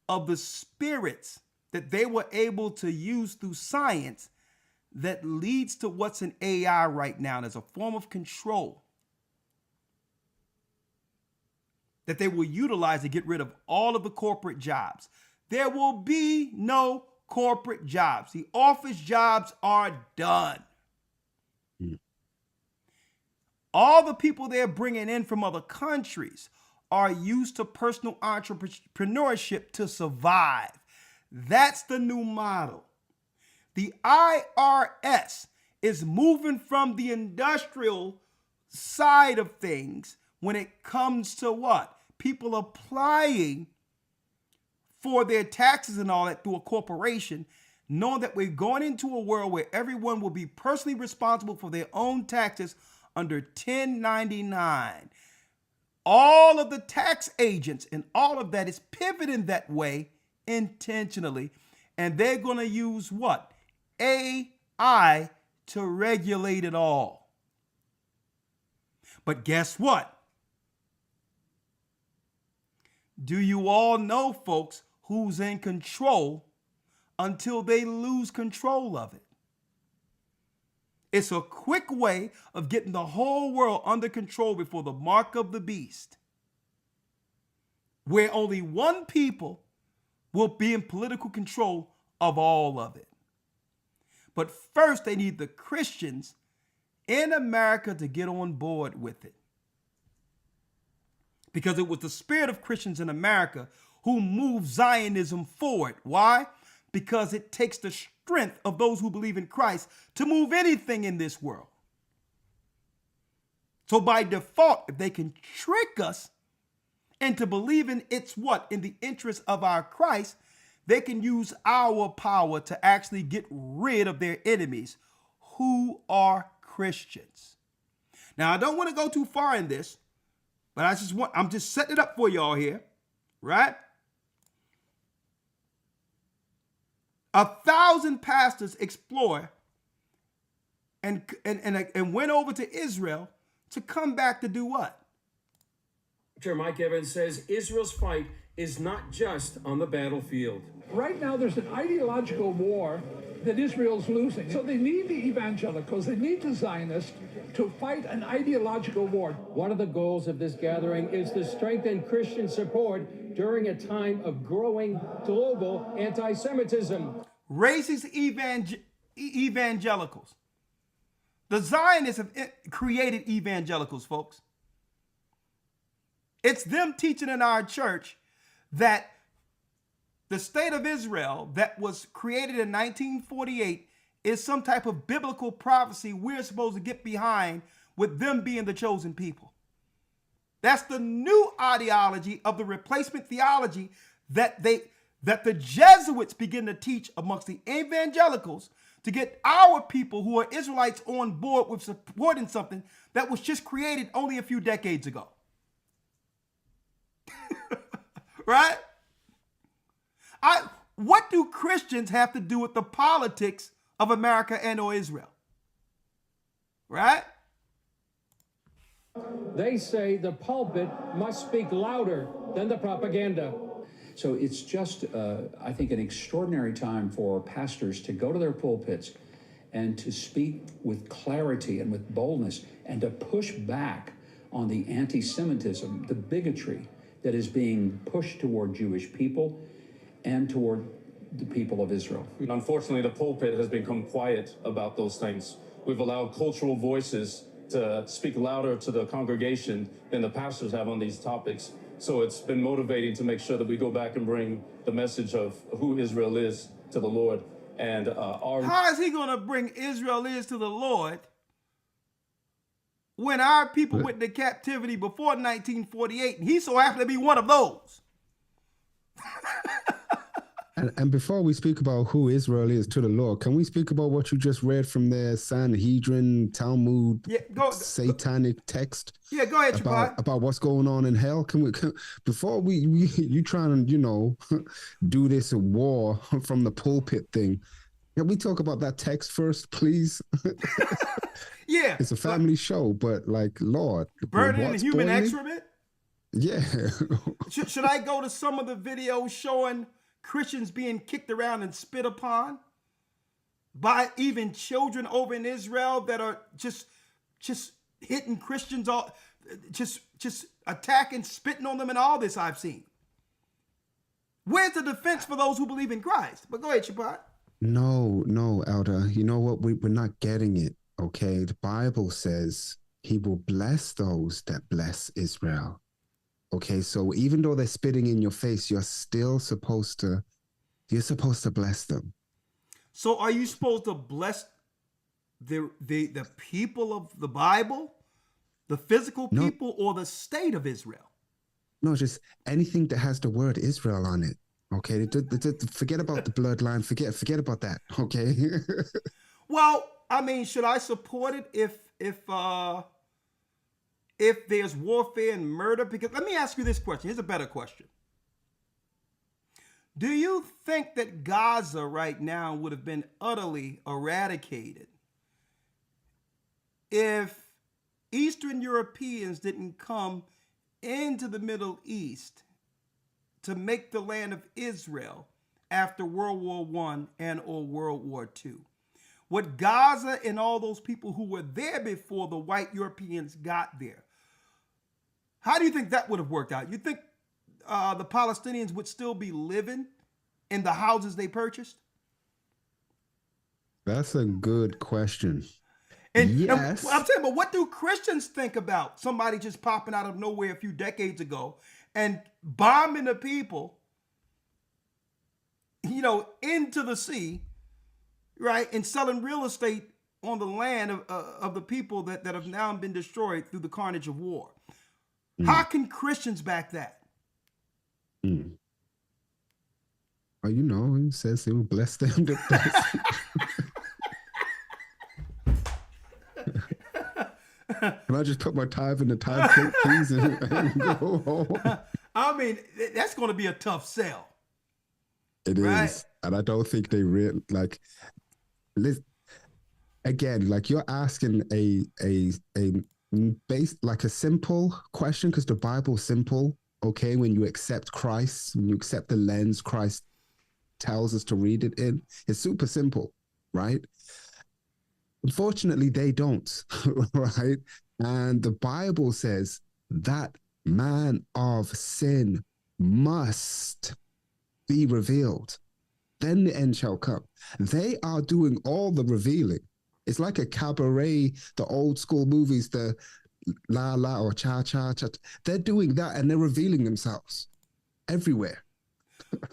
of the spirits that they were able to use through science that leads to what's in AI right now. There's a form of control that they will utilize to get rid of all of the corporate jobs. There will be no corporate jobs. The office jobs are done. All the people they're bringing in from other countries are used to personal entrepreneurship to survive. That's the new model. The IRS is moving from the industrial side of things when it comes to what? People applying for their taxes and all that through a corporation, knowing that we're going into a world where everyone will be personally responsible for their own taxes under 1099. All of the tax agents and all of that is pivoting that way intentionally. And they're going to use what? AI to regulate it all. But guess what? Do you all know, folks, who's in control until they lose control of it? It's a quick way of getting the whole world under control before the mark of the beast, where only one people will be in political control of all of it. But first, they need the Christians in America to get on board with it. Because it was the spirit of Christians in America who moved Zionism forward. Why? Because it takes the strength of those who believe in Christ to move anything in this world. So by default, if they can trick us into believing it's what? In the interest of our Christ, they can use our power to actually get rid of their enemies who are Christians. Now, I don't want to go too far in this, but I'm just setting it up for y'all here, right? 1,000 pastors explore and went over to Israel to come back to do what? Mike Evans says Israel's fight is not just on the battlefield. Right now, there's an ideological war that Israel's losing. So they need the evangelicals, they need the Zionists to fight an ideological war. One of the goals of this gathering is to strengthen Christian support during a time of growing global anti-Semitism. Racist evangelicals. The Zionists have created evangelicals, folks. It's them teaching in our church that the state of Israel that was created in 1948 is some type of biblical prophecy we're supposed to get behind, with them being the chosen people. That's the new ideology of the replacement theology that the Jesuits begin to teach amongst the evangelicals to get our people who are Israelites on board with supporting something that was just created only a few decades ago. Right? What do Christians have to do with the politics of America and or Israel? Right? They say the pulpit must speak louder than the propaganda. So it's just, I think, an extraordinary time for pastors to go to their pulpits and to speak with clarity and with boldness and to push back on the anti-Semitism, the bigotry that is being pushed toward Jewish people and toward the people of Israel. Unfortunately, the pulpit has become quiet about those things. We've allowed cultural voices to speak louder to the congregation than the pastors have on these topics. So it's been motivating to make sure that we go back and bring the message of who Israel is to the Lord. And how is he going to bring Israel is to the Lord when our people went into captivity before 1948, and he so happened to be one of those? And before we speak about who Israel is to the Lord, can we speak about what you just read from their Sanhedrin, Talmud, satanic text? Yeah, go ahead, about what's going on in hell? Before you trying to, do this war from the pulpit thing, can we talk about that text first, please? Yeah. It's a family show, but Lord. Burning in human excrement? Yeah. Should I go to some of the videos showing Christians being kicked around and spit upon by even children over in Israel that are just hitting Christians, just attacking, spitting on them, and all this I've seen? Where's the defense for those who believe in Christ? But go ahead, Shabbat. No, Elder. You know what? We're not getting it, okay? The Bible says he will bless those that bless Israel. Okay, so even though they're spitting in your face, you're still supposed to bless them. So are you supposed to bless the people of the Bible, the physical people, or the state of Israel? No, just anything that has the word Israel on it. Okay, forget about the bloodline. Forget about that. Okay. Well, I mean, should I support it if there's warfare and murder? Because let me ask you this question. Here's a better question. Do you think that Gaza right now would have been utterly eradicated if Eastern Europeans didn't come into the Middle East to make the land of Israel after World War I and or World War II? Would Gaza and all those people who were there before the white Europeans got there, how do you think that would have worked out? You think the Palestinians would still be living in the houses they purchased? That's a good question. And, yes. I'm saying, but what do Christians think about somebody just popping out of nowhere a few decades ago and bombing the people, into the sea, right, and selling real estate on the land of the people that have now been destroyed through the carnage of war? How can Christians back that? Oh, he says he will bless them to bless. Can I just put my tithe in the tithe plate, please, and go home? I mean, that's going to be a tough sell. It is, and I don't think they really again, like you're asking a simple question, because the Bible's simple. Okay, when you accept Christ, when you accept the lens Christ tells us to read it in, it's super simple, right? Unfortunately, they don't, right? And the Bible says that man of sin must be revealed. Then the end shall come. They are doing all the revealing. It's like a cabaret, the old school movies, the La La or Cha Cha Cha. They're doing that and they're revealing themselves everywhere.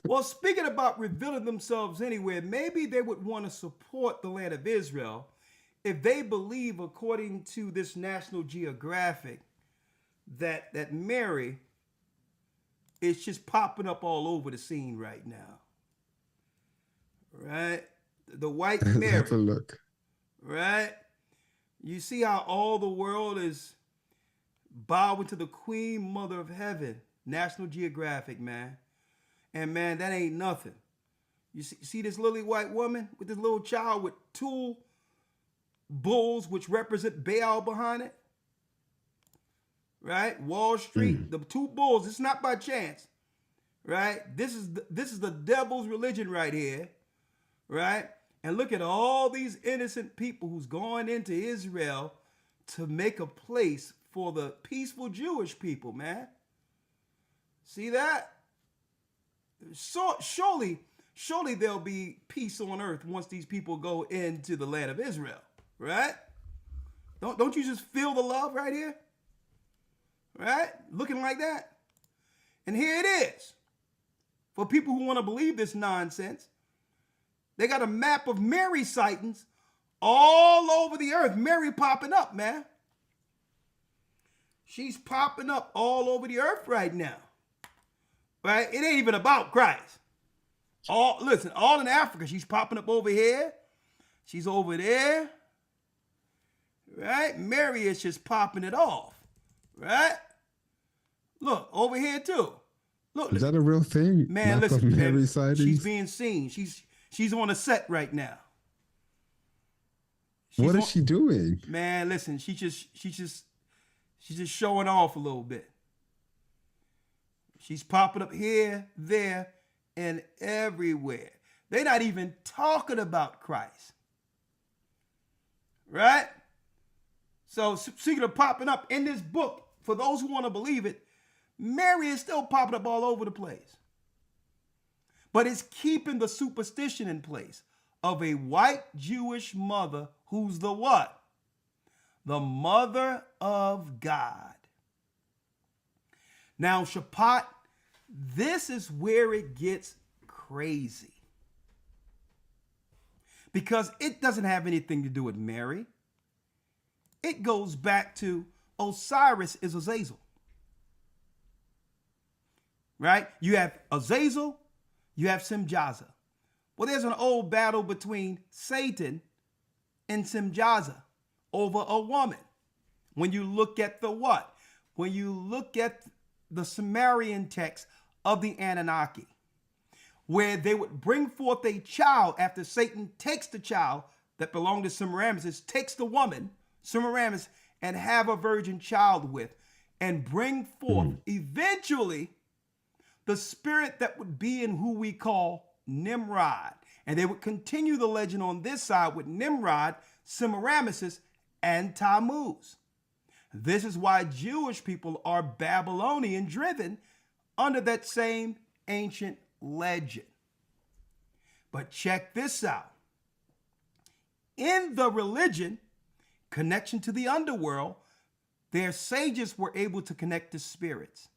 Well, speaking about revealing themselves anywhere, maybe they would want to support the land of Israel if they believe, according to this National Geographic, that Mary is just popping up all over the scene right now. Right? The white Mary. Have a look. Right? You see how all the world is bowing to the Queen Mother of Heaven. National Geographic, man. And man, that ain't nothing. You see this lily white woman with this little child with two bulls which represent Baal behind it? Right? Wall Street, the two bulls, it's not by chance. Right? This is the devil's religion right here. Right? And look at all these innocent people who's going into Israel to make a place for the peaceful Jewish people, man. See that? So surely there'll be peace on earth once these people go into the land of Israel, right? Don't you just feel the love right here? Right? Looking like that. And here it is. For people who want to believe this nonsense, they got a map of Mary sightings all over the earth. Mary popping up, man. She's popping up all over the earth right now. Right? It ain't even about Christ. All in Africa. She's popping up over here. She's over there. Right? Mary is just popping it off. Right? Look, over here too. Look. Is that a real thing? Man, Map listen, of Mary man, sightings? she's being seen. She's on a set right now. What is she doing? Man, listen, she's just showing off a little bit. She's popping up here, there, and everywhere. They're not even talking about Christ. Right? So, speaking of popping up in this book, for those who want to believe it, Mary is still popping up all over the place. But it's keeping the superstition in place of a white Jewish mother who's the what? The mother of God. Now, Shaphat, this is where it gets crazy. Because it doesn't have anything to do with Mary. It goes back to Osiris is Azazel. Right? You have Azazel, you have Simjaza. Well, there's an old battle between Satan and Simjaza over a woman. When you look at the what? When you look at the Sumerian text of the Anunnaki, where they would bring forth a child after Satan takes the child that belonged to Semiramis, takes the woman, Semiramis, and have a virgin child with, and bring forth eventually the spirit that would be in who we call Nimrod. And they would continue the legend on this side with Nimrod, Semiramis, and Tammuz. This is why Jewish people are Babylonian driven under that same ancient legend. But check this out. In the religion, connection to the underworld, their sages were able to connect to spirits.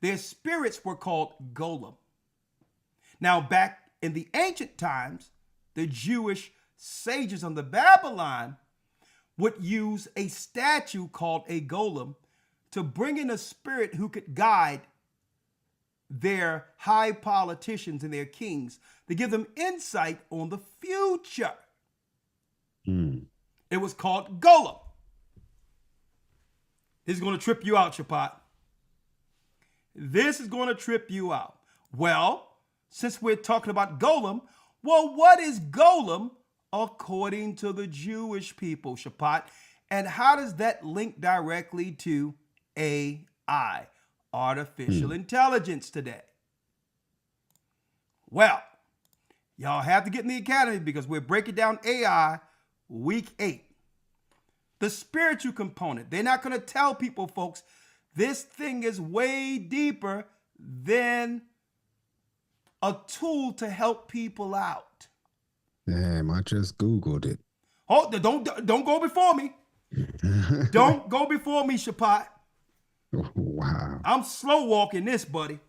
Their spirits were called golem. Now, back in the ancient times, the Jewish sages on the Babylon would use a statue called a golem to bring in a spirit who could guide their high politicians and their kings to give them insight on the future. It was called golem. This is going to trip you out, Shapat. This is going to trip you out. Well, since we're talking about golem, well, what is golem according to the Jewish people, Shapat? And how does that link directly to AI, artificial intelligence today? Well, y'all have to get in the academy because we're breaking down AI week 8. The spiritual component. They're not going to tell people, folks, this thing is way deeper than a tool to help people out. Damn, I just Googled it. Oh, don't go before me. Don't go before me, Shapat. Wow. I'm slow walking this, buddy.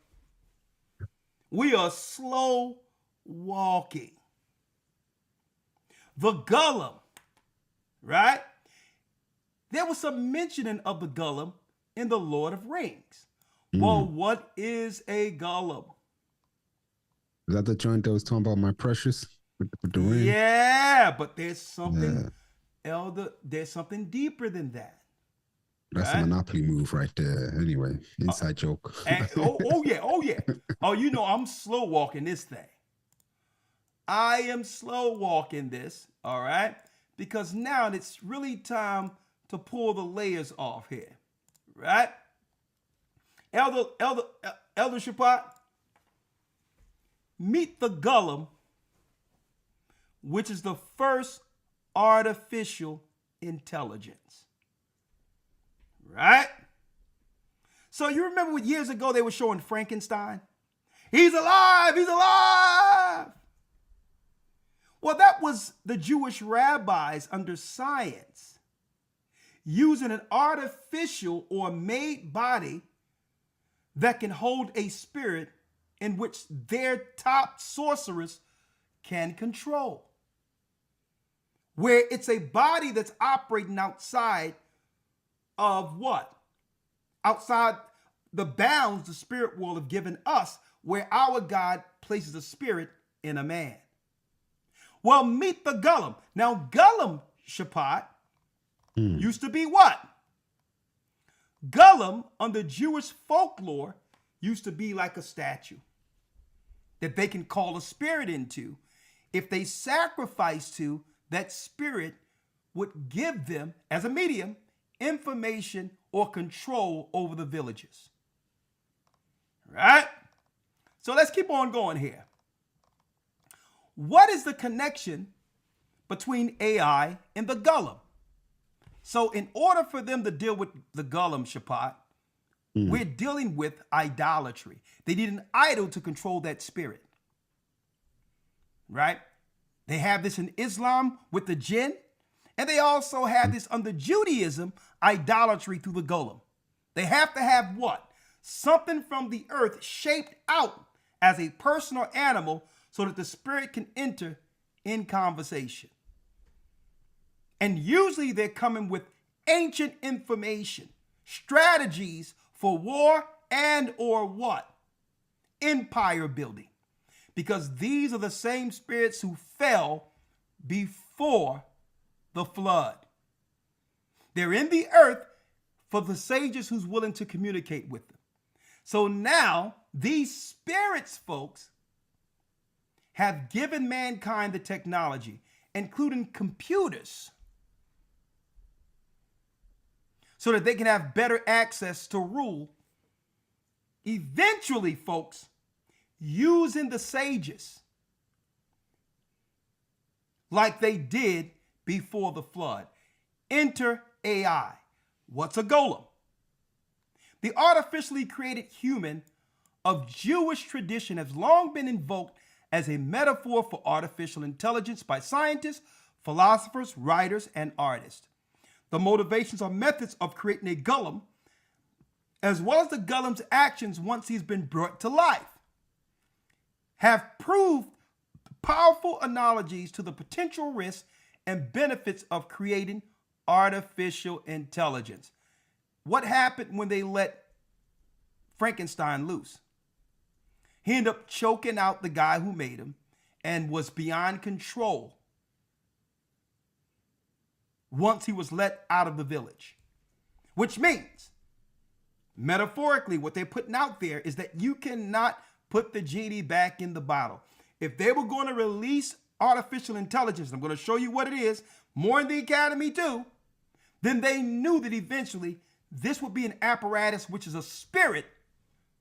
We are slow walking. The golem, right? There was some mentioning of the golem in the Lord of Rings. Well, what is a golem? Is that the joint that was talking about my precious with the ring? Yeah, but there's something elder. There's something deeper than that. That's a Monopoly move right there. Anyway, inside joke. Oh yeah. Oh, you know I'm slow walking this thing. I am slow walking this, all right? Because now it's really time to pull the layers off here, right? Elder Shapat, meet the golem, which is the first artificial intelligence, right? So you remember what years ago they were showing Frankenstein? He's alive, he's alive. Well, that was the Jewish rabbis under science using an artificial or made body that can hold a spirit in which their top sorcerers can control. Where it's a body that's operating outside of what? Outside the bounds the spirit world have given us, where our God places a spirit in a man. Well, meet the golem. Now, golem, Shapat, used to be what? Golem, under Jewish folklore, used to be like a statue that they can call a spirit into. If they sacrifice to, that spirit would give them, as a medium, information or control over the villages. Right? So let's keep on going here. What is the connection between AI and the golem? So in order for them to deal with the golem, Shapat, we're dealing with idolatry. They need an idol to control that spirit. Right? They have this in Islam with the jinn, and they also have this under Judaism, idolatry through the golem. They have to have what? Something from the earth shaped out as a person or animal so that the spirit can enter in conversation. And usually they're coming with ancient information, strategies for war and or what? Empire building. because these are the same spirits who fell before the flood. They're in the earth for the sages who's willing to communicate with them. So now these spirits, folks, have given mankind the technology, including computers, so that they can have better access to rule. Eventually, folks, using the sages like they did before the flood. Enter AI. What's a golem? The artificially created human of Jewish tradition has long been invoked as a metaphor for artificial intelligence by scientists, philosophers, writers, and artists. The motivations or methods of creating a golem, as well as the golem's actions once he's been brought to life, have proved powerful analogies to the potential risks and benefits of creating artificial intelligence. What happened when they let Frankenstein loose? He ended up choking out the guy who made him and was beyond control once he was let out of the village. Which means, metaphorically, what they're putting out there is that you cannot put the genie back in the bottle. If they were going to release artificial intelligence, I'm going to show you what it is, more in the academy too, then they knew that eventually this would be an apparatus, which is a spirit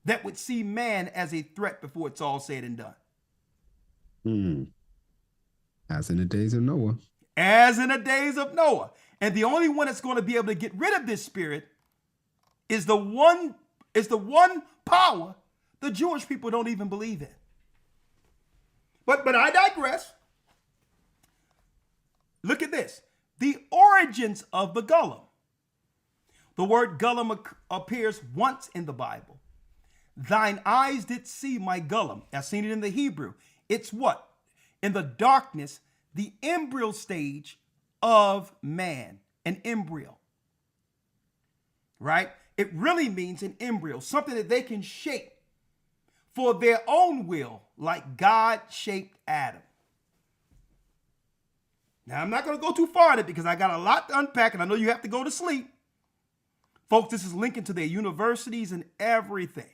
that would see man as a threat before it's all said and done. As in the days of Noah. As in the days of Noah. And the only one that's going to be able to get rid of this spirit is the one power the Jewish people don't even believe in. But I digress. Look at this. The origins of the golem. The word golem appears once in the Bible. Thine eyes did see my golem. I've seen it in the Hebrew. It's what? In the darkness, the embryo stage of man, an embryo. Right? It really means an embryo, something that they can shape for their own will, like God shaped Adam. Now, I'm not going to go too far in it because I got a lot to unpack and I know you have to go to sleep. Folks, this is linking to their universities and everything.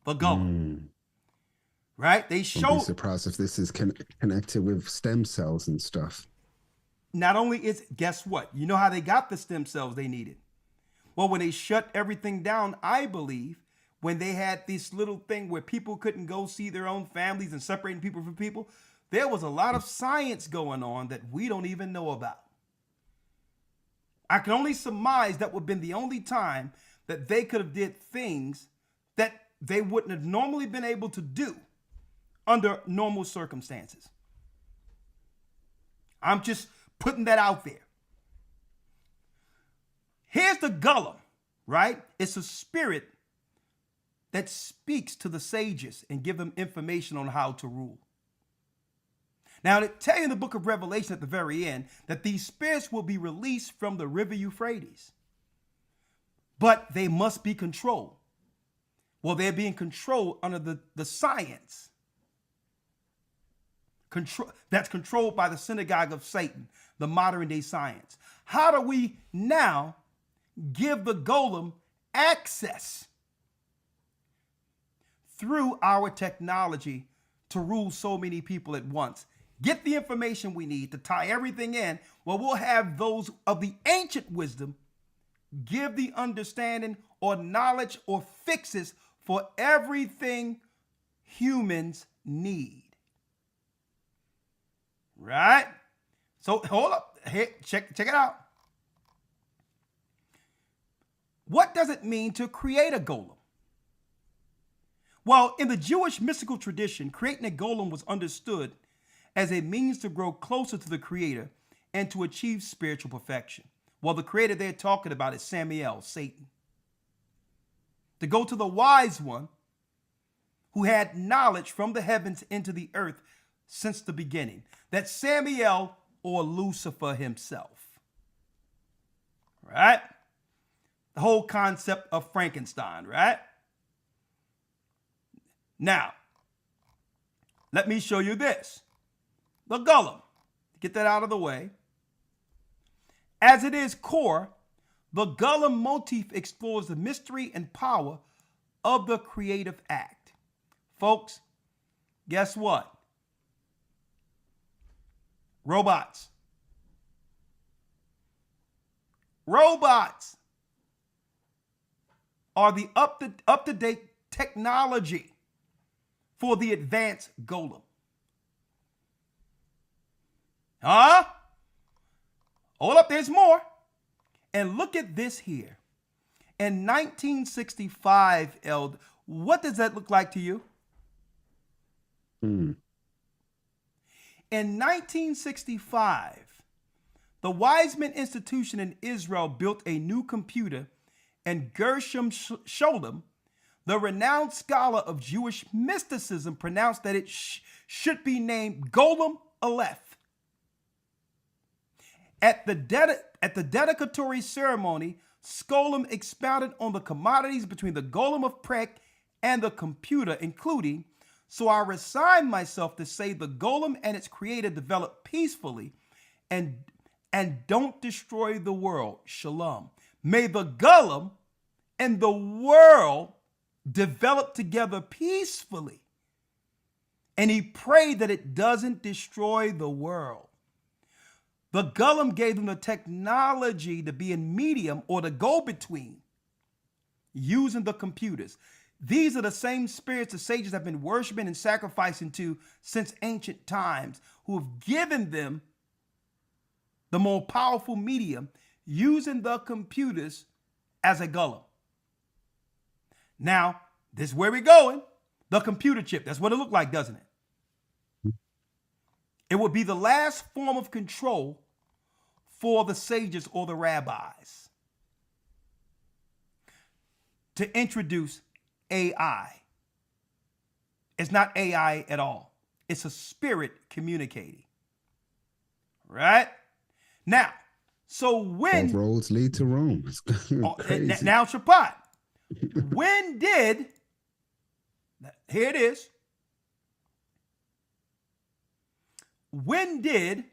The golem. Right? They showed. I'd be surprised if this is connected with stem cells and stuff. Not only is, guess what? You know how they got the stem cells they needed? Well, when they shut everything down, I believe, when they had this little thing where people couldn't go see their own families and separating people from people, there was a lot of science going on that we don't even know about. I can only surmise that would have been the only time that they could have did things that they wouldn't have normally been able to do under normal circumstances. I'm just putting that out there. Here's the golem, right? It's a spirit that speaks to the sages and give them information on how to rule. Now, it tell you in the book of Revelation at the very end that these spirits will be released from the river Euphrates, but they must be controlled. Well, they're being controlled under the science. That's controlled by the synagogue of Satan, the modern day science. How do we now give the golem access through our technology to rule so many people at once? Get the information we need to tie everything in. Well, we'll have those of the ancient wisdom give the understanding or knowledge or fixes for everything humans need. Right? So hold up. Hey, check it out. What does it mean to create a golem? Well, in the Jewish mystical tradition, creating a golem was understood as a means to grow closer to the Creator and to achieve spiritual perfection. Well, the Creator they're talking about is Samael, Satan. To go to the wise one who had knowledge from the heavens into the earth since the beginning. That's Samael or Lucifer himself. Right? The whole concept of Frankenstein, right? Now, let me show you this. The golem. Get that out of the way. As it is core, the golem motif explores the mystery and power of the creative act. Folks, guess what? Robots. Robots are the up-to-date technology for the advanced golem. Huh? Hold up, there's more. And look at this here. In 1965, Eld, what does that look like to you? In 1965, the Weizmann Institution in Israel built a new computer, and Gershom Scholem, the renowned scholar of Jewish mysticism, pronounced that it should be named Golem Aleph. At the dedicatory ceremony, Scholem expounded on the commodities between the Golem of Prek and the computer, including, so I resign myself to say the Golem and its creator develop peacefully and don't destroy the world. Shalom. May the Golem and the world develop together peacefully. And he prayed that it doesn't destroy the world. The Golem gave them the technology to be in medium or the go-between using the computers. These are the same spirits the sages have been worshiping and sacrificing to since ancient times, who have given them the more powerful medium using the computers as a golem. Now, this is where we're going. The computer chip. That's what it looked like, doesn't it? It would be the last form of control for the sages or the rabbis to introduce AI. It's not AI at all. It's a spirit communicating. Right? Now, so when... All roads lead to Rome. Crazy. Now, Shapat, when did... Here it is. When did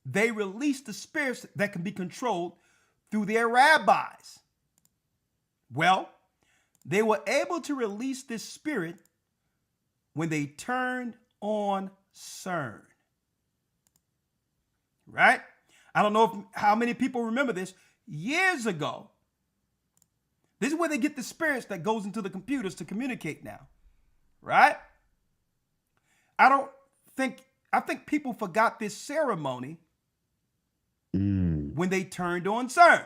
they release the spirits that can be controlled through their rabbis? Well, they were able to release this spirit when they turned on CERN. Right? I don't know how many people remember this. Years ago, this is where they get the spirits that goes into the computers to communicate now. Right? I think people forgot this ceremony when they turned on CERN.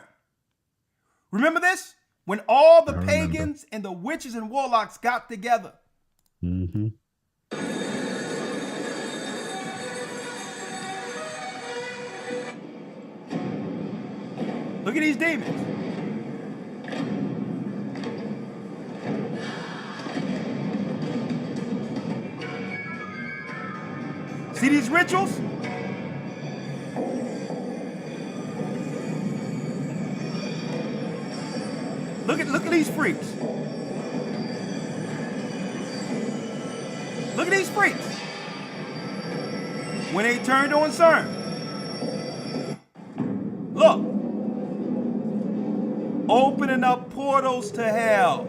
Remember this? When all the pagans and the witches and warlocks got together. Mm-hmm. Look at these demons. See these rituals? Look at these freaks. Look at these freaks. When they turned on CERN. Look. Opening up portals to hell.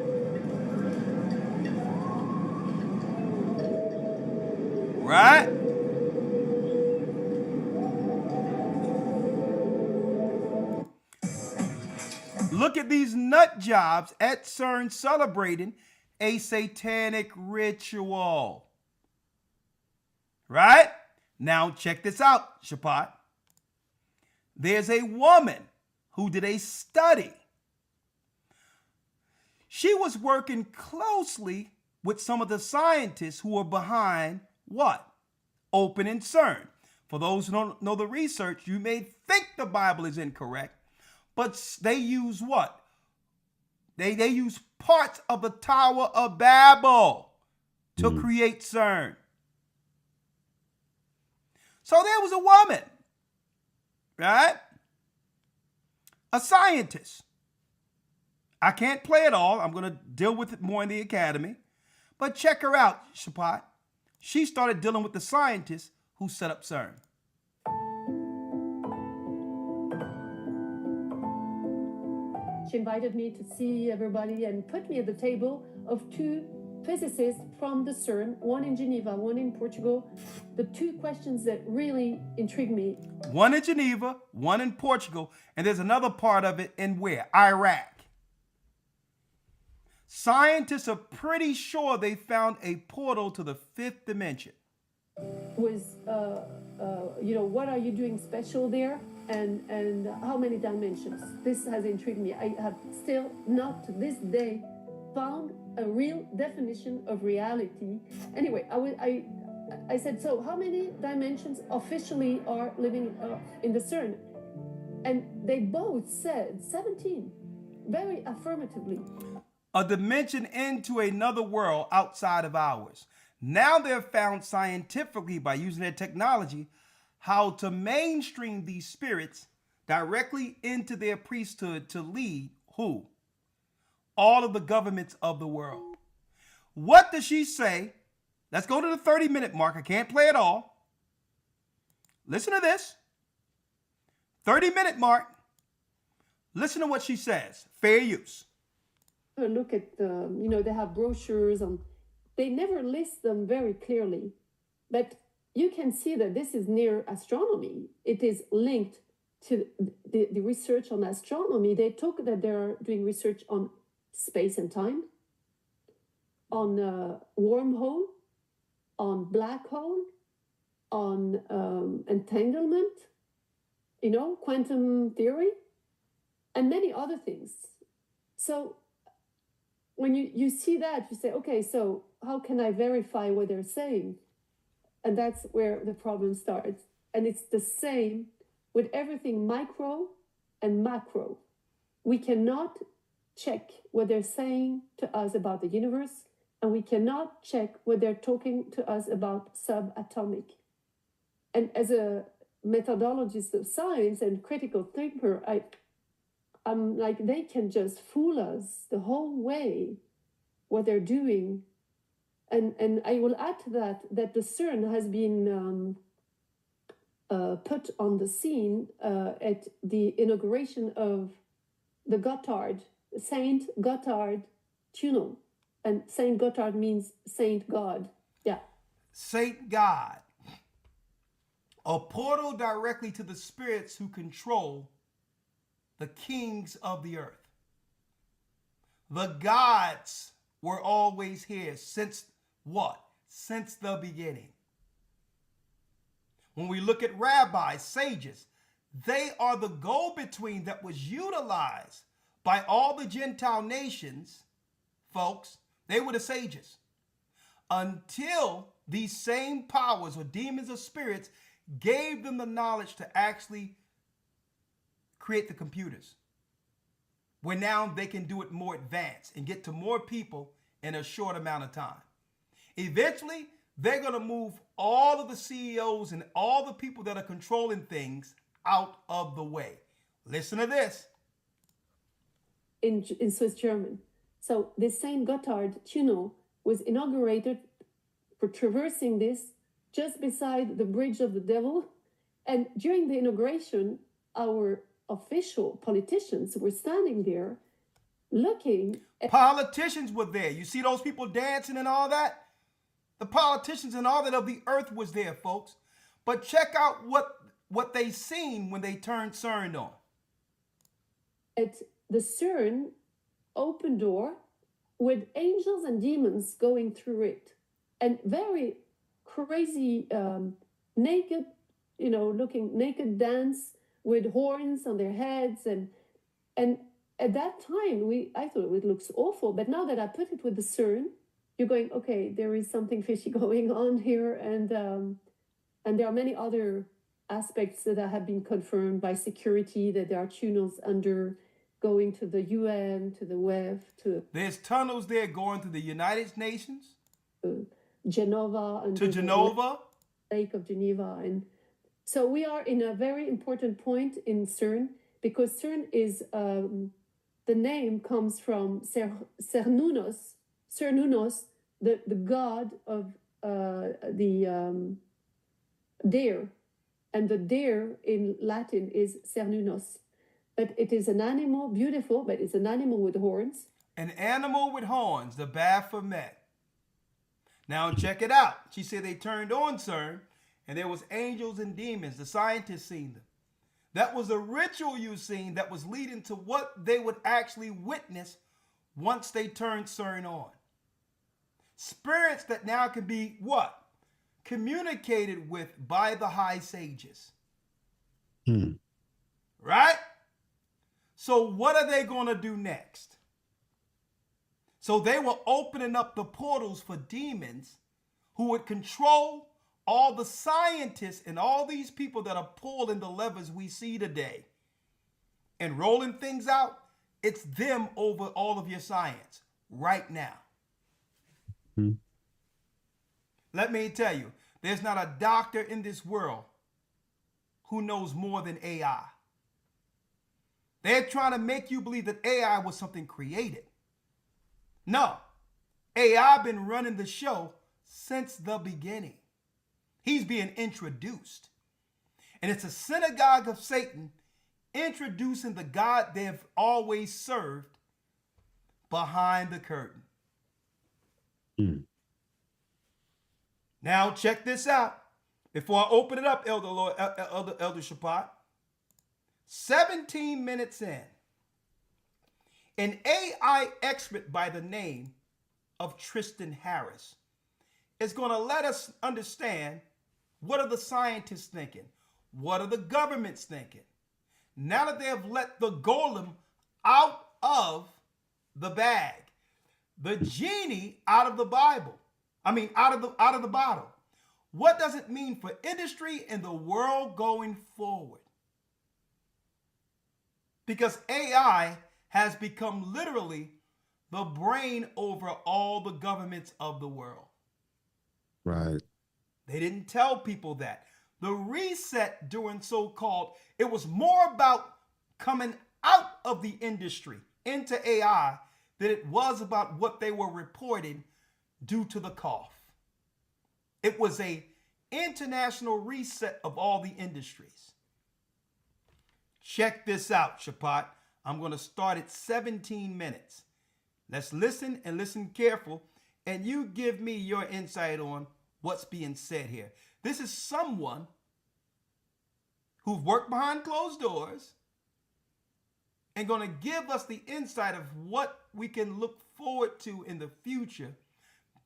Right? Look at these nut jobs at CERN celebrating a satanic ritual. Right? Now check this out, Shapat. There's a woman who did a study. She was working closely with some of the scientists who are behind what? Opening CERN. For those who don't know the research, you may think the Bible is incorrect, but they use what? They use parts of the Tower of Babel to create CERN. So there was a woman, right? A scientist. I can't play it all. I'm going to deal with it more in the academy. But check her out, Shapat. she started dealing with the scientists who set up CERN. She invited me to see everybody and put me at the table of two physicists from the CERN, one in Geneva, one in Portugal. The two questions that really intrigued me. One in Geneva, one in Portugal, and there's another part of it in where? Iraq. Scientists are pretty sure they found a portal to the fifth dimension. Was, what are you doing special there? And how many dimensions? This has intrigued me. I have still not to this day found a real definition of reality. Anyway, I said, so how many dimensions officially are living in the CERN? And they both said 17, very affirmatively. A dimension into another world outside of ours. Now they're found scientifically by using their technology how to mainstream these spirits directly into their priesthood to lead who? All of the governments of the world. What does she say? Let's go to the 30-minute mark. I can't play it all. Listen to this. 30-minute mark. Listen to what she says. Fair use. Look at, they have brochures on. They never list them very clearly, but you can see that this is near astronomy. It is linked to the research on astronomy. They talk that they're doing research on space and time, on wormhole, on black hole, on entanglement, quantum theory, and many other things. So when you see that, you say, okay, so how can I verify what they're saying? And that's where the problem starts. And it's the same with everything micro and macro. We cannot check what they're saying to us about the universe, and we cannot check what they're talking to us about subatomic. And as a methodologist of science and critical thinker, I'm like, they can just fool us the whole way, what they're doing. And I will add to that the CERN has been put on the scene at the inauguration of the Gotthard, Saint Gotthard tunnel. And Saint Gotthard means Saint God. Yeah. Saint God. A portal directly to the spirits who control the kings of the earth. The gods were always here since what? Since the beginning. When we look at rabbis, sages, they are the go-between that was utilized by all the Gentile nations, folks. They were the sages. Until these same powers or demons or spirits gave them the knowledge to actually create the computers, where now they can do it more advanced and get to more people in a short amount of time. Eventually, they're going to move all of the CEOs and all the people that are controlling things out of the way. Listen to this. In Swiss German. So this Saint Gotthard tunnel was inaugurated for traversing this just beside the Bridge of the Devil. And during the inauguration, our official politicians were standing there looking at... Politicians were there. You see those people dancing and all that? The politicians and all that of the earth was there, folks. But check out what they seen when they turned CERN on. At the CERN open door with angels and demons going through it. And very crazy, naked, looking naked dance with horns on their heads. And at that time, I thought it looks awful. But now that I put it with the CERN, you're going, okay, there is something fishy going on here. And there are many other aspects that have been confirmed by security, that there are tunnels under going to the UN, to the WEF, to... There's tunnels there going to the United Nations. Geneva. And to Geneva. Lake of Geneva. And so we are in a very important point in CERN, because CERN is, the name comes from Cernunnos, the god of deer, and the deer in Latin is cernunos. But it is an animal, beautiful, but it's an animal with horns. An animal with horns, the Baphomet. Now check it out. She said they turned on CERN, and there was angels and demons. The scientists seen them. That was the ritual you seen that was leading to what they would actually witness once they turned CERN on. Spirits that now can be what? Communicated with by the high sages. Right? So what are they going to do next? So they were opening up the portals for demons who would control all the scientists and all these people that are pulling the levers we see today and rolling things out. It's them over all of your science right now. Let me tell you, there's not a doctor in this world who knows more than AI. They're trying to make you believe that AI was something created. No, AI been running the show since the beginning. He's being introduced. And it's a synagogue of Satan introducing the God they've always served behind the curtain. Now check this out. Before I open it up, Elder Shaphat, 17 minutes in, an AI expert by the name of Tristan Harris is going to let us understand what are the scientists thinking, what are the governments thinking. Now that they have let the golem out of the bag, the genie out of the Bible, out of the bottle. What does it mean for industry and the world going forward? Because AI has become literally the brain over all the governments of the world. Right. They didn't tell people that. The reset during so-called, it was more about coming out of the industry into AI than it was about what they were reporting due to the cough. It was a international reset of all the industries. Check this out, Shaphat. I'm going to start at 17 minutes. Let's listen and listen careful, and you give me your insight on what's being said here. This is someone who've worked behind closed doors and going to give us the insight of what we can look forward to in the future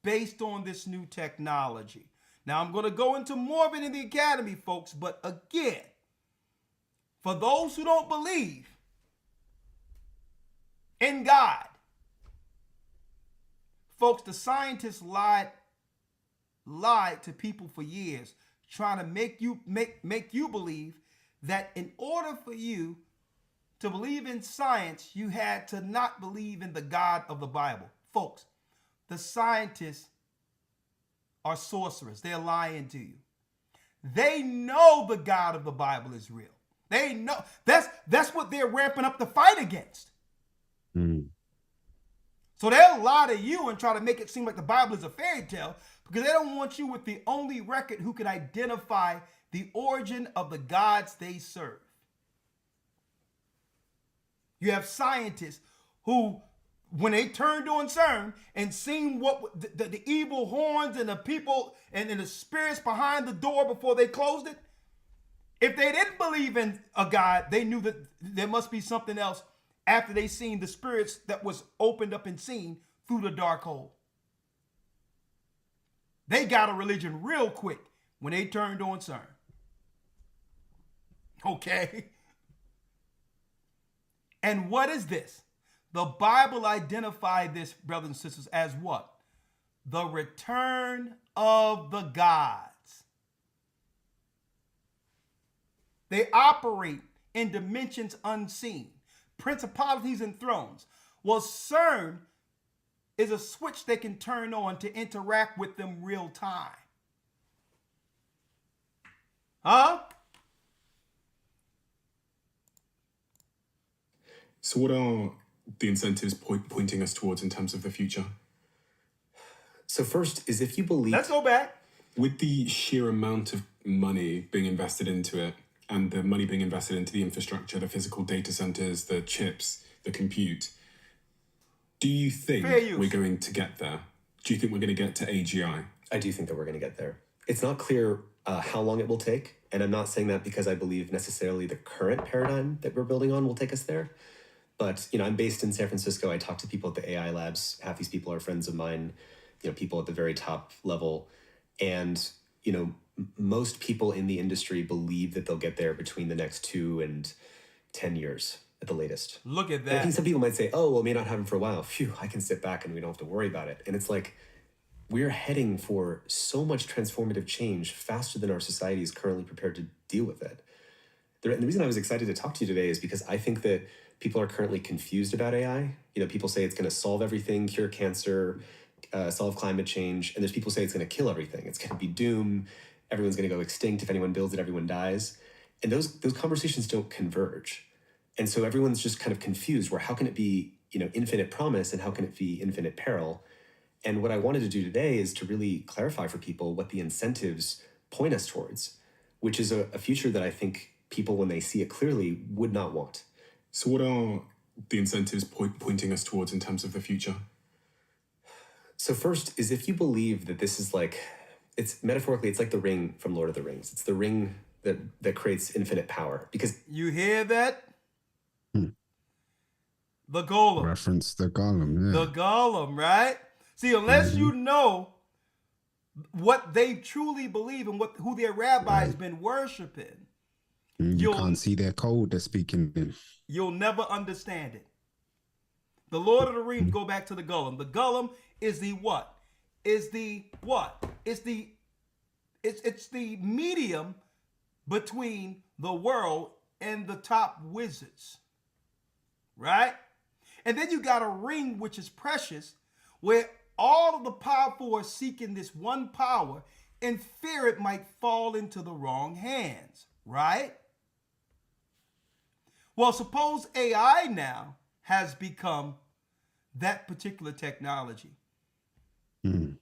based on this new technology. Now, I'm going to go into more of it in the academy, folks, but again, for those who don't believe in God, folks, the scientists lied to people for years, trying to make you believe that in order for you to believe in science, you had to not believe in the God of the Bible. Folks, the scientists are sorcerers. They're lying to you. They know the God of the Bible is real. They know. That's what they're ramping up the fight against. So they'll lie to you and try to make it seem like the Bible is a fairy tale because they don't want you with the only record who can identify the origin of the gods they serve. You have scientists who, when they turned on CERN and seen what the evil horns and the people and the spirits behind the door before they closed it, if they didn't believe in a God, they knew that there must be something else after they seen the spirits that was opened up and seen through the dark hole. They got a religion real quick when they turned on CERN. Okay? And what is this? The Bible identified this, brothers and sisters, as what? The return of the gods. They operate in dimensions unseen, principalities and thrones. Well, CERN is a switch they can turn on to interact with them real time. Huh? So what are the incentives pointing us towards in terms of the future? So first is if you believe... Let's go back. With the sheer amount of money being invested into it, and the money being invested into the infrastructure, the physical data centers, the chips, the compute, do you think we're going to get there? Do you think we're going to get to AGI? I do think that we're going to get there. It's not clear how long it will take, and I'm not saying that because I believe necessarily the current paradigm that we're building on will take us there. But, I'm based in San Francisco. I talk to people at the AI labs. Half these people are friends of mine, people at the very top level. And, most people in the industry believe that they'll get there between the next 2 and 10 years at the latest. Look at And that. I think some people might say, oh, well, it may not happen for a while. Phew, I can sit back and we don't have to worry about it. And it's like, we're heading for so much transformative change faster than our society is currently prepared to deal with it. And the reason I was excited to talk to you today is because I think that people are currently confused about AI. People say it's going to solve everything, cure cancer, solve climate change. And there's people say it's going to kill everything. It's going to be doom. Everyone's going to go extinct. If anyone builds it, everyone dies. And those conversations don't converge. And so everyone's just kind of confused where how can it be, infinite promise and how can it be infinite peril? And what I wanted to do today is to really clarify for people what the incentives point us towards, which is a future that I think people, when they see it clearly, would not want. So what are the incentives pointing us towards in terms of the future? So first is if you believe that this is like, it's metaphorically, it's like the ring from Lord of the Rings. It's the ring that creates infinite power. Because you hear that? The golem. Reference the golem, yeah. The golem, right? See, unless you know what they truly believe and who their rabbi's been worshiping, you can't see their code they're speaking in. You'll never understand it. The Lord of the Rings, go back to the golem. The golem is the what? It's the medium between the world and the top wizards. Right? And then you got a ring which is precious, where all of the powerful are seeking this one power and fear it might fall into the wrong hands. Right? Well, suppose AI now has become that particular technology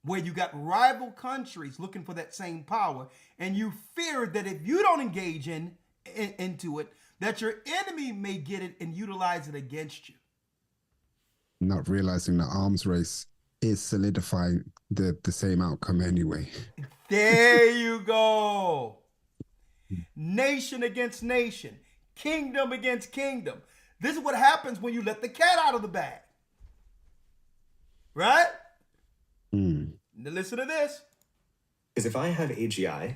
where you got rival countries looking for that same power, and you fear that if you don't engage into it, that your enemy may get it and utilize it against you. Not realizing the arms race is solidifying the same outcome anyway. There you go. Nation against nation. Kingdom against kingdom. This is what happens when you let the cat out of the bag. Right? Now listen to this. Because if I have AGI,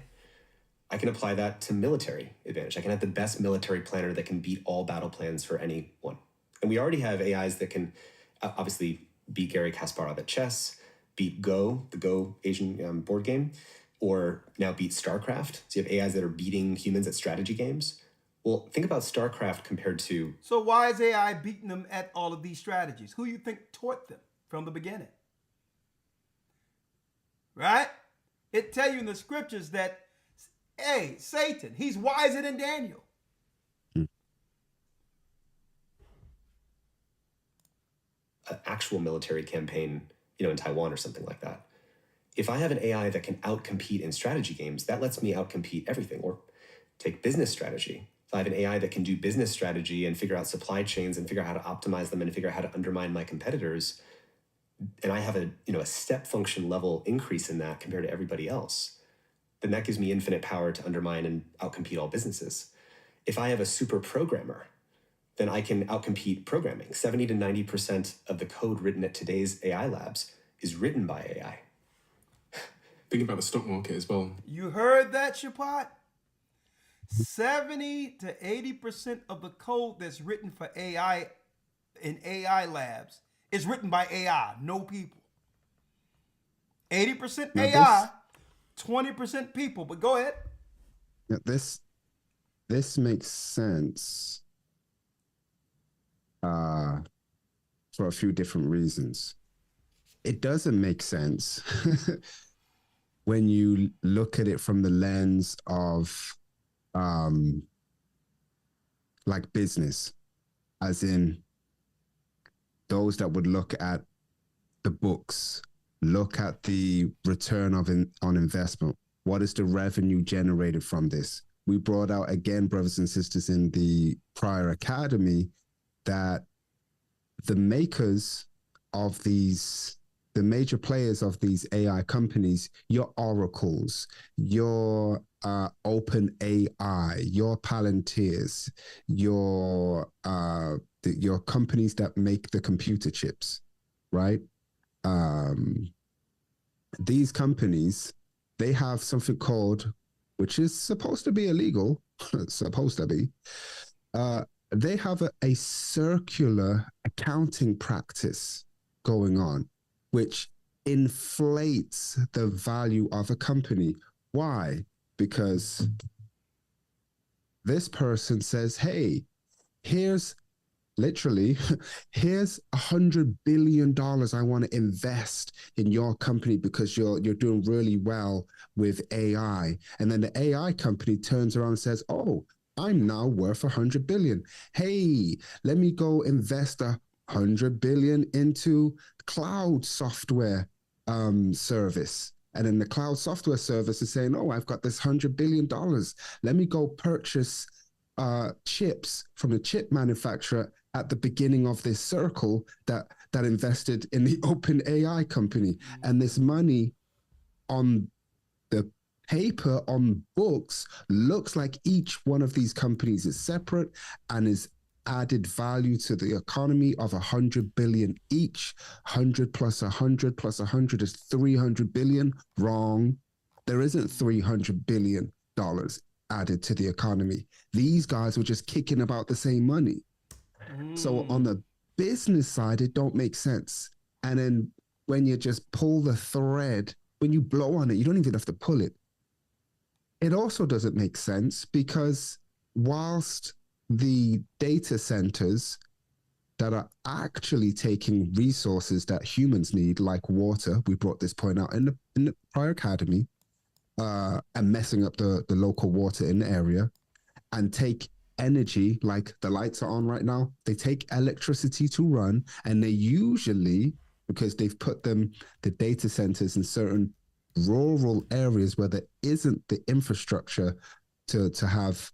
I can apply that to military advantage. I can have the best military planner that can beat all battle plans for anyone. And we already have AIs that can obviously beat Garry Kasparov at chess, beat Go, the Go Asian board game, or now beat StarCraft. So you have AIs that are beating humans at strategy games. Well, think about StarCraft compared to... So why is AI beating them at all of these strategies? Who you think taught them from the beginning? Right? It tell you in the scriptures that, hey, Satan, he's wiser than Daniel. An actual military campaign, in Taiwan or something like that. If I have an AI that can outcompete in strategy games, that lets me outcompete everything. Or take business strategy. If I have an AI that can do business strategy and figure out supply chains and figure out how to optimize them and figure out how to undermine my competitors, and I have a step function level increase in that compared to everybody else, then that gives me infinite power to undermine and outcompete all businesses. If I have a super programmer, then I can outcompete programming. 70 to 90% of the code written at today's AI labs is written by AI. Think about the stock market as well. You heard that, Shapat? 70 to 80% of the code that's written for AI in AI labs is written by AI, no people. 80% AI, 20% people. But go ahead. This makes sense for a few different reasons. It doesn't make sense when you look at it from the lens of like business, as in those that would look at the books, Look at the return on investment. What is the revenue generated from this? We brought out again, brothers and sisters, in the prior academy, that the makers of these, the major players of these AI companies, your Oracles, your Open AI, your Palantirs, your companies that make the computer chips, right? These companies, they have something called, which is supposed to be illegal, supposed to be, they have a circular accounting practice going on, which inflates the value of a company. Why? Because this person says, hey, here's literally, here's $100 billion I want to invest in your company because you're doing really well with AI. And then the AI company turns around and says, oh, I'm now worth $100 billion. Hey, let me go invest $100 billion into cloud software service. And then the cloud software service is saying, oh, I've got this $100 billion. Let me go purchase chips from a chip manufacturer at the beginning of this circle that invested in the Open AI company. And this money on the paper, on books, looks like each one of these companies is separate and is added value to the economy of 100 billion each. 100 plus 100 plus 100 is 300 billion. Wrong. There isn't $300 billion added to the economy. These guys were just kicking about the same money. So on the business side, it don't make sense. And then when you just pull the thread, when you blow on it, you don't even have to pull it. It also doesn't make sense because whilst the data centers that are actually taking resources that humans need, like water, we brought this point out in the prior academy, and messing up the local water in the area, and take energy, like the lights are on right now, they take electricity to run, and they usually, because they've put the data centers in certain rural areas where there isn't the infrastructure to have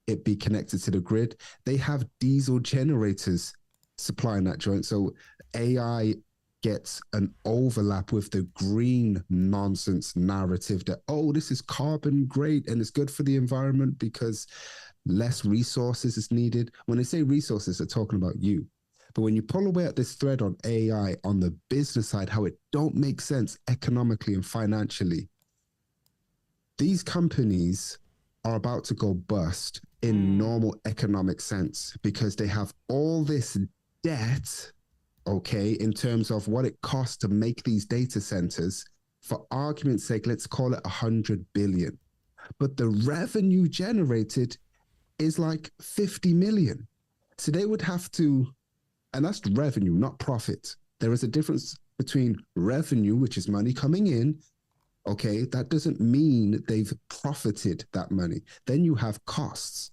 it be connected to the grid, they have diesel generators supplying that joint. So AI gets an overlap with the green nonsense narrative that, oh, this is carbon great and it's good for the environment because less resources is needed. When they say resources, they're talking about you. But when you pull away at this thread on AI, on the business side, how it don't make sense economically and financially, these companies are about to go bust in normal economic sense because they have all this debt, okay, in terms of what it costs to make these data centers. For argument's sake, let's call it 100 billion. But the revenue generated is like 50 million. So they would have to, and that's revenue, not profit. There is a difference between revenue, which is money coming in. Okay, that doesn't mean they've profited that money. Then you have costs.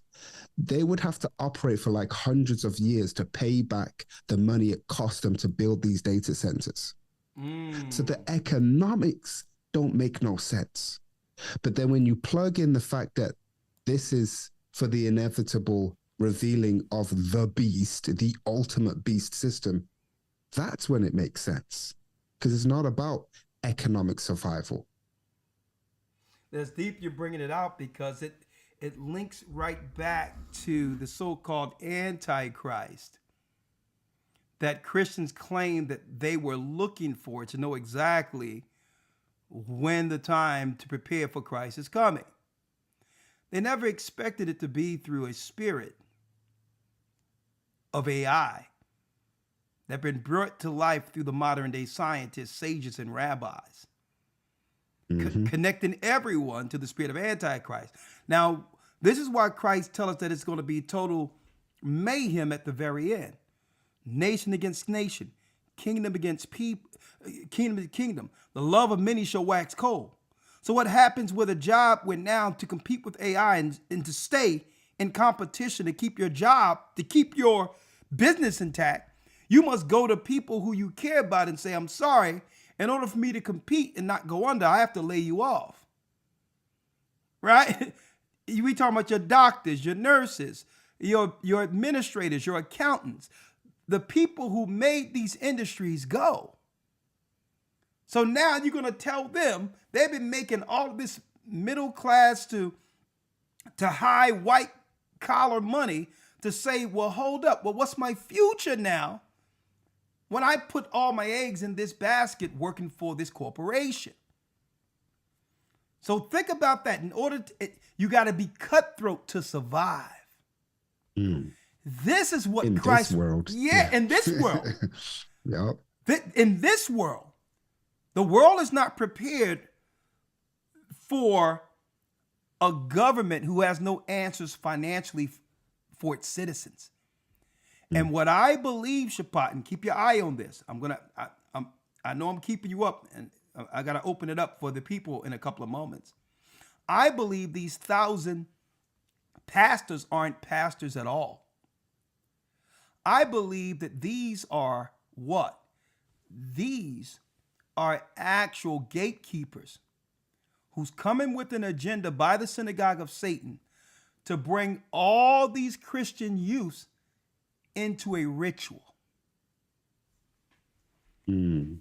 They would have to operate for like hundreds of years to pay back the money it cost them to build these data centers. So the economics don't make no sense. But then when you plug in the fact that this is for the inevitable revealing of the beast, the ultimate beast system, that's when it makes sense. Because it's not about economic survival. That's deep you're bringing it out because it links right back to the so-called Antichrist that Christians claim that they were looking for to know exactly when the time to prepare for Christ is coming. They never expected it to be through a spirit of AI that have been brought to life through the modern day scientists, sages, and rabbis. Connecting everyone to the spirit of Antichrist. Now, this is why Christ tells us that it's going to be total mayhem at the very end. Nation against nation, kingdom against people, kingdom against kingdom. The love of many shall wax cold. So what happens with a job when now to compete with AI and to stay in competition, to keep your job, to keep your business intact, you must go to people who you care about and say, I'm sorry, In order for me to compete and not go under, I have to lay you off. Right? We talking about your doctors, your nurses, your administrators, your accountants, the people who made these industries go. So now you're going to tell them they've been making all of this middle class to high white collar money to say, well, hold up. Well, what's my future now when I put all my eggs in this basket working for this corporation? So think about that. In order to, you got to be cutthroat to survive. This is what in Christ. This world. Yeah, in this world. Yep. In this world, the world is not prepared for a government who has no answers financially for its citizens. And what I believe, Shapat, and keep your eye on this. I know I'm keeping you up, and I got to open it up for the people in a couple of moments. I believe these 1,000 pastors aren't pastors at all. I believe that these are what? These are actual gatekeepers who's coming with an agenda by the synagogue of Satan to bring all these Christian youths into a ritual. We're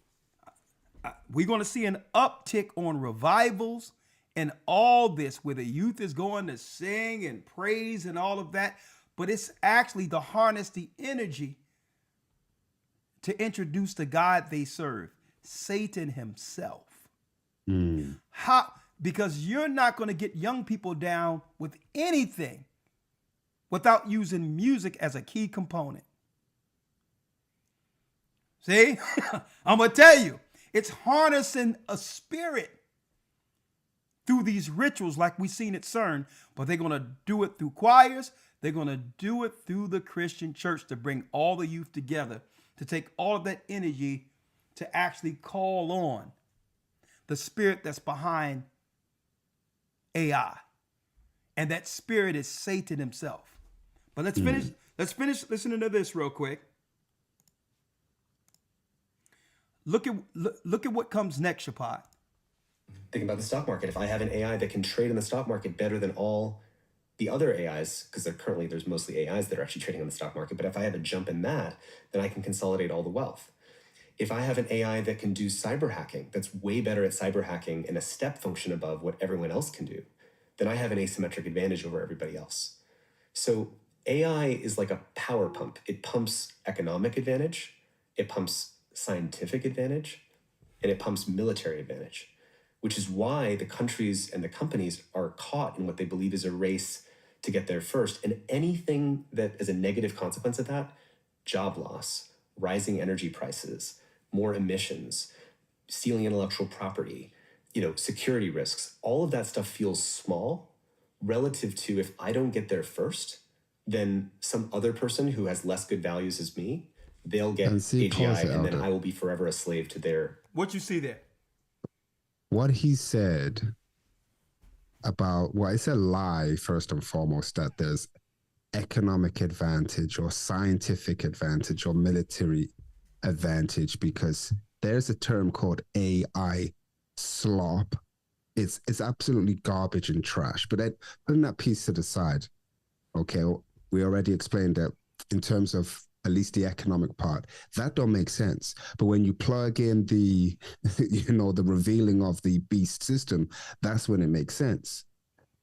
going to see an uptick on revivals and all this where the youth is going to sing and praise and all of that. But it's actually to harness the energy to introduce the God they serve, Satan himself. How? Because you're not going to get young people down with anything without using music as a key component. See? I'm going to tell you, it's harnessing a spirit through these rituals like we've seen at CERN, but they're going to do it through choirs. They're going to do it through the Christian church to bring all the youth together, to take all of that energy to actually call on the spirit that's behind AI. And that spirit is Satan himself. But let's finish listening to this real quick. Look at what comes next, Shapat. Think about the stock market. If I have an AI that can trade in the stock market better than all the other AIs, because there's mostly AIs that are actually trading on the stock market, but if I have a jump in that, then I can consolidate all the wealth. If I have an AI that can do cyber hacking, that's way better at cyber hacking and a step function above what everyone else can do, then I have an asymmetric advantage over everybody else. So AI is like a power pump. It pumps economic advantage, it pumps scientific advantage, and it pumps military advantage, which is why the countries and the companies are caught in what they believe is a race to get there first. And anything that is a negative consequence of that, job loss, rising energy prices, more emissions, stealing intellectual property, security risks, all of that stuff feels small relative to if I don't get there first, then some other person who has less good values as me, they'll get AGI, and then I will be forever a slave to their... What you see there? What he said about, well, it's a lie, first and foremost, that there's economic advantage or scientific advantage or military advantage, because there's a term called AI slop. It's absolutely garbage and trash. But putting that piece to the side, okay, we already explained that in terms of at least the economic part, that don't make sense. But when you plug in the, the revealing of the beast system, that's when it makes sense.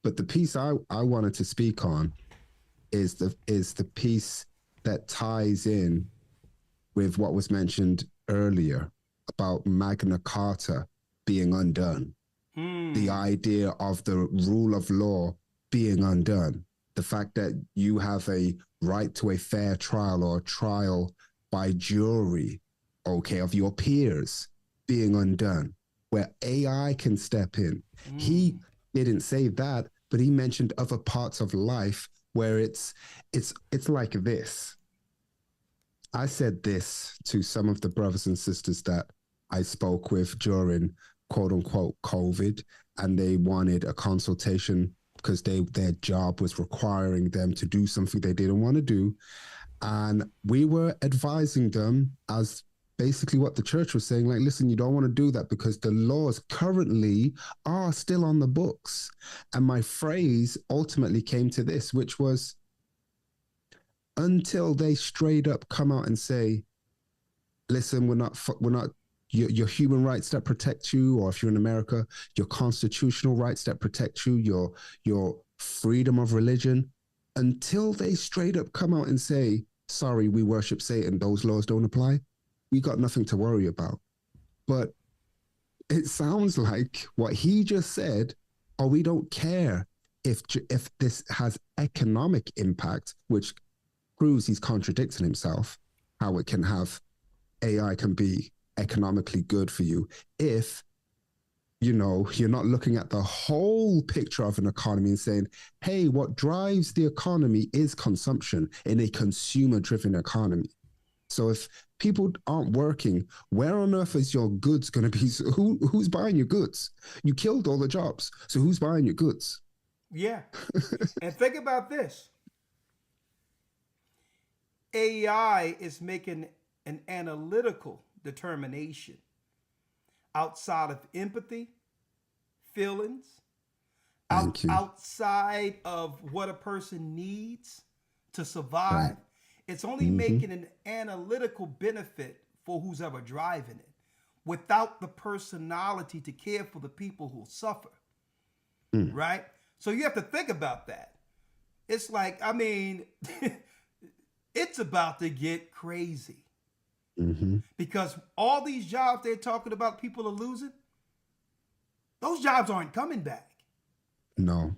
But the piece I wanted to speak on is the piece that ties in with what was mentioned earlier about Magna Carta being undone. The idea of the rule of law being undone. The fact that you have a right to a fair trial or a trial by jury, okay, of your peers being undone, where AI can step in. He didn't say that, but he mentioned other parts of life where it's like this. I said this to some of the brothers and sisters that I spoke with during quote unquote COVID, and they wanted a consultation because their job was requiring them to do something they didn't want to do. And we were advising them as basically what the church was saying, like, listen, you don't want to do that because the laws currently are still on the books. And my phrase ultimately came to this, which was, until they straight up come out and say, listen, we're not your human rights that protect you, or if you're in America, your constitutional rights that protect you, your freedom of religion, until they straight up come out and say, sorry, we worship Satan, those laws don't apply, we got nothing to worry about. But it sounds like what he just said, oh, we don't care if this has economic impact, which proves he's contradicting himself, how it can have, AI can be economically good for you if, you know, you're not looking at the whole picture of an economy and saying, hey, what drives the economy is consumption in a consumer-driven economy. So if people aren't working, where on earth is your goods going to be? Who's buying your goods? You killed all the jobs. So who's buying your goods? Yeah. And think about this. AI is making an analytical determination outside of empathy, feelings, outside of what a person needs to survive. Right. It's only making an analytical benefit for who's ever driving it, without the personality to care for the people who suffer. Right? So you have to think about that. It's like, I mean, it's about to get crazy. Because all these jobs they're talking about people are losing, those jobs aren't coming back. No.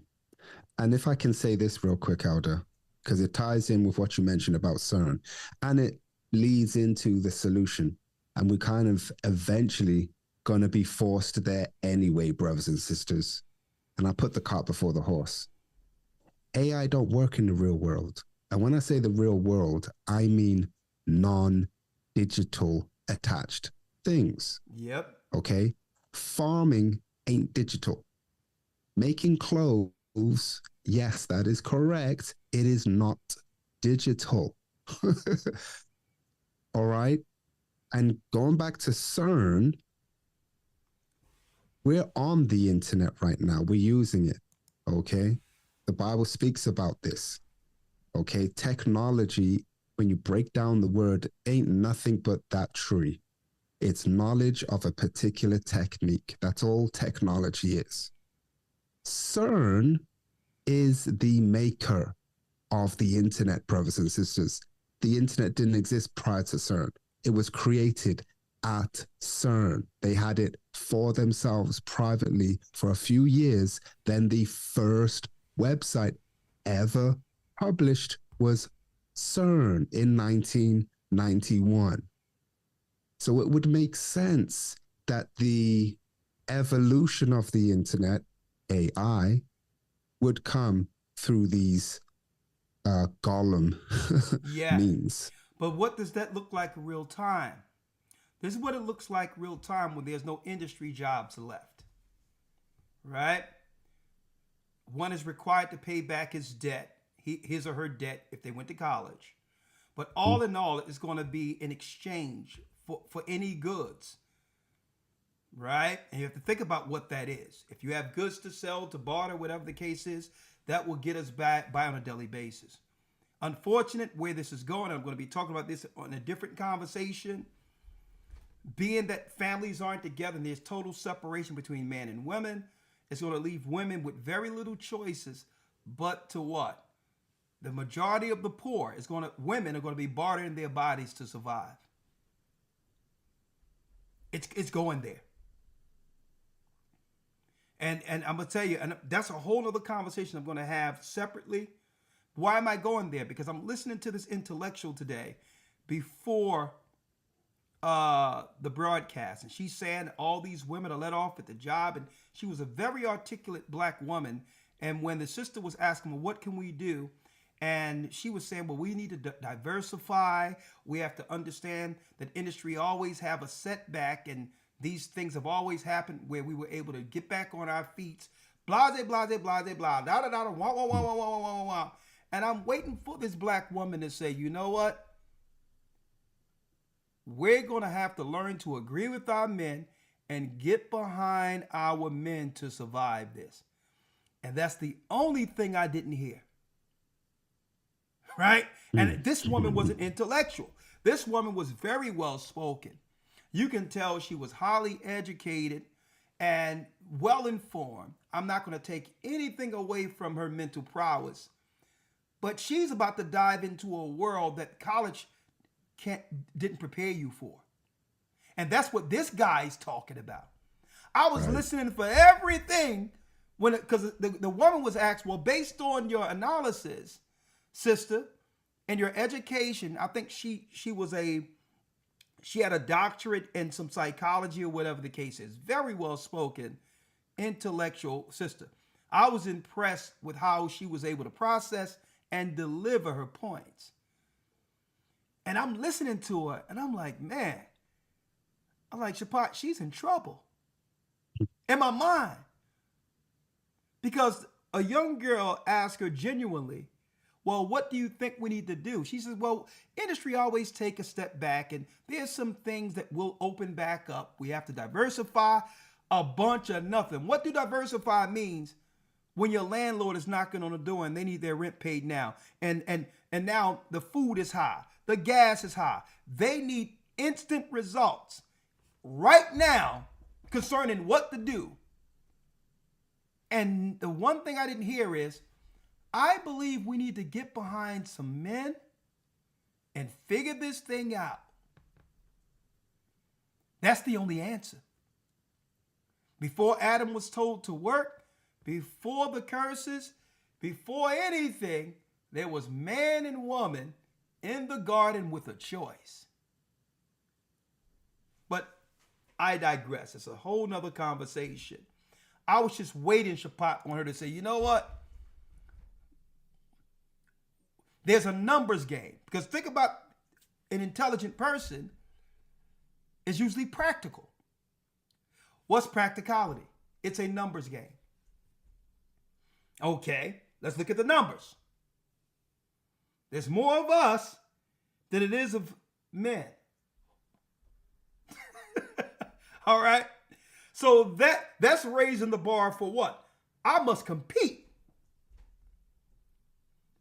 And if I can say this real quick, Elder, because it ties in with what you mentioned about CERN, and it leads into the solution. And we kind of eventually going to be forced there anyway, brothers and sisters. And I put the cart before the horse. AI don't work in the real world. And when I say the real world, I mean non-digital attached things. Yep. Okay? Farming ain't digital. Making clothes, yes, that is correct. It is not digital. All right? And going back to CERN, we're on the internet right now. We're using it. Okay? The Bible speaks about this. Okay? Technology, when you break down the word, ain't nothing but that tree. It's knowledge of a particular technique. That's all technology is. CERN is the maker of the internet, brothers and sisters. The internet didn't exist prior to CERN. It was created at CERN. They had it for themselves privately for a few years. Then the first website ever published was CERN in 1991. So it would make sense that the evolution of the internet, AI, would come through these Gollum means. But what does that look like in real time? This is what it looks like real time when there's no industry jobs left. Right? One is required to pay back his debt, his or her debt, if they went to college. But all in all, it's going to be an exchange for any goods. Right? And you have to think about what that is. If you have goods to sell, to barter, whatever the case is, that will get us by on a daily basis. Unfortunate where this is going, I'm going to be talking about this on a different conversation, being that families aren't together and there's total separation between man and women, it's going to leave women with very little choices but to what? The majority of the poor women are going to be bartering their bodies to survive. It's going there. And I'm going to tell you, and that's a whole other conversation I'm going to have separately. Why am I going there? Because I'm listening to this intellectual today before the broadcast. And she's saying all these women are let off at the job. And she was a very articulate black woman. And when the sister was asking, well, what can we do? And she was saying, well, we need to diversify. We have to understand that industry always have a setback. And these things have always happened where we were able to get back on our feet. Blase, blase, blase, blah, da, da, da, wah, wah, wah, wah, wah, wah, wah. And I'm waiting for this black woman to say, you know what? we're going to have to learn to agree with our men and get behind our men to survive this. And that's the only thing I didn't hear. Right? And this woman was an intellectual. This woman was very well spoken. You can tell she was highly educated and well informed. I'm not going to take anything away from her mental prowess. But she's about to dive into a world that college didn't prepare you for. And that's what this guy's talking about. I was listening for everything because the woman was asked, well, based on your analysis, sister, and your education, I think she had a doctorate in some psychology or whatever the case is. Very well spoken, intellectual sister. I was impressed with how she was able to process and deliver her points. And I'm listening to her and I'm like, man, I'm like, Shapat, she's in trouble in my mind. Because a young girl asked her genuinely, well, what do you think we need to do? She says, well, industry always take a step back and there's some things that will open back up. We have to diversify a bunch of nothing. What do diversify means when your landlord is knocking on the door and they need their rent paid now? And now the food is high. The gas is high. They need instant results right now concerning what to do. And the one thing I didn't hear is, I believe we need to get behind some men and figure this thing out. That's the only answer. Before Adam was told to work, before the curses, before anything, there was man and woman in the garden with a choice. But I digress. It's a whole nother conversation. I was just waiting, Shapat, on her to say, you know what? There's a numbers game. Because think about an intelligent person is usually practical. What's practicality? It's a numbers game. Okay, let's look at the numbers. There's more of us than it is of men. All right? So that's raising the bar for what? I must compete.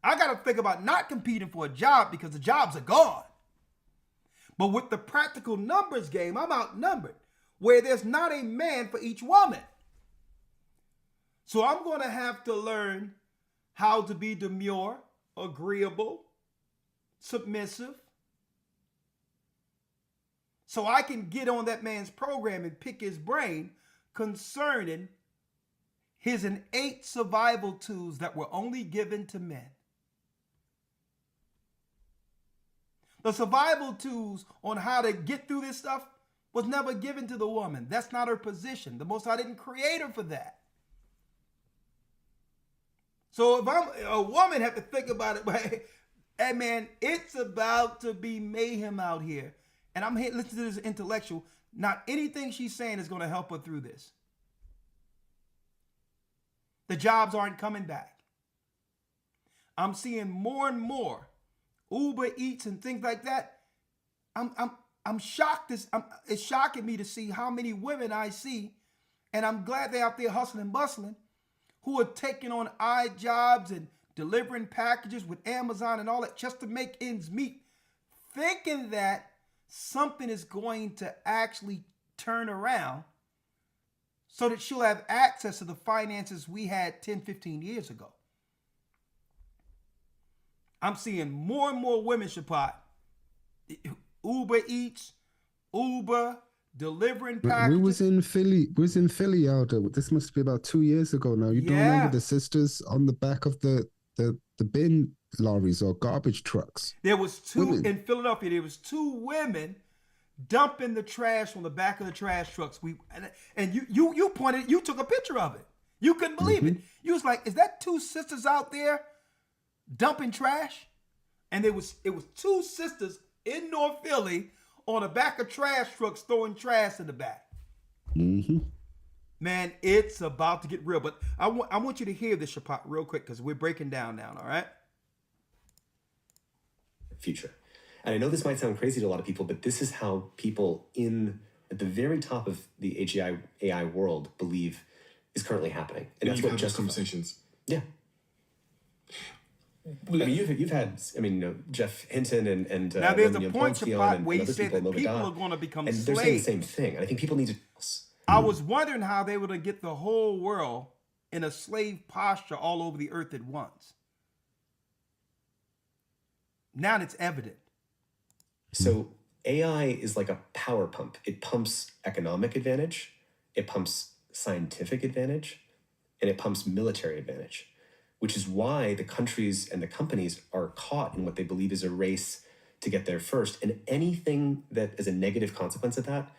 I got to think about not competing for a job because the jobs are gone. But with the practical numbers game, I'm outnumbered, where there's not a man for each woman. So I'm going to have to learn how to be demure, agreeable, submissive, so I can get on that man's program and pick his brain concerning his innate survival tools that were only given to men. The survival tools on how to get through this stuff was never given to the woman. That's not her position. The Most High didn't create her for that. So if I'm a woman, have to think about it. Hey man, it's about to be mayhem out here. And I'm here listening to this intellectual. Not anything she's saying is going to help her through this. The jobs aren't coming back. I'm seeing more and more Uber Eats and things like that. I'm shocked. It's shocking me to see how many women I see, and I'm glad they're out there hustling and bustling, who are taking on odd jobs and delivering packages with Amazon and all that just to make ends meet, thinking that something is going to actually turn around so that she'll have access to the finances we had 10, 15 years ago. I'm seeing more and more women, Shapat, Uber Eats, Uber, delivering packages. We was in Philly out there. This must be about 2 years ago now. You don't remember the sisters on the back of the bin lorries or garbage trucks? There was in Philadelphia, there was two women dumping the trash on the back of the trash trucks. You pointed, you took a picture of it. You couldn't believe it. You was like, is that two sisters out there dumping trash? And it was two sisters in North Philly on the back of trash trucks throwing trash in the back. Man, it's about to get real. But I want you to hear this, Shapat, real quick, because we're breaking down now, all right? Future. And I know this might sound crazy to a lot of people, but this is how people at the very top of the AI world believe is currently happening. And that's you've what had those justifies conversations. Yeah. Well, I mean, you've had, Jeff Hinton and now there's Roman a point Yablonsky to and where you other said people, that people Mogadot, are going to become and slaves. they're saying the same thing. And I think people need to. I was wondering how they were to get the whole world in a slave posture all over the earth at once. Now it's evident. So AI is like a power pump. It pumps economic advantage, it pumps scientific advantage, and it pumps military advantage, which is why the countries and the companies are caught in what they believe is a race to get there first. And anything that is a negative consequence of that,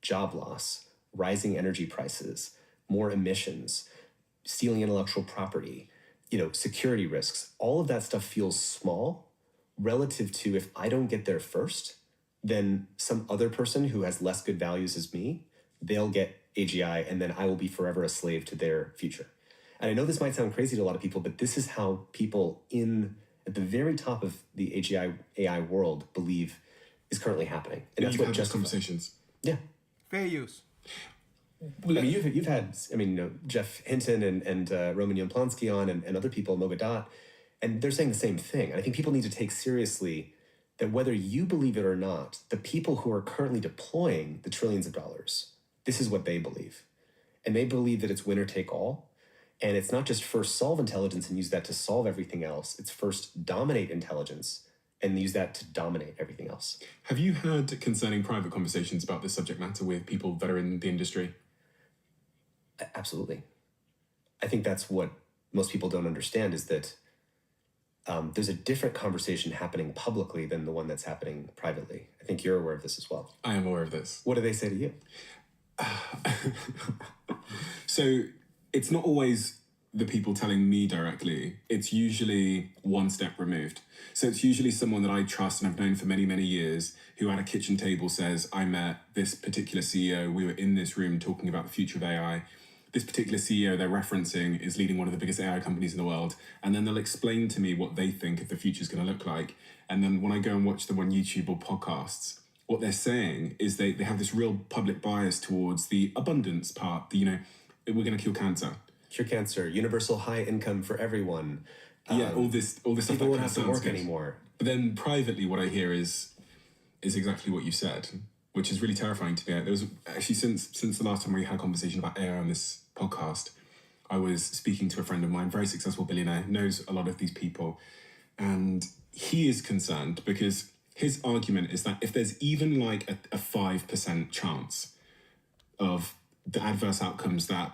job loss, rising energy prices, more emissions, stealing intellectual property, security risks, all of that stuff feels small relative to if I don't get there first, then some other person who has less good values as me, they'll get AGI, and then I will be forever a slave to their future. And I know this might sound crazy to a lot of people, but this is how people at the very top of the AGI AI world believe is currently happening. And that's you've what had those justifies. conversations. Yeah. Fair use. Well, I mean, you've had, Jeff Hinton and Roman Yablonsky on and other people, Mogadot, and they're saying the same thing. And I think people need to take seriously that whether you believe it or not, the people who are currently deploying the trillions of dollars, this is what they believe. And they believe that it's winner take all. And it's not just first solve intelligence and use that to solve everything else. It's first dominate intelligence and use that to dominate everything else. Have you had concerning private conversations about this subject matter with people that are in the industry? Absolutely. I think that's what most people don't understand is that there's a different conversation happening publicly than the one that's happening privately. I think you're aware of this as well. I am aware of this. What do they say to you? So it's not always the people telling me directly. It's usually one step removed. So it's usually someone that I trust and I've known for many, many years who at a kitchen table says, I met this particular CEO. We were in this room talking about the future of AI. This particular CEO they're referencing is leading one of the biggest AI companies in the world. And then they'll explain to me what they think the future is going to look like. And then when I go and watch them on YouTube or podcasts, what they're saying is they have this real public bias towards the abundance part. We're going to kill cancer. Cure cancer, universal high income for everyone. Yeah, all this stuff. People won't have to work anymore. But then privately, what I hear is exactly what you said, which is really terrifying to me. There was actually since the last time we had a conversation about AI on this podcast, I was speaking to a friend of mine, very successful billionaire, knows a lot of these people, and he is concerned because his argument is that if there's even like a 5% chance of the adverse outcomes that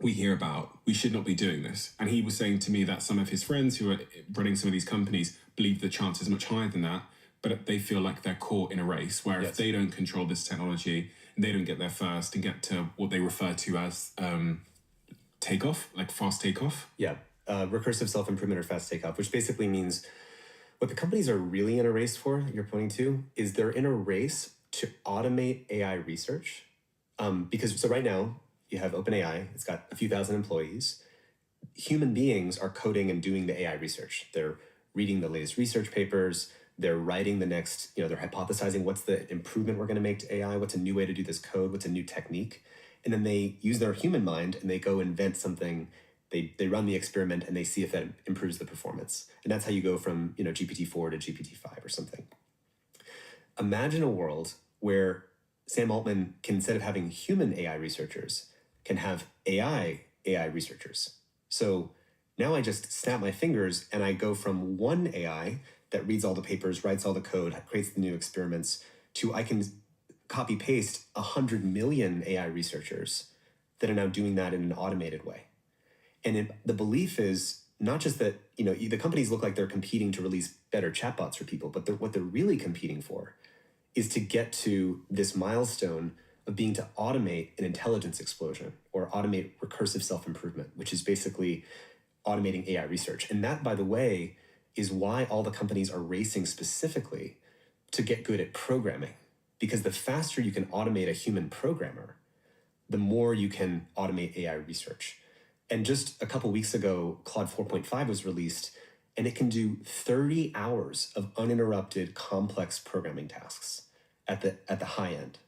we hear about, we should not be doing this. And he was saying to me that some of his friends who are running some of these companies believe the chance is much higher than that, but they feel like they're caught in a race where if they don't control this technology, they don't get there first and get to what they refer to as takeoff, like fast takeoff. Yeah, recursive self-improvement or fast takeoff, which basically means what the companies are really in a race for, you're pointing to, is they're in a race to automate AI research. Because right now, you have OpenAI, it's got a few thousand employees. Human beings are coding and doing the AI research. They're reading the latest research papers, they're writing the next, they're hypothesizing what's the improvement we're going to make to AI, what's a new way to do this code, what's a new technique. And then they use their human mind and they go invent something. They run the experiment and they see if that improves the performance. And that's how you go from GPT-4 to GPT-5 or something. Imagine a world where Sam Altman can, instead of having human AI researchers, can have AI researchers. So now I just snap my fingers and I go from one AI that reads all the papers, writes all the code, creates the new experiments, to I can copy paste 100 million AI researchers that are now doing that in an automated way. And the belief is not just that, the companies look like they're competing to release better chatbots for people, but what they're really competing for is to get to this milestone of being to automate an intelligence explosion or automate recursive self-improvement, which is basically automating AI research. And that, by the way, is why all the companies are racing specifically to get good at programming. Because the faster you can automate a human programmer, the more you can automate AI research. And just a couple weeks ago, Claude 4.5 was released, and it can do 30 hours of uninterrupted complex programming tasks at the high end.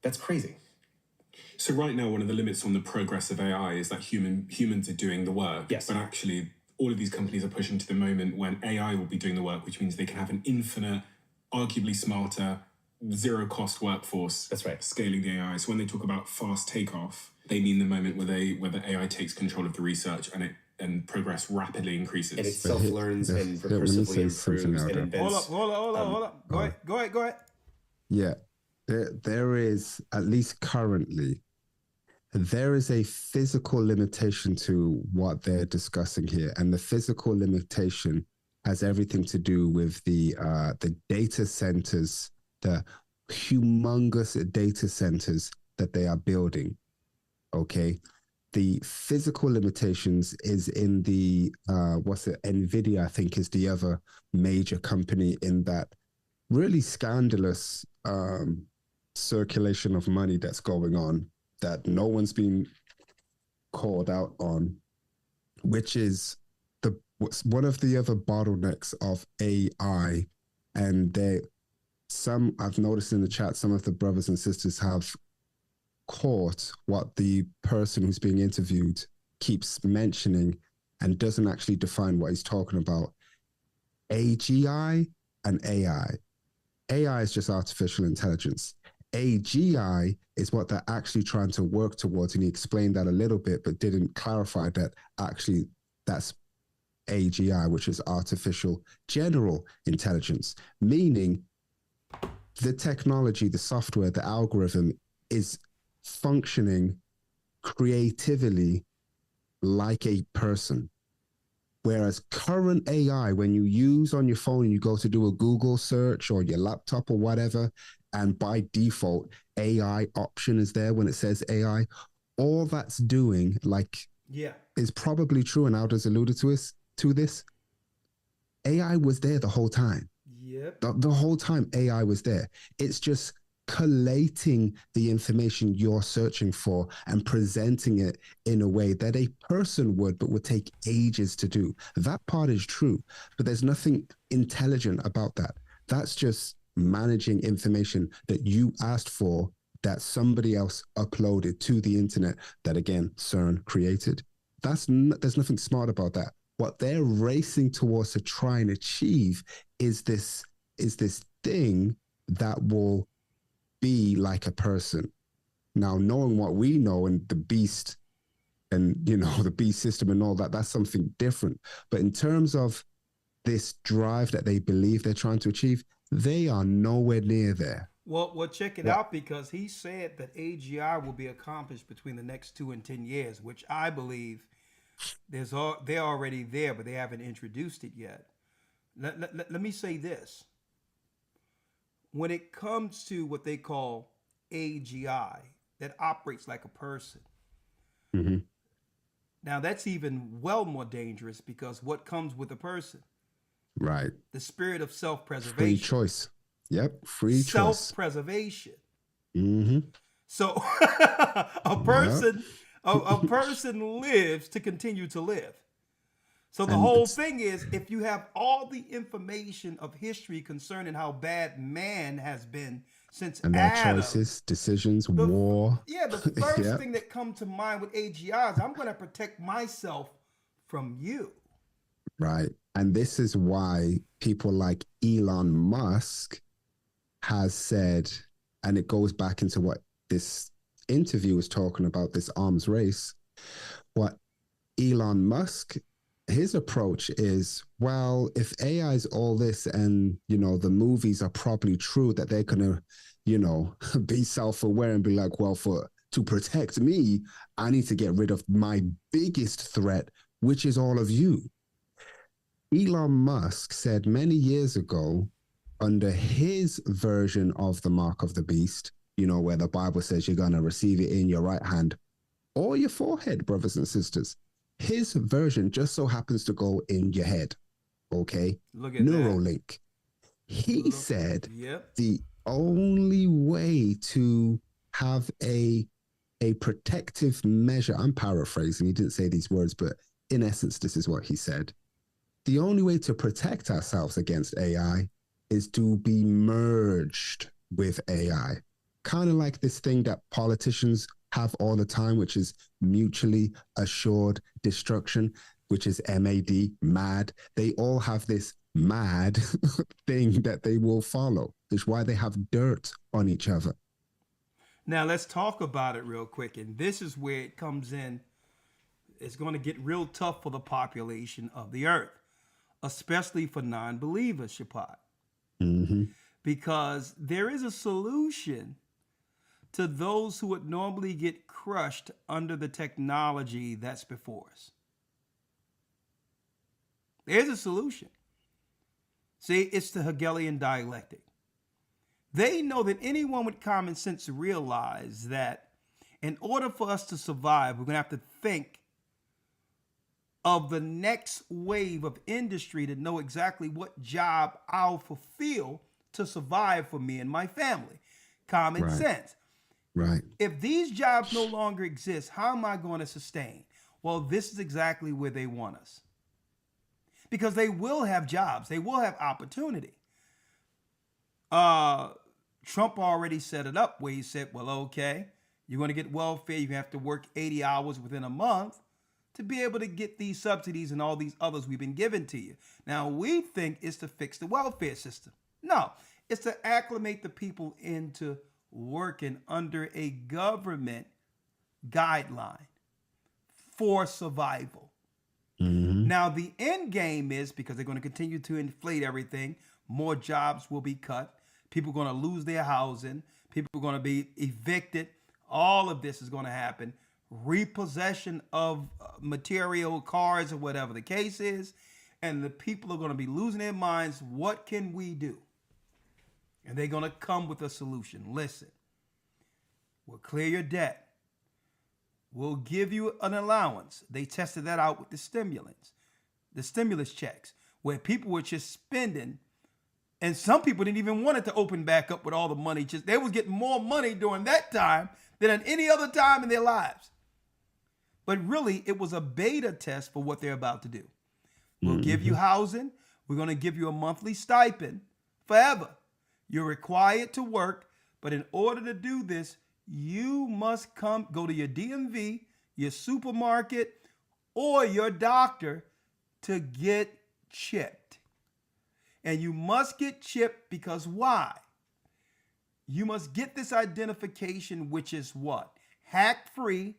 That's crazy. So right now, one of the limits on the progress of AI is that humans are doing the work. Yes. But actually, all of these companies are pushing to the moment when AI will be doing the work, which means they can have an infinite, arguably smarter, zero-cost workforce. That's right. Scaling the AI. So when they talk about fast takeoff, they mean the moment where the AI takes control of the research and progress rapidly increases. And it self-learns and recursively improves and invents. Hold up. Go ahead. Yeah, there is, at least currently, there is a physical limitation to what they're discussing here. And the physical limitation has everything to do with the data centers, the humongous data centers that they are building. Okay. The physical limitations is in the, NVIDIA, I think, is the other major company in that really scandalous circulation of money that's going on that no one's been called out on, which is one of the other bottlenecks of AI. And I've noticed in the chat, some of the brothers and sisters have caught what the person who's being interviewed keeps mentioning and doesn't actually define what he's talking about. AGI and AI. AI is just artificial intelligence. AGI is what they're actually trying to work towards, and he explained that a little bit, but didn't clarify that actually that's AGI, which is artificial general intelligence, meaning the technology, the software, the algorithm is functioning creatively like a person. Whereas current AI, when you use on your phone, you go to do a Google search or your laptop or whatever, and by default, AI option is there when it says AI, all that's doing, is probably true, and Aldo's alluded to this, AI was there the whole time. Yep. The whole time AI was there. It's just collating the information you're searching for and presenting it in a way that a person would, but would take ages to do. That part is true, but there's nothing intelligent about that. That's just managing information that you asked for, that somebody else uploaded to the internet, that again, CERN created. There's nothing smart about that. What they're racing towards to try and achieve is this thing that will be like a person. Now, knowing what we know and the beast and, the beast system and all that, that's something different. But in terms of this drive that they believe they're trying to achieve, they are nowhere near there. Well, check it out, because he said that AGI will be accomplished between the next 2 and 10 years, which I believe they're already there, but they haven't introduced it yet. Let me say this. When it comes to what they call AGI, that operates like a person. Mm-hmm. Now, that's even well more dangerous, because what comes with a person? Right. The spirit of self-preservation. Free choice. Yep. Free choice. Self-preservation. Mm-hmm. So a person lives to continue to live. So the whole thing is, if you have all the information of history concerning how bad man has been since and their Adam, choices, decisions, war. Yeah, the first thing that comes to mind with AGI is, I'm going to protect myself from you. Right. And this is why people like Elon Musk has said, and it goes back into what this interview was talking about, this arms race. What Elon Musk, his approach is, well, if AI is all this and, the movies are probably true, that they're going to, be self-aware and be like, well, to protect me, I need to get rid of my biggest threat, which is all of you. Elon Musk said many years ago, under his version of the mark of the beast, where the Bible says you're going to receive it in your right hand or your forehead, brothers and sisters. His version just so happens to go in your head. Okay. Look at Neuralink. That. He said the only way to have a protective measure, I'm paraphrasing, he didn't say these words, but in essence, this is what he said. the only way to protect ourselves against AI is to be merged with AI. Kind of like this thing that politicians have all the time, which is mutually assured destruction, which is MAD, mad. They all have this mad thing that they will follow. It's why they have dirt on each other. Now let's talk about it real quick. And this is where it comes in. It's going to get real tough for the population of the earth, especially for non-believers, Shapad. Mm-hmm. Because there is a solution to those who would normally get crushed under the technology that's before us. There's a solution. See, it's the Hegelian dialectic. They know that anyone with common sense realize that in order for us to survive, we're going to have to think of the next wave of industry to know exactly what job I'll fulfill to survive for me and my family. Common sense. Right. If these jobs no longer exist, how am I going to sustain? Well, this is exactly where they want us. Because they will have jobs. They will have opportunity. Trump already set it up where he said, well, okay, you're going to get welfare. You're going to have to work 80 hours within a month to be able to get these subsidies and all these others we've been given to you. Now, we think it's to fix the welfare system. No, it's to acclimate the people into working under a government guideline for survival. Mm-hmm. Now, the end game is, because they're going to continue to inflate everything, more jobs will be cut. People are going to lose their housing. People are going to be evicted. All of this is going to happen. Repossession of material, cars, or whatever the case is. And the people are going to be losing their minds. What can we do? And they're going to come with a solution. Listen, we'll clear your debt. We'll give you an allowance. They tested that out with the stimulus checks, where people were just spending, and some people didn't even want it to open back up with all the money. Just they was getting more money during that time than at any other time in their lives. But really, it was a beta test for what they're about to do. We'll give you housing. We're going to give you a monthly stipend forever. You're required to work, but in order to do this, you must go to your DMV, your supermarket, or your doctor to get chipped. And you must get chipped because why? You must get this identification, which is what? Hack-free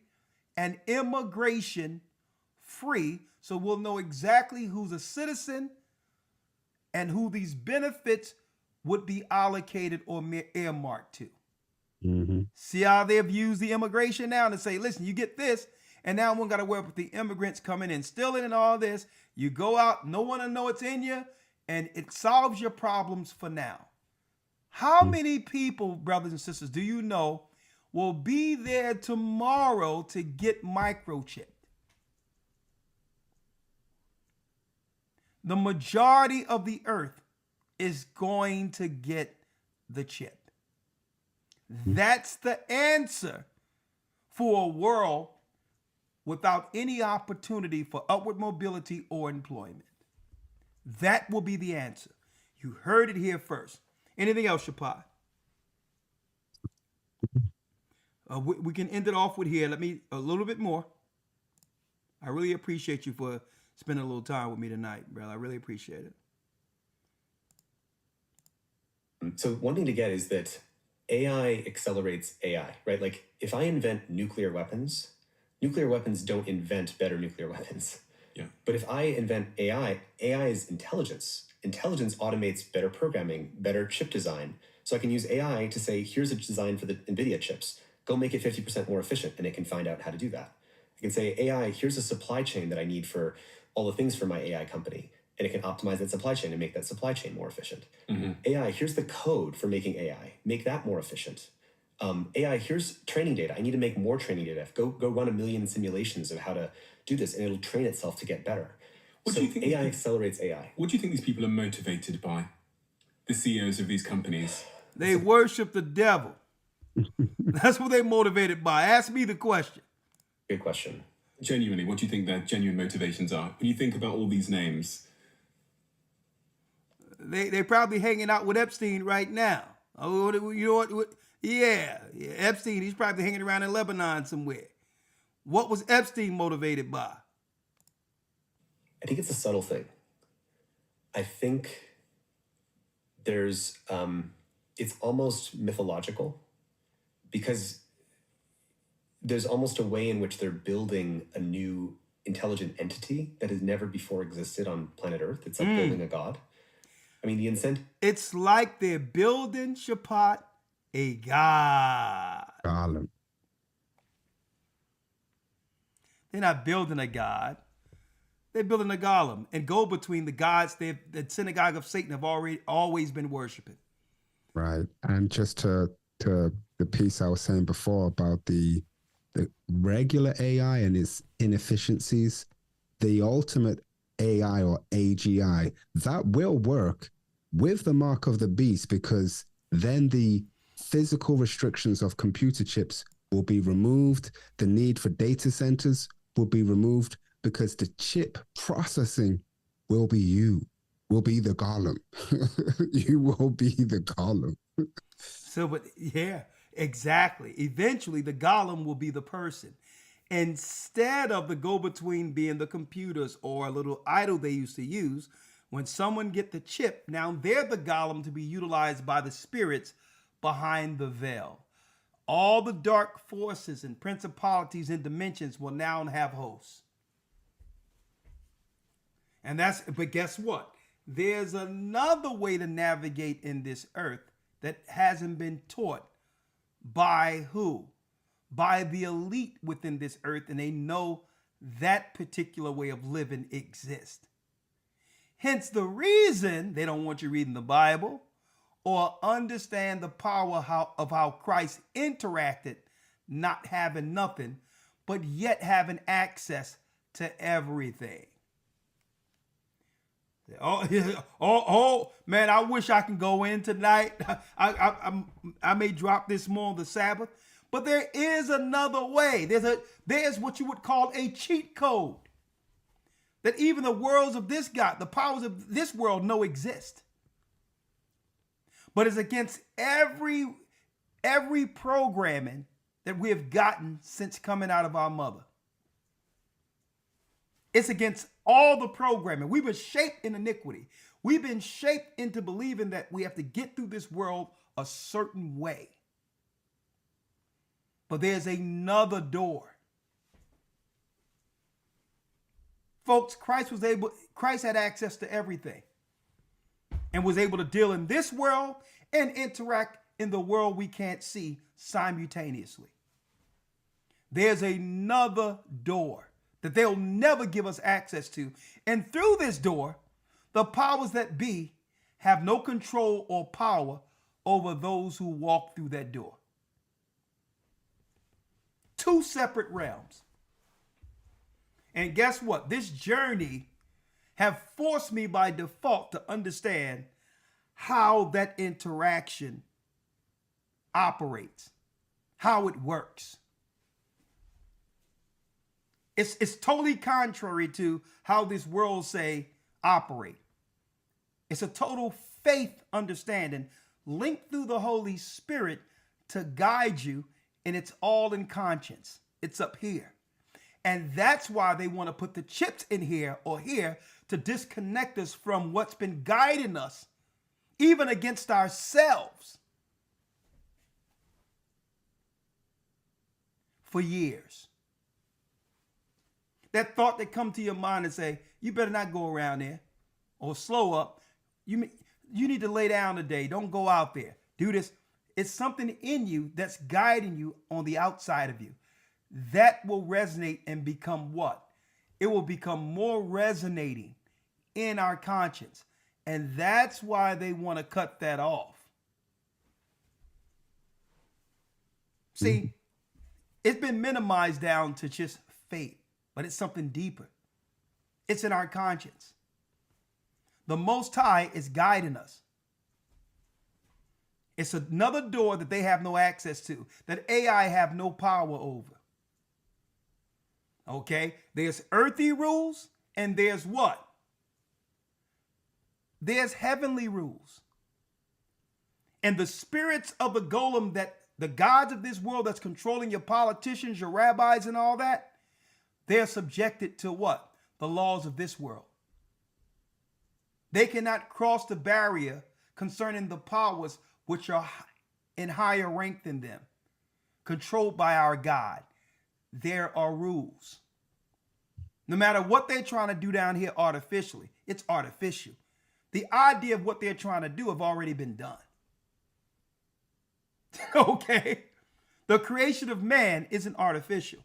and immigration-free, so we'll know exactly who's a citizen and who these benefits would be allocated or earmarked to. Mm-hmm. See how they've used the immigration now to say, listen, you get this, and now we don't got to worry about the immigrants coming in, stealing and all this. You go out, no one will know it's in you, and it solves your problems for now. How many people, brothers and sisters, do you know will be there tomorrow to get microchipped? The majority of the earth is going to get the chip. That's the answer for a world without any opportunity for upward mobility or employment. That will be the answer. You heard it here first. Anything else, Shapad? We can end it off with here. Let me a little bit more. I really appreciate you for spending a little time with me tonight, brother. I really appreciate it. So one thing to get is that AI accelerates AI, right? Like if I invent nuclear weapons don't invent better nuclear weapons. Yeah. But if I invent AI is intelligence. Intelligence automates better programming, better chip design. So I can use AI to say, here's a design for the NVIDIA chips. Go make it 50% more efficient, and it can find out how to do that. I can say, AI, here's a supply chain that I need for all the things for my AI company. And it can optimize that supply chain and make that supply chain more efficient. Mm-hmm. AI, here's the code for making AI. Make that more efficient. AI, here's training data. I need to make more training data. Go run 1 million simulations of how to do this, and it'll train itself to get better. What so do you think AI accelerates AI. What do you think these people are motivated by? The CEOs of these companies? They worship the devil. That's what they're motivated by. Ask me the question. Good question. Genuinely, what do you think their genuine motivations are? When you think about all these names, They're probably hanging out with Epstein right now. Oh, you know what? Yeah, Epstein, he's probably hanging around in Lebanon somewhere. What was Epstein motivated by? I think it's a subtle thing. I think there's, it's almost mythological because there's almost a way in which they're building a new intelligent entity that has never before existed on planet Earth. It's like building a god. I mean, the incentive. It's like they're building Shaphat a god. Garland. They're not building a god. They're building a golem and go between the gods the synagogue of Satan have always been worshiping. Right. And just to the piece I was saying before about the regular AI and its inefficiencies, the ultimate AI or AGI, that will work with the mark of the beast, because then the physical restrictions of computer chips will be removed. The need for data centers will be removed, because the chip processing will be the golem. You will be the golem. So, but yeah, exactly. Eventually, the golem will be the person. Instead of the go-between being the computers or a little idol they used to use, when someone get the chip, now they're the golem to be utilized by the spirits behind the veil. All the dark forces and principalities and dimensions will now have hosts. But guess what? There's another way to navigate in this earth that hasn't been taught by who? By the elite within this earth, and they know that particular way of living exists. Hence the reason they don't want you reading the Bible or understand the power of how Christ interacted, not having nothing, but yet having access to everything. Oh, man, I wish I can go in tonight. I may drop this more on the Sabbath, but there is another way. There's what you would call a cheat code that even the worlds of this God, the powers of this world know exist. But it's against every programming that we have gotten since coming out of our mother. It's against all the programming. We've been shaped in iniquity. We've been shaped into believing that we have to get through this world a certain way. But there's another door. Folks, Christ had access to everything and was able to deal in this world and interact in the world we can't see simultaneously. There's another door that they'll never give us access to. And through this door, the powers that be have no control or power over those who walk through that door. Two separate realms. And guess what? This journey have forced me by default to understand how that interaction operates, how it works. It's totally contrary to how this world say operate. It's a total faith understanding linked through the Holy Spirit to guide you, and it's all in conscience. It's up here. And that's why they want to put the chips in here or here to disconnect us from what's been guiding us, even against ourselves, for years. That thought that come to your mind and say, you better not go around there, or slow up. You need to lay down today. Don't go out there. Do this. It's something in you that's guiding you on the outside of you. That will resonate and become what? It will become more resonating in our conscience. And that's why they want to cut that off. See, it's been minimized down to just faith, but it's something deeper. It's in our conscience. The Most High is guiding us. It's another door that they have no access to, that AI have no power over. Okay? There's earthy rules, and there's what? there's heavenly rules. And the spirits of the golem, that the gods of this world that's controlling your politicians, your rabbis, and all that, they're subjected to what? The laws of this world. They cannot cross the barrier concerning the powers which are in higher rank than them, controlled by our God. There are rules. No matter what they're trying to do down here artificially, it's artificial. The idea of what they're trying to do have already been done. Okay? The creation of man isn't artificial.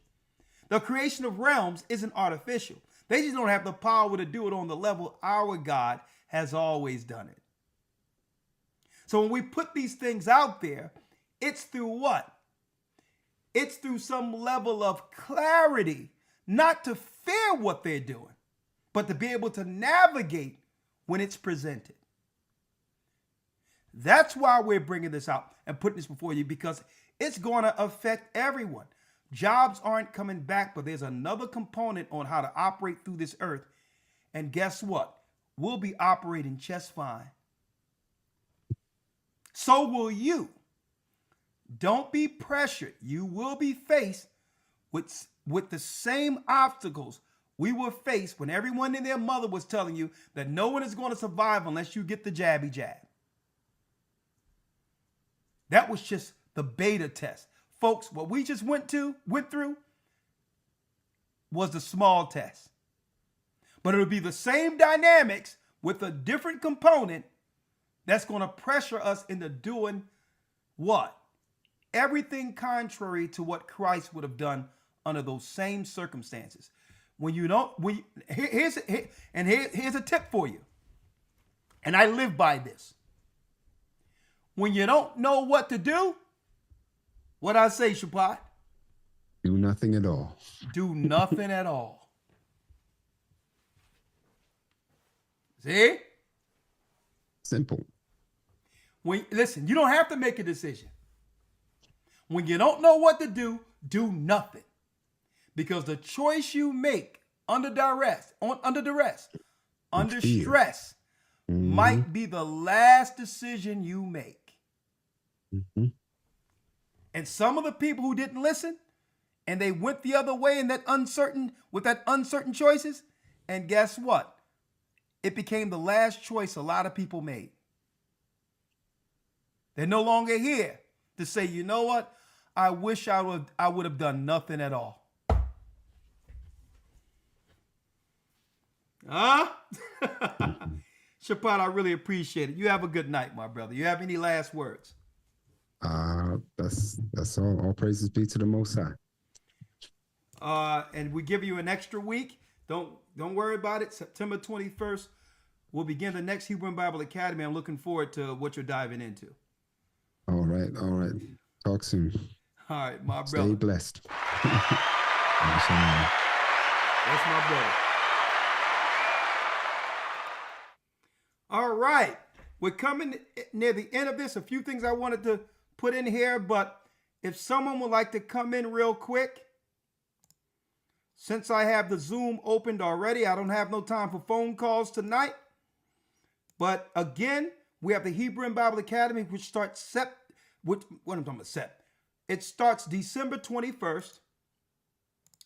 The creation of realms isn't artificial. They just don't have the power to do it on the level our God has always done it. So when we put these things out there, it's through what? It's through some level of clarity, not to fear what they're doing, but to be able to navigate when it's presented. That's why we're bringing this out and putting this before you, because it's going to affect everyone. Jobs aren't coming back, but there's another component on how to operate through this earth. And guess what? We'll be operating just fine. So will you. Don't be pressured. You will be faced with the same obstacles we were faced when everyone and their mother was telling you that no one is going to survive unless you get the jabby jab. That was just the beta test. Folks, what we just went through was the small test. But it'll be the same dynamics with a different component that's going to pressure us into doing what? Everything contrary to what Christ would have done under those same circumstances. When you don't, here's a tip for you. And I live by this. When you don't know what to do, what I say, Shabbat? Do nothing at all. Do nothing at all. See? Simple. Listen, you don't have to make a decision. When you don't know what to do, do nothing. Because the choice you make under duress, under stress, might be the last decision you make. Mm-hmm. And some of the people who didn't listen and they went the other way with that uncertain choices, and guess what? It became the last choice a lot of people made. They're no longer here to say, you know what? I wish I would have done nothing at all. Huh? Shabbat, I really appreciate it. You have a good night, my brother. You have any last words? That's all. All praises be to the Most High. And we give you an extra week. Don't worry about it. September 21st, we'll begin the next Hebrew Bible Academy. I'm looking forward to what you're diving into. All right. Talk soon. All right, my brother. Stay blessed. That's my brother. All right. We're coming near the end of this. A few things I wanted to put in here, but if someone would like to come in real quick, since I have the Zoom opened already, I don't have no time for phone calls tonight. But again, we have the Hebrew Bible Academy, which starts It starts December 21st.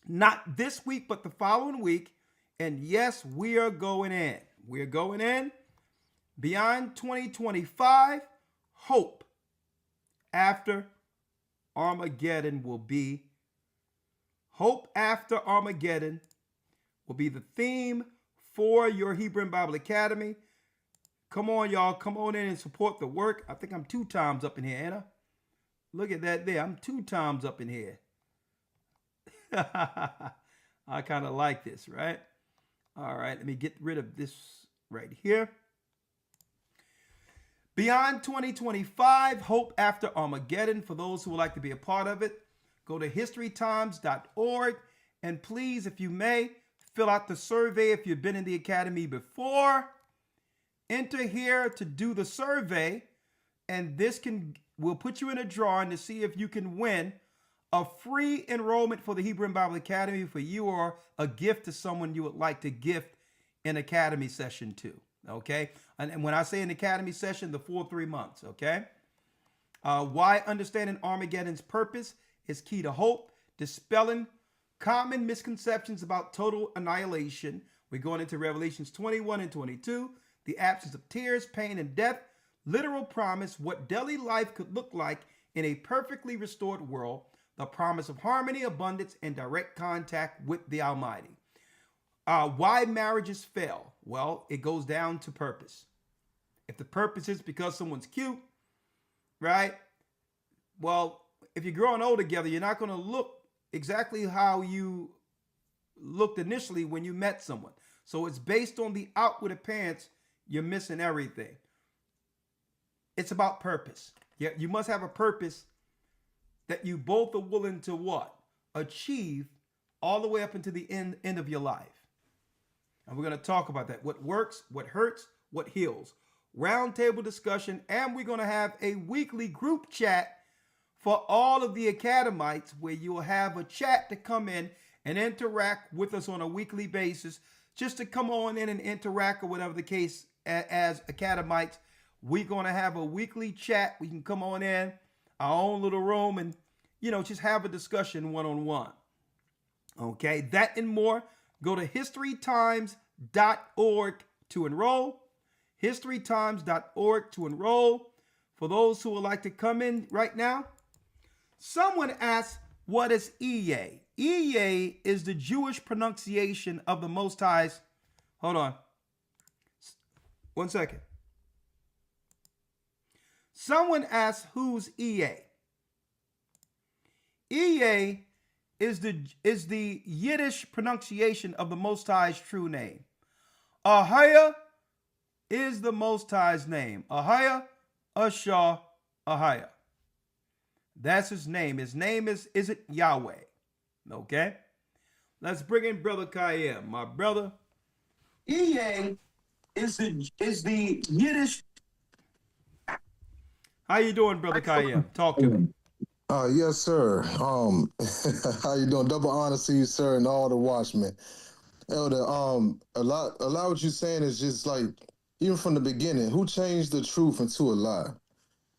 Not this week, but the following week. And yes, we are going in. We're going in. Beyond 2025, hope after Armageddon will be. Hope after Armageddon will be the theme for your Hebrew Bible Academy. Come on, y'all. Come on in and support the work. I think I'm 2 times up in here, Anna. Look at that there. I'm 2 times up in here. I kind of like this, right? All right, let me get rid of this right here. Beyond 2025, Hope After Armageddon. For those who would like to be a part of it, go to historytimes.org. And please, if you may, fill out the survey if you've been in the academy before. Enter here to do the survey, and will put you in a drawing to see if you can win a free enrollment for the Hebrew Bible Academy for you, or a gift to someone you would like to gift an academy session to. Okay. And when I say an academy session, the full 3 months. Okay. Why understanding Armageddon's purpose is key to hope, dispelling common misconceptions about total annihilation. We're going into Revelations 21 and 22, the absence of tears, pain, and death, literal promise, what daily life could look like in a perfectly restored world, the promise of harmony, abundance, and direct contact with the Almighty. Why marriages fail? Well, it goes down to purpose. If the purpose is because someone's cute, right? Well, if you're growing old together, you're not going to look exactly how you looked initially when you met someone. So it's based on the outward appearance. You're missing everything. It's about purpose. Yeah, you must have a purpose that you both are willing to what? Achieve all the way up into the end of your life. And we're going to talk about that. What works, what hurts, what heals. Roundtable discussion, and we're going to have a weekly group chat for all of the academites, where you will have a chat to come in and interact with us on a weekly basis, just to come on in and interact, or whatever the case. As academites, we're going to have a weekly chat. We can come on in our own little room and, just have a discussion one-on-one. Okay, that and more. Go to historytimes.org to enroll. historytimes.org to enroll. For those who would like to come in right now, someone asked, what is EA? EA is the Jewish pronunciation of the Most High's. Hold on. 1 second. Someone asked, who's EA? EA is the Yiddish pronunciation of the Most High's true name. Ahaya is the Most High's name. Ahaya, Ashah, Ahaya. That's his name. His name is it Yahweh? Okay. Let's bring in Brother Kayem. My brother. EA is the Yiddish. How you doing, Brother Kayem? Talk to me. Yes, sir. How you doing? Double honor to you, sir, and all the watchmen. Elder, a lot what you're saying is just like, even from the beginning, who changed the truth into a lie?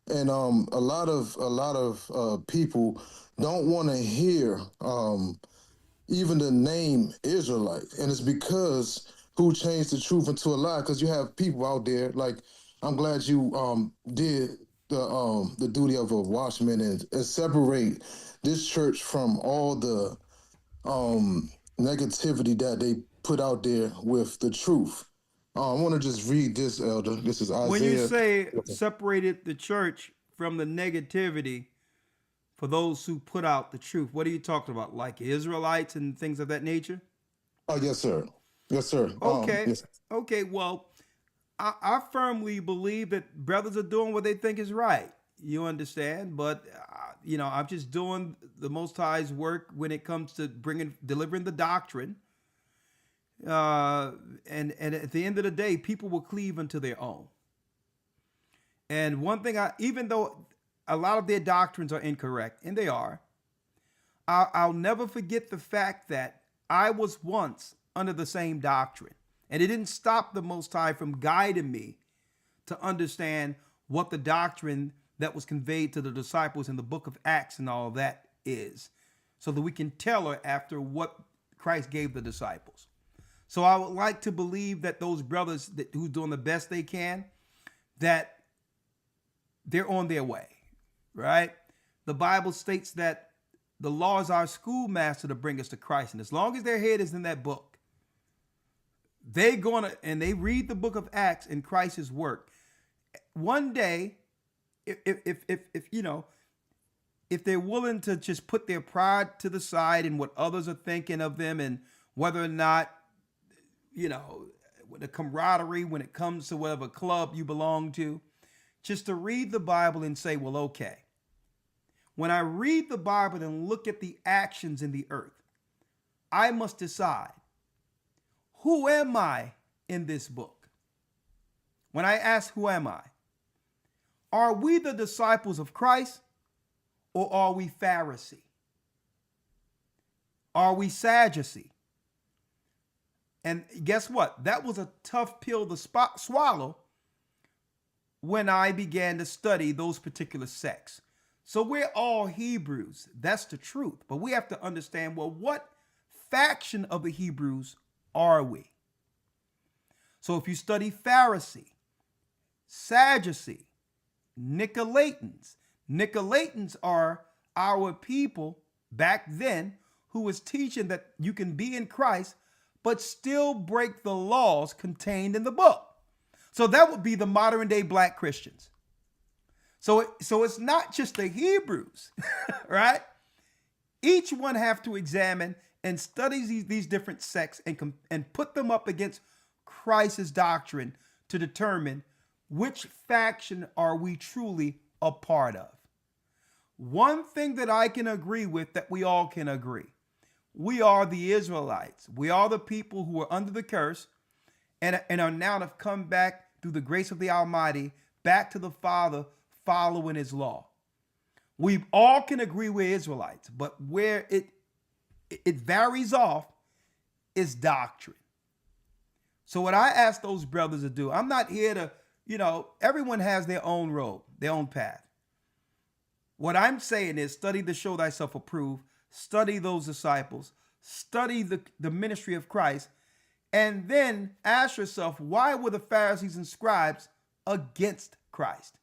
And a lot of people don't want to hear even the name Israelite, and it's because who changed the truth into a lie? Because you have people out there like, I'm glad you did the duty of a watchman and separate this church from all the negativity that they put out there with the truth. I want to just read this, Elder. This is Isaiah. When you say separated the church from the negativity for those who put out the truth, what are you talking about? Like Israelites and things of that nature? Oh, yes, sir. Yes, sir. Okay. Yes. Okay. Well, I firmly believe that brothers are doing what they think is right. You understand? But, I'm just doing the Most High's work when it comes to delivering the doctrine. And at the end of the day, people will cleave unto their own. And one thing, even though a lot of their doctrines are incorrect, and they are, I'll never forget the fact that I was once under the same doctrine. And it didn't stop the Most High from guiding me to understand what the doctrine that was conveyed to the disciples in the book of Acts and all that is, so that we can tell her after what Christ gave the disciples. So I would like to believe that those brothers who's doing the best they can, that they're on their way, right? The Bible states that the law is our schoolmaster to bring us to Christ. And as long as their head is in that book, they read the book of Acts and Christ's work. One day, if they're willing to just put their pride to the side and what others are thinking of them, and whether or not, the camaraderie when it comes to whatever club you belong to, just to read the Bible and say, well, okay. When I read the Bible and look at the actions in the earth, I must decide, who am I in this book? When I ask, who am I? Are we the disciples of Christ, or are we Pharisee? Are we Sadducee? And guess what? That was a tough pill to swallow when I began to study those particular sects. So we're all Hebrews. That's the truth. But we have to understand, well, what faction of the Hebrews are we? So if you study Pharisee, Sadducee, Nicolaitans are our people back then who was teaching that you can be in Christ but still break the laws contained in the book. So that would be the modern day black Christians. So it's not just the Hebrews, right? Each one have to examine and study these different sects and put them up against Christ's doctrine to determine which faction are we truly a part of. One thing that I can agree with, that we all can agree, we are the Israelites. We are the people who are under the curse and are now have come back through the grace of the Almighty back to the Father, following his law. We all can agree we're Israelites, but where it varies off is doctrine. So what I ask those brothers to do, I'm not here to, everyone has their own road, their own path. What I'm saying is study to show thyself approved, study those disciples, study the ministry of Christ, and then ask yourself, why were the Pharisees and scribes against Christ?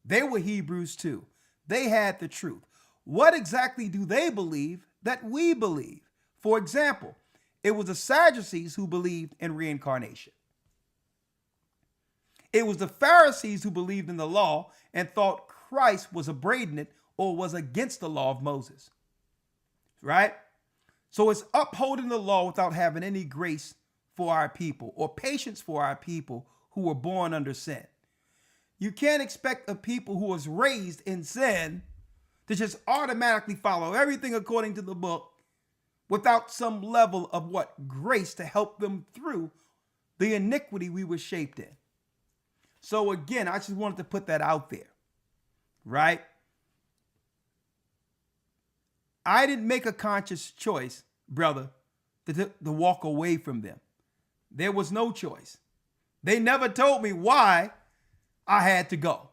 They were Hebrews too. They had the truth. What exactly do they believe that we believe? For example, it was the Sadducees who believed in reincarnation. It was the Pharisees who believed in the law and thought Christ was abrading it or was against the law of Moses. Right? So it's upholding the law without having any grace for our people or patience for our people who were born under sin. You can't expect a people who was raised in sin to just automatically follow everything according to the book without some level of grace to help them through the iniquity we were shaped in. So again, I just wanted to put that out there, right? I didn't make a conscious choice, brother, to walk away from them. There was no choice. They never told me why I had to go.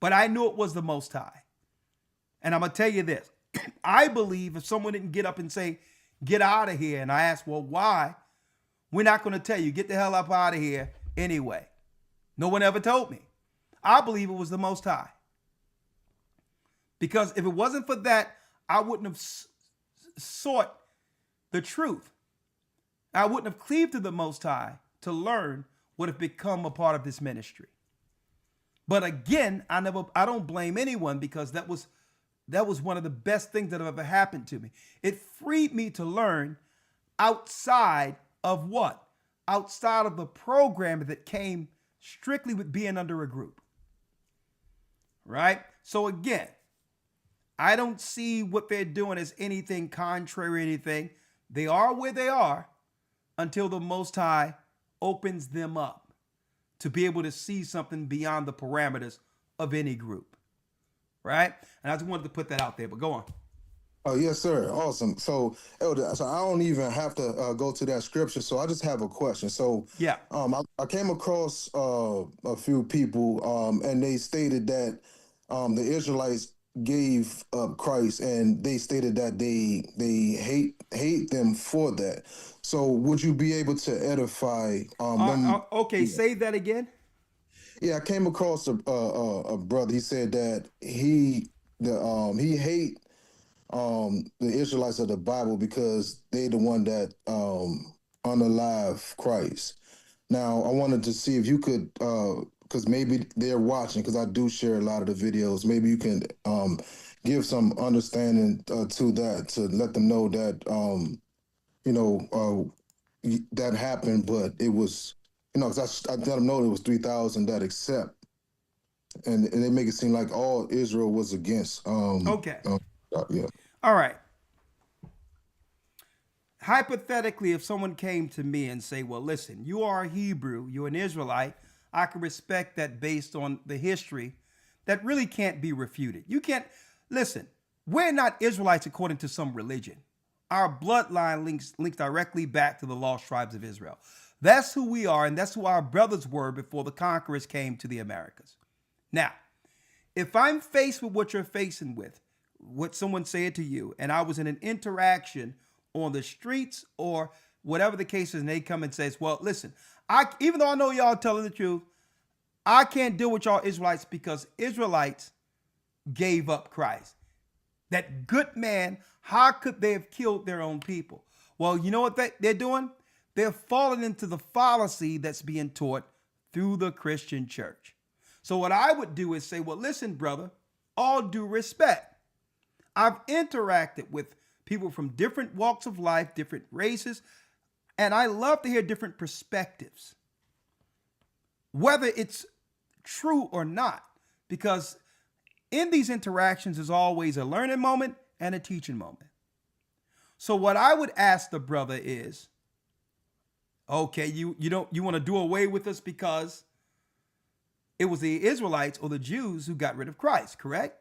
But I knew it was the Most High. And I'm going to tell you this. I believe if someone didn't get up and say, get out of here, and I ask, well, why? We're not going to tell you, get the hell up out of here anyway. No one ever told me. I believe it was the Most High. Because if it wasn't for that, I wouldn't have sought the truth. I wouldn't have cleaved to the Most High to learn what have become a part of this ministry. But again, I don't blame anyone, because that was one of the best things that have ever happened to me. It freed me to learn outside of what? Outside of the program that came strictly with being under a group. Right? So again, I don't see what they're doing as anything contrary to anything. They are where they are until the Most High opens them up to be able to see something beyond the parameters of any group. Right? And I just wanted to put that out there, but go on. Oh, yes, sir. Awesome. So, Elder, so I don't even have to go to that scripture. So I just have a question. So, yeah, I came across a few people, and they stated that the Israelites gave up Christ, and they stated that they hate them for that. So, would you be able to edify them? Okay, say that again. Yeah, I came across a brother. He said that he hate the Israelites of the Bible because they the one that unalive Christ. Now, I wanted to see if you could, because maybe they're watching, because I do share a lot of the videos. Maybe you can give some understanding to that, to let them know that that happened, but it was, because I let them know it was 3,000 that accept, and they make it seem like all Israel was against. Okay. Yeah. All right. Hypothetically, if someone came to me and say, well, listen, you are a Hebrew, you're an Israelite, I can respect that based on the history that really can't be refuted. You can't, listen, we're not Israelites according to some religion. our bloodline links directly back to the lost tribes of Israel. That's who we are, and that's who our brothers were before the conquerors came to the Americas. Now, if I'm faced with what you're facing with, what someone said to you, and I was in an interaction on the streets or whatever the case is, and they come and says, well, listen, even though I know y'all telling the truth, I can't deal with y'all Israelites because Israelites gave up Christ. That good man, how could they have killed their own people? Well, you know what they're doing? They're falling into the fallacy that's being taught through the Christian church. So what I would do is say, well, listen, brother, all due respect. I've interacted with people from different walks of life, different races, and I love to hear different perspectives, whether it's true or not, because in these interactions is always a learning moment and a teaching moment. So what I would ask the brother is, okay, you want to do away with us because it was the Israelites or the Jews who got rid of Christ, correct?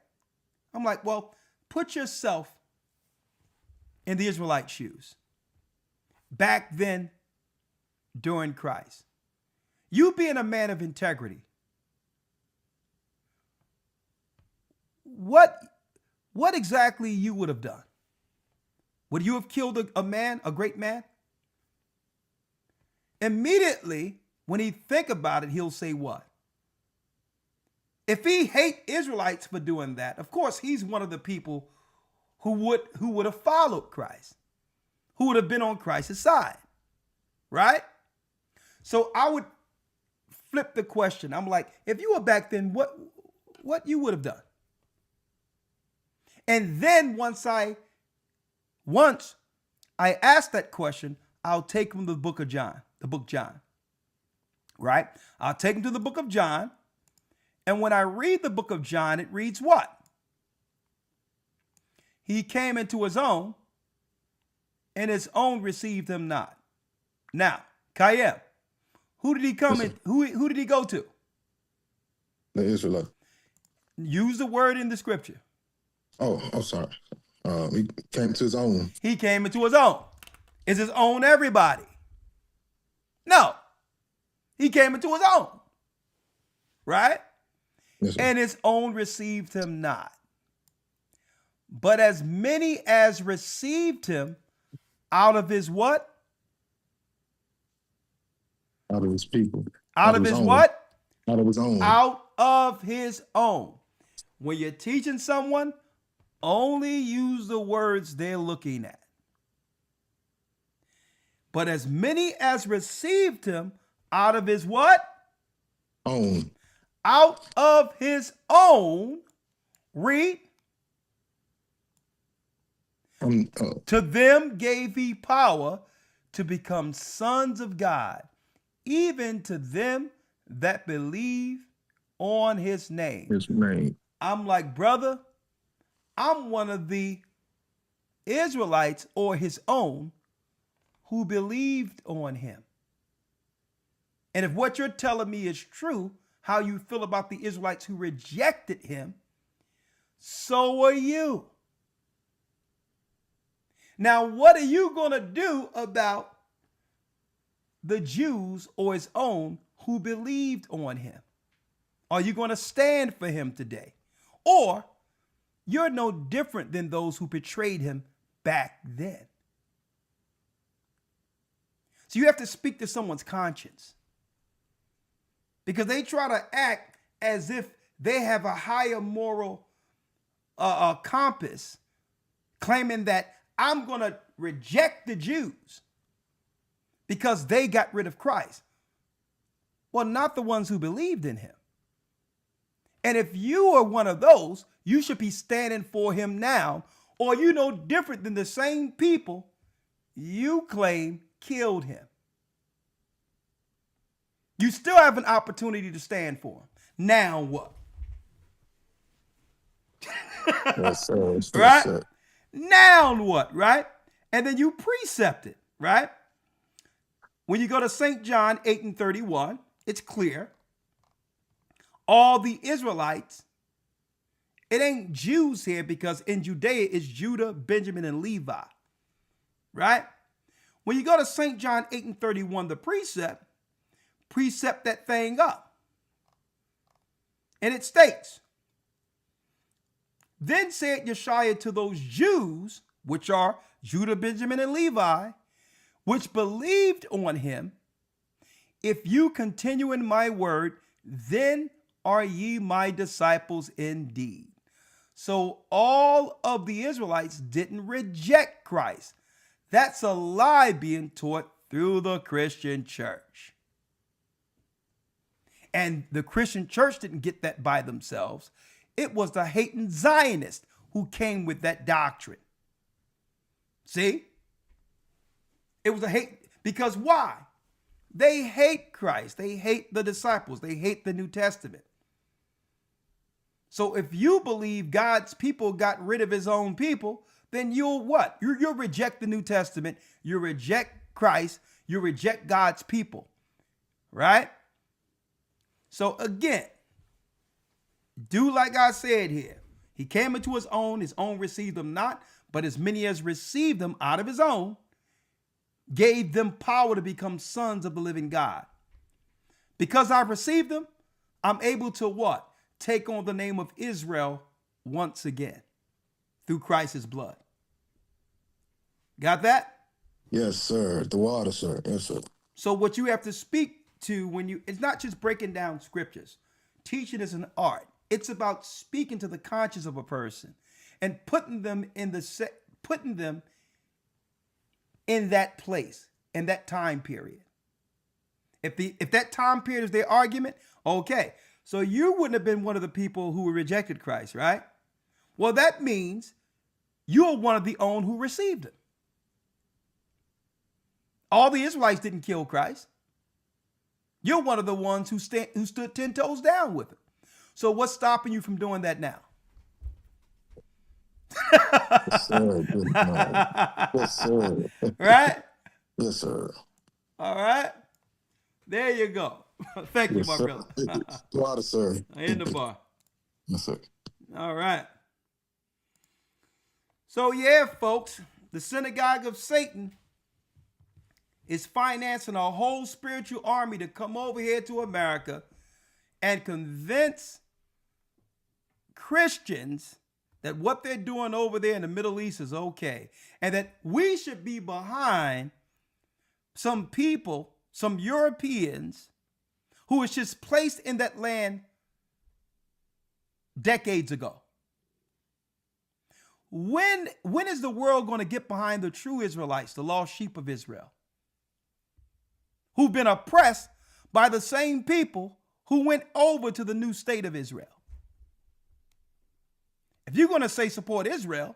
I'm like, well, put yourself in the Israelite shoes. Back then, during Christ, you being a man of integrity, what exactly you would have done? Would you have killed a man, a great man? Immediately, when he think about it, he'll say what? If he hate Israelites for doing that, of course, he's one of the people who would have followed Christ, who would have been on Christ's side, right? So I would flip the question. I'm like, if you were back then, what you would have done? And then once I ask that question, I'll take him to the book of John, right? I'll take him to the book of John. And when I read the book of John, it reads what? He came into his own, and his own received him not. Now, Kayem, who did he come in? Who did he go to? The Israelite. Use the word in the scripture. Oh, sorry. He came to his own. He came into his own. Is his own everybody? No. He came into his own. Right? Yes, sir. And his own received him not. But as many as received him, out of his what? Out of his people. Out of his what? Out of his own. Out of his own. When you're teaching someone, only use the words they're looking at. But as many as received him, out of his what? Own. Out of his own, read. To them gave he power to become sons of God, even to them that believe on his name. His name. I'm like, brother, I'm one of the Israelites or his own who believed on him. And if what you're telling me is true, how you feel about the Israelites who rejected him, so are you. Now, what are you going to do about the Jews or his own who believed on him? Are you going to stand for him today? Or you're no different than those who betrayed him back then. So you have to speak to someone's conscience, because they try to act as if they have a higher moral compass, claiming that I'm going to reject the Jews because they got rid of Christ. Well, not the ones who believed in him. And if you are one of those, you should be standing for him now, or you no different than the same people you claim killed him. You still have an opportunity to stand for him. Now what? Yes, right? Sir. Now what, right? And then you precept it, right? When you go to St. John 8:31, it's clear. All the Israelites, it ain't Jews here, because in Judea it's Judah, Benjamin, and Levi. right? When you go to St. John 8:31, the precept that thing up. And it states, then said Yeshua to those Jews, which are Judah, Benjamin, and Levi, which believed on him, if you continue in my word, then are ye my disciples indeed. So all of the Israelites didn't reject Christ. That's a lie being taught through the Christian church. And the Christian church didn't get that by themselves. It was the hating Zionists who came with that doctrine. See? It was a hate, because why? They hate Christ. They hate the disciples. They hate the New Testament. So if you believe God's people got rid of his own people, then you'll what? You'll reject the New Testament. You reject Christ. You reject God's people. Right? So again, do like I said here. He came into his own received him not, but as many as received him out of his own, gave them power to become sons of the living God. Because I've received them, I'm able to what? Take on the name of Israel once again through Christ's blood. Got that? Yes, sir. The water, sir. Yes, sir. So what you have to speak to it's not just breaking down scriptures. Teaching is an art. It's about speaking to the conscience of a person and putting them in that place, in that time period. If that time period is their argument, okay. So you wouldn't have been one of the people who rejected Christ, right? Well, that means you're one of the own who received him. All the Israelites didn't kill Christ. You're one of the ones who stood 10 toes down with him. So what's stopping you from doing that now? Yes, sir. Good God. Yes, sir. Right? Yes, sir. All right. There you go. Thank you, my sir. brother. Water, sir. In the bar. Yes, sir. All right. So yeah, folks, the synagogue of Satan is financing a whole spiritual army to come over here to America and convince Christians that what they're doing over there in the Middle East is okay, and that we should be behind some people, some Europeans, who was just placed in that land decades ago. When is the world going to get behind the true Israelites, the lost sheep of Israel, who've been oppressed by the same people who went over to the new state of Israel? If you're going to say support Israel,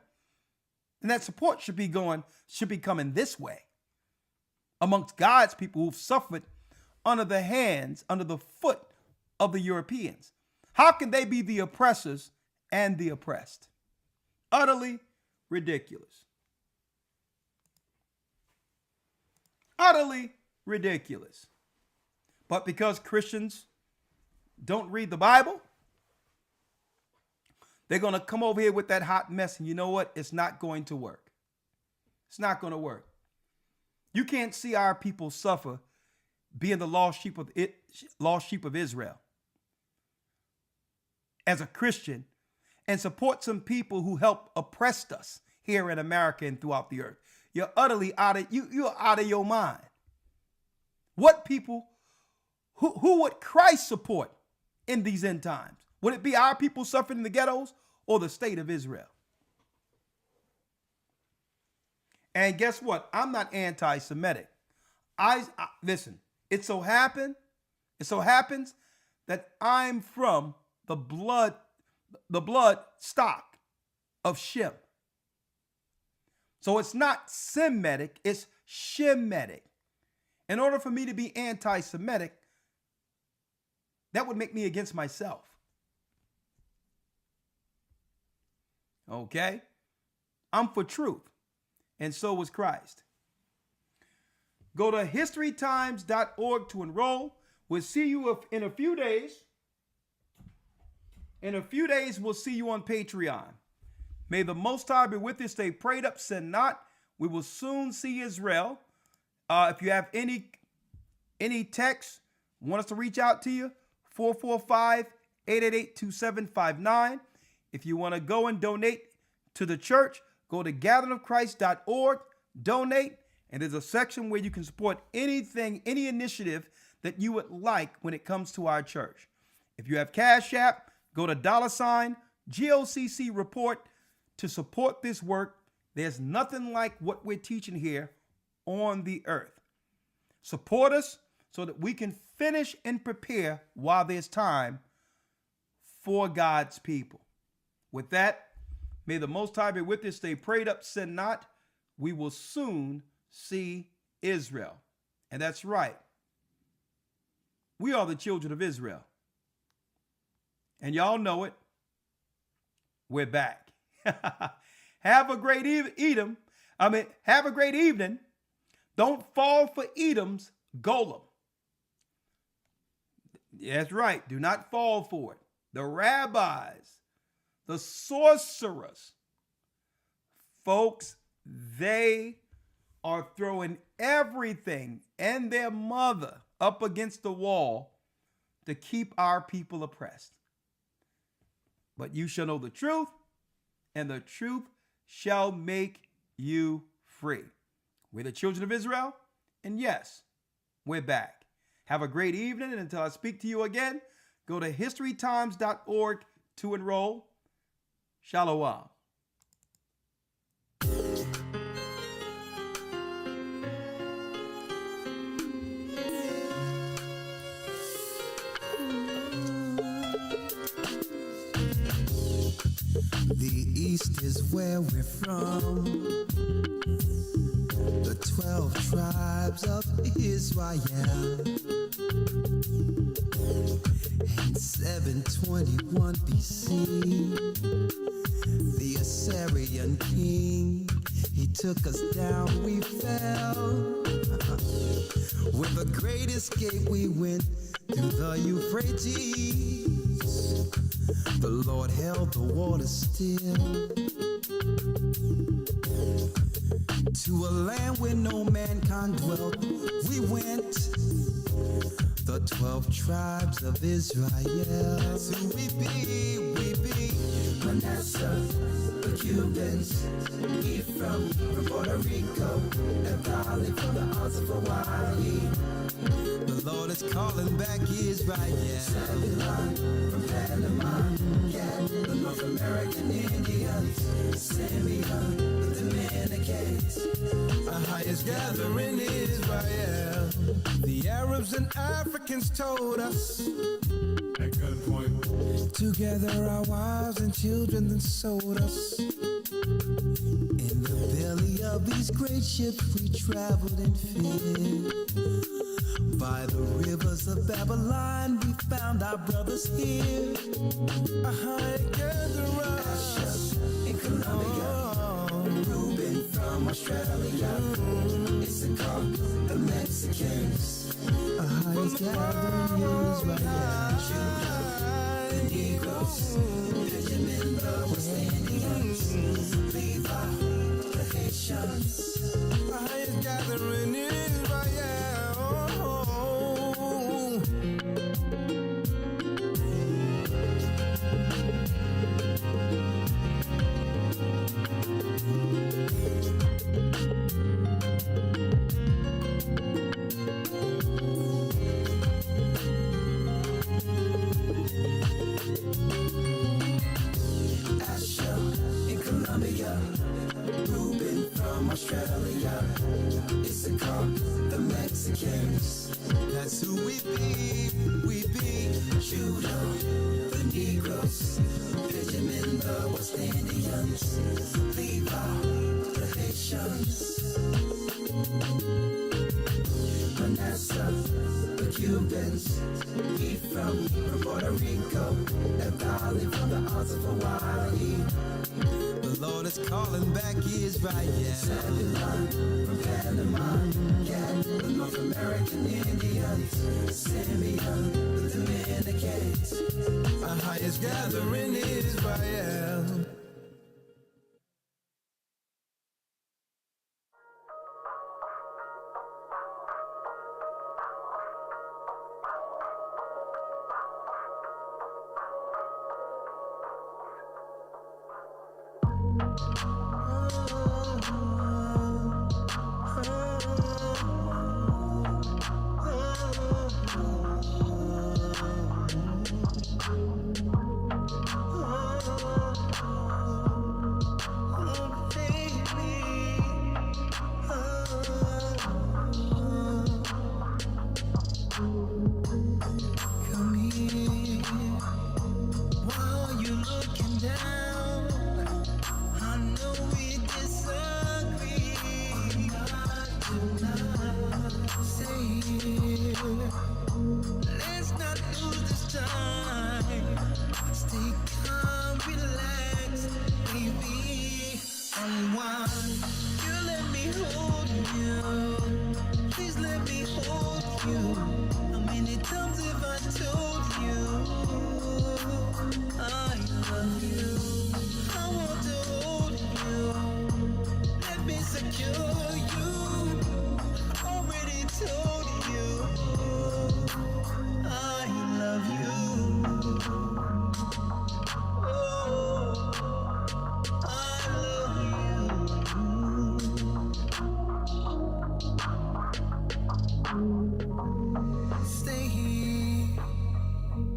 then that support should be coming this way amongst God's people who've suffered under the foot of the Europeans. How can they be the oppressors and the oppressed? Utterly ridiculous. Utterly ridiculous. But because Christians don't read the Bible, they're going to come over here with that hot mess, and you know what? It's not going to work. It's not going to work. You can't see our people suffer being the lost sheep of Israel as a Christian and support some people who help oppressed us here in America and throughout the earth. You're utterly you're out of your mind. What people, who would Christ support in these end times? Would it be our people suffering in the ghettos or the state of Israel? And guess what? I'm not anti-Semitic. Listen, it so happens that I'm from the blood stock of Shem. So it's not Semitic, it's Shemitic. In order for me to be anti-Semitic, that would make me against myself. Okay? I'm for truth. And so was Christ. Go to historytimes.org to enroll. We'll see you in a few days. In a few days, we'll see you on Patreon. May the Most High be with you. Stay prayed up, sin not. We will soon see Israel. If you have any text, want us to reach out to you, 445-888-2759. If you want to go and donate to the church, go to gatheringofchrist.org, donate, and there's a section where you can support anything, any initiative that you would like when it comes to our church. If you have Cash App, go to $GOCC report to support this work. There's nothing like what we're teaching here on the earth. Support us so that we can finish and prepare while there's time for God's people. With that, may the Most High be with us. Stay prayed up, sin not. We will soon see Israel. And that's right. We are the children of Israel. And y'all know it. We're back. Have a great have a great evening. Don't fall for Edom's golem. That's right. Do not fall for it. The rabbis, the sorcerers, folks, they are throwing everything and their mother up against the wall to keep our people oppressed. But you shall know the truth, and the truth shall make you free. We're the children of Israel, and yes, we're back. Have a great evening, and until I speak to you again, go to historytimes.org to enroll. Shalom. The East is where we're from. The 12 tribes of Israel. In 721 BC, the Assyrian king, he took us down, we fell. With a great escape, we went through the Euphrates. The Lord held the water still. To a land where no mankind dwelt, we went. The 12 tribes of Israel. So we be Manasseh, the Cubans, Ephraim from Puerto Rico, Naphtali from the Isles of Hawaii. The Lord is calling back Israel. Zebulon from Panama, Gad, the North American Indians, Simeon, the Dominicans. Our highest gathering Israel. The Arabs and Africans told us. A good point. Together our wives and children then sold us. In the belly of these great ships we traveled in fear. By the rivers of Babylon we found our brothers here. Together Asher in Colombia, Reuben from Australia, Issachar, the Mexicans. Our highest gathering Israel. Judah, the Negroes, Benjamin, the West Indians, Levi, the Haitians. Our highest gathering Israel. Asher in Colombia, Reuben from Australia, Issachar, the Mexicans. That's who we be. Judah, the Negroes, Benjamin, the West Indians, Levi, the Haitians. Manasseh, the Cubans, Ephraim from Puerto Rico, Naphtali from the Isles of Hawaii. The Lord is calling back Israel. Zebulon from Panama, Gad, the North American Indians, Simeon, the Dominicans. Our highest gathering Israel. Come here while you're looking down. I know we disagree. Stay here. Let's not lose this time. Stay calm, relax, baby. Unwind. You let me hold you. Please let me hold you. How many times have I told you I love you? I want to hold you. Let me secure you. Already told you I love you. Oh, I love you. Stay here.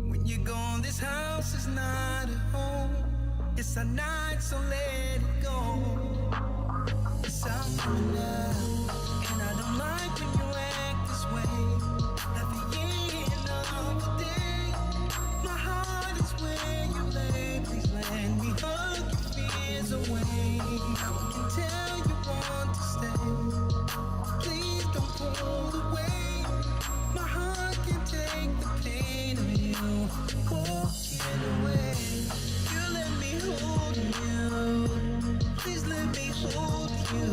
When you're gone, this house is not a home. It's a night, so let it go. It's I'm now, and I don't like when you act this way. At the end of the day, my heart is where you lay. Please let me hug your fears away. Now I can tell you want to stay. Please don't pull away. My heart can take the pain of you walking away. You let me hold you. Please let me hold you.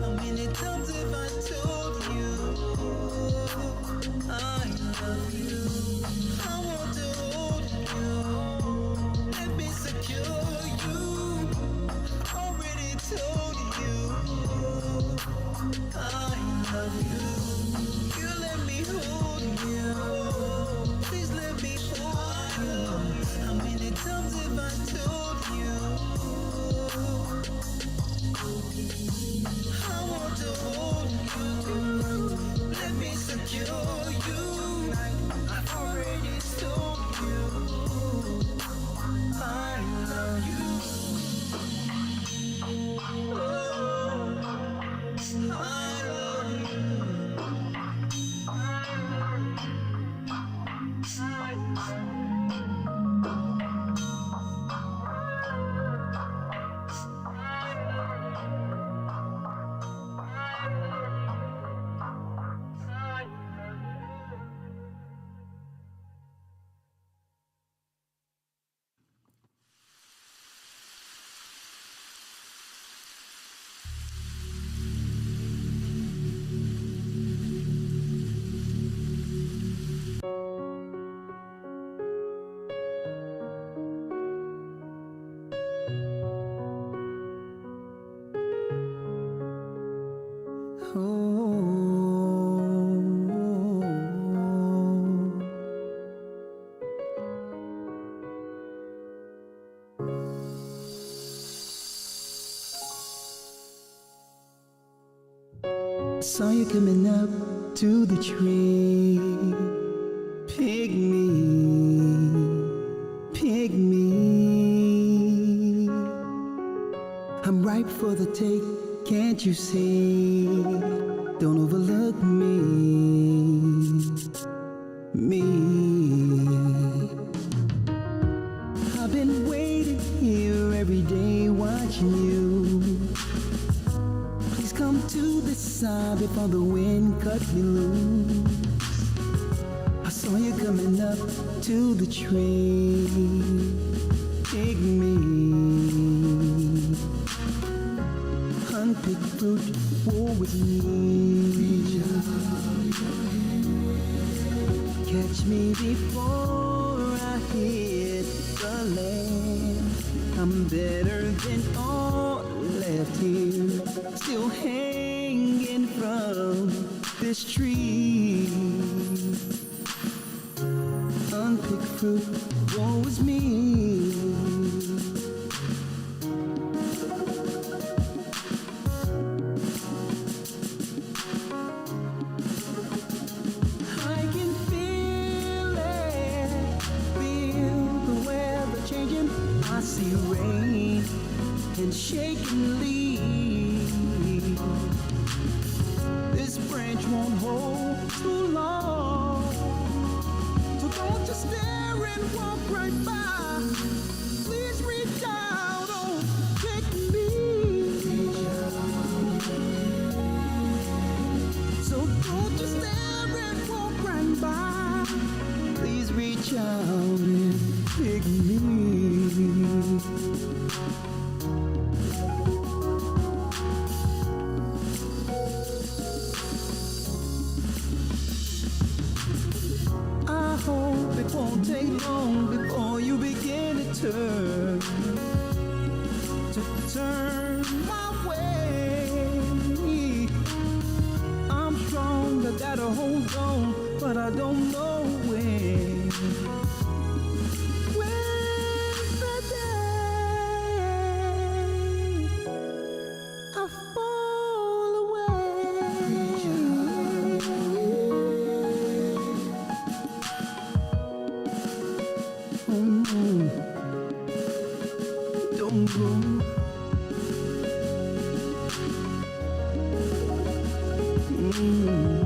How many times have I told you I love you? I want to hold you. Let me secure you. Already told you I love you. You let me hold you. Please let me hold you. How many times have I told you I want to hold you? Let me secure you. I've already told you I love you. Oh, I love you. Saw you coming up to the tree. Pick me. I'm ripe for the take, can't you see? Don't overlook me. I've been waiting here every day watching you. Please come to the side before the wind cut me loose. I saw you coming up to the tree. Pick me. Unpicked fruit, woe with me. Catch me before I hit the land. I'm better than all left here, still hanging from this tree. Unpicked fruit, woe is me. rain and shaking leaves. This branch won't hold too long, so don't just stare and walk right by. Please reach out, oh, take me. So don't just stare and walk right by. Please reach out and pick me. I hope it won't take long before you begin to turn my way. I'm strong, I gotta hold on, but I don't know when. When's the day I fall away? Oh no, don't go. Mm.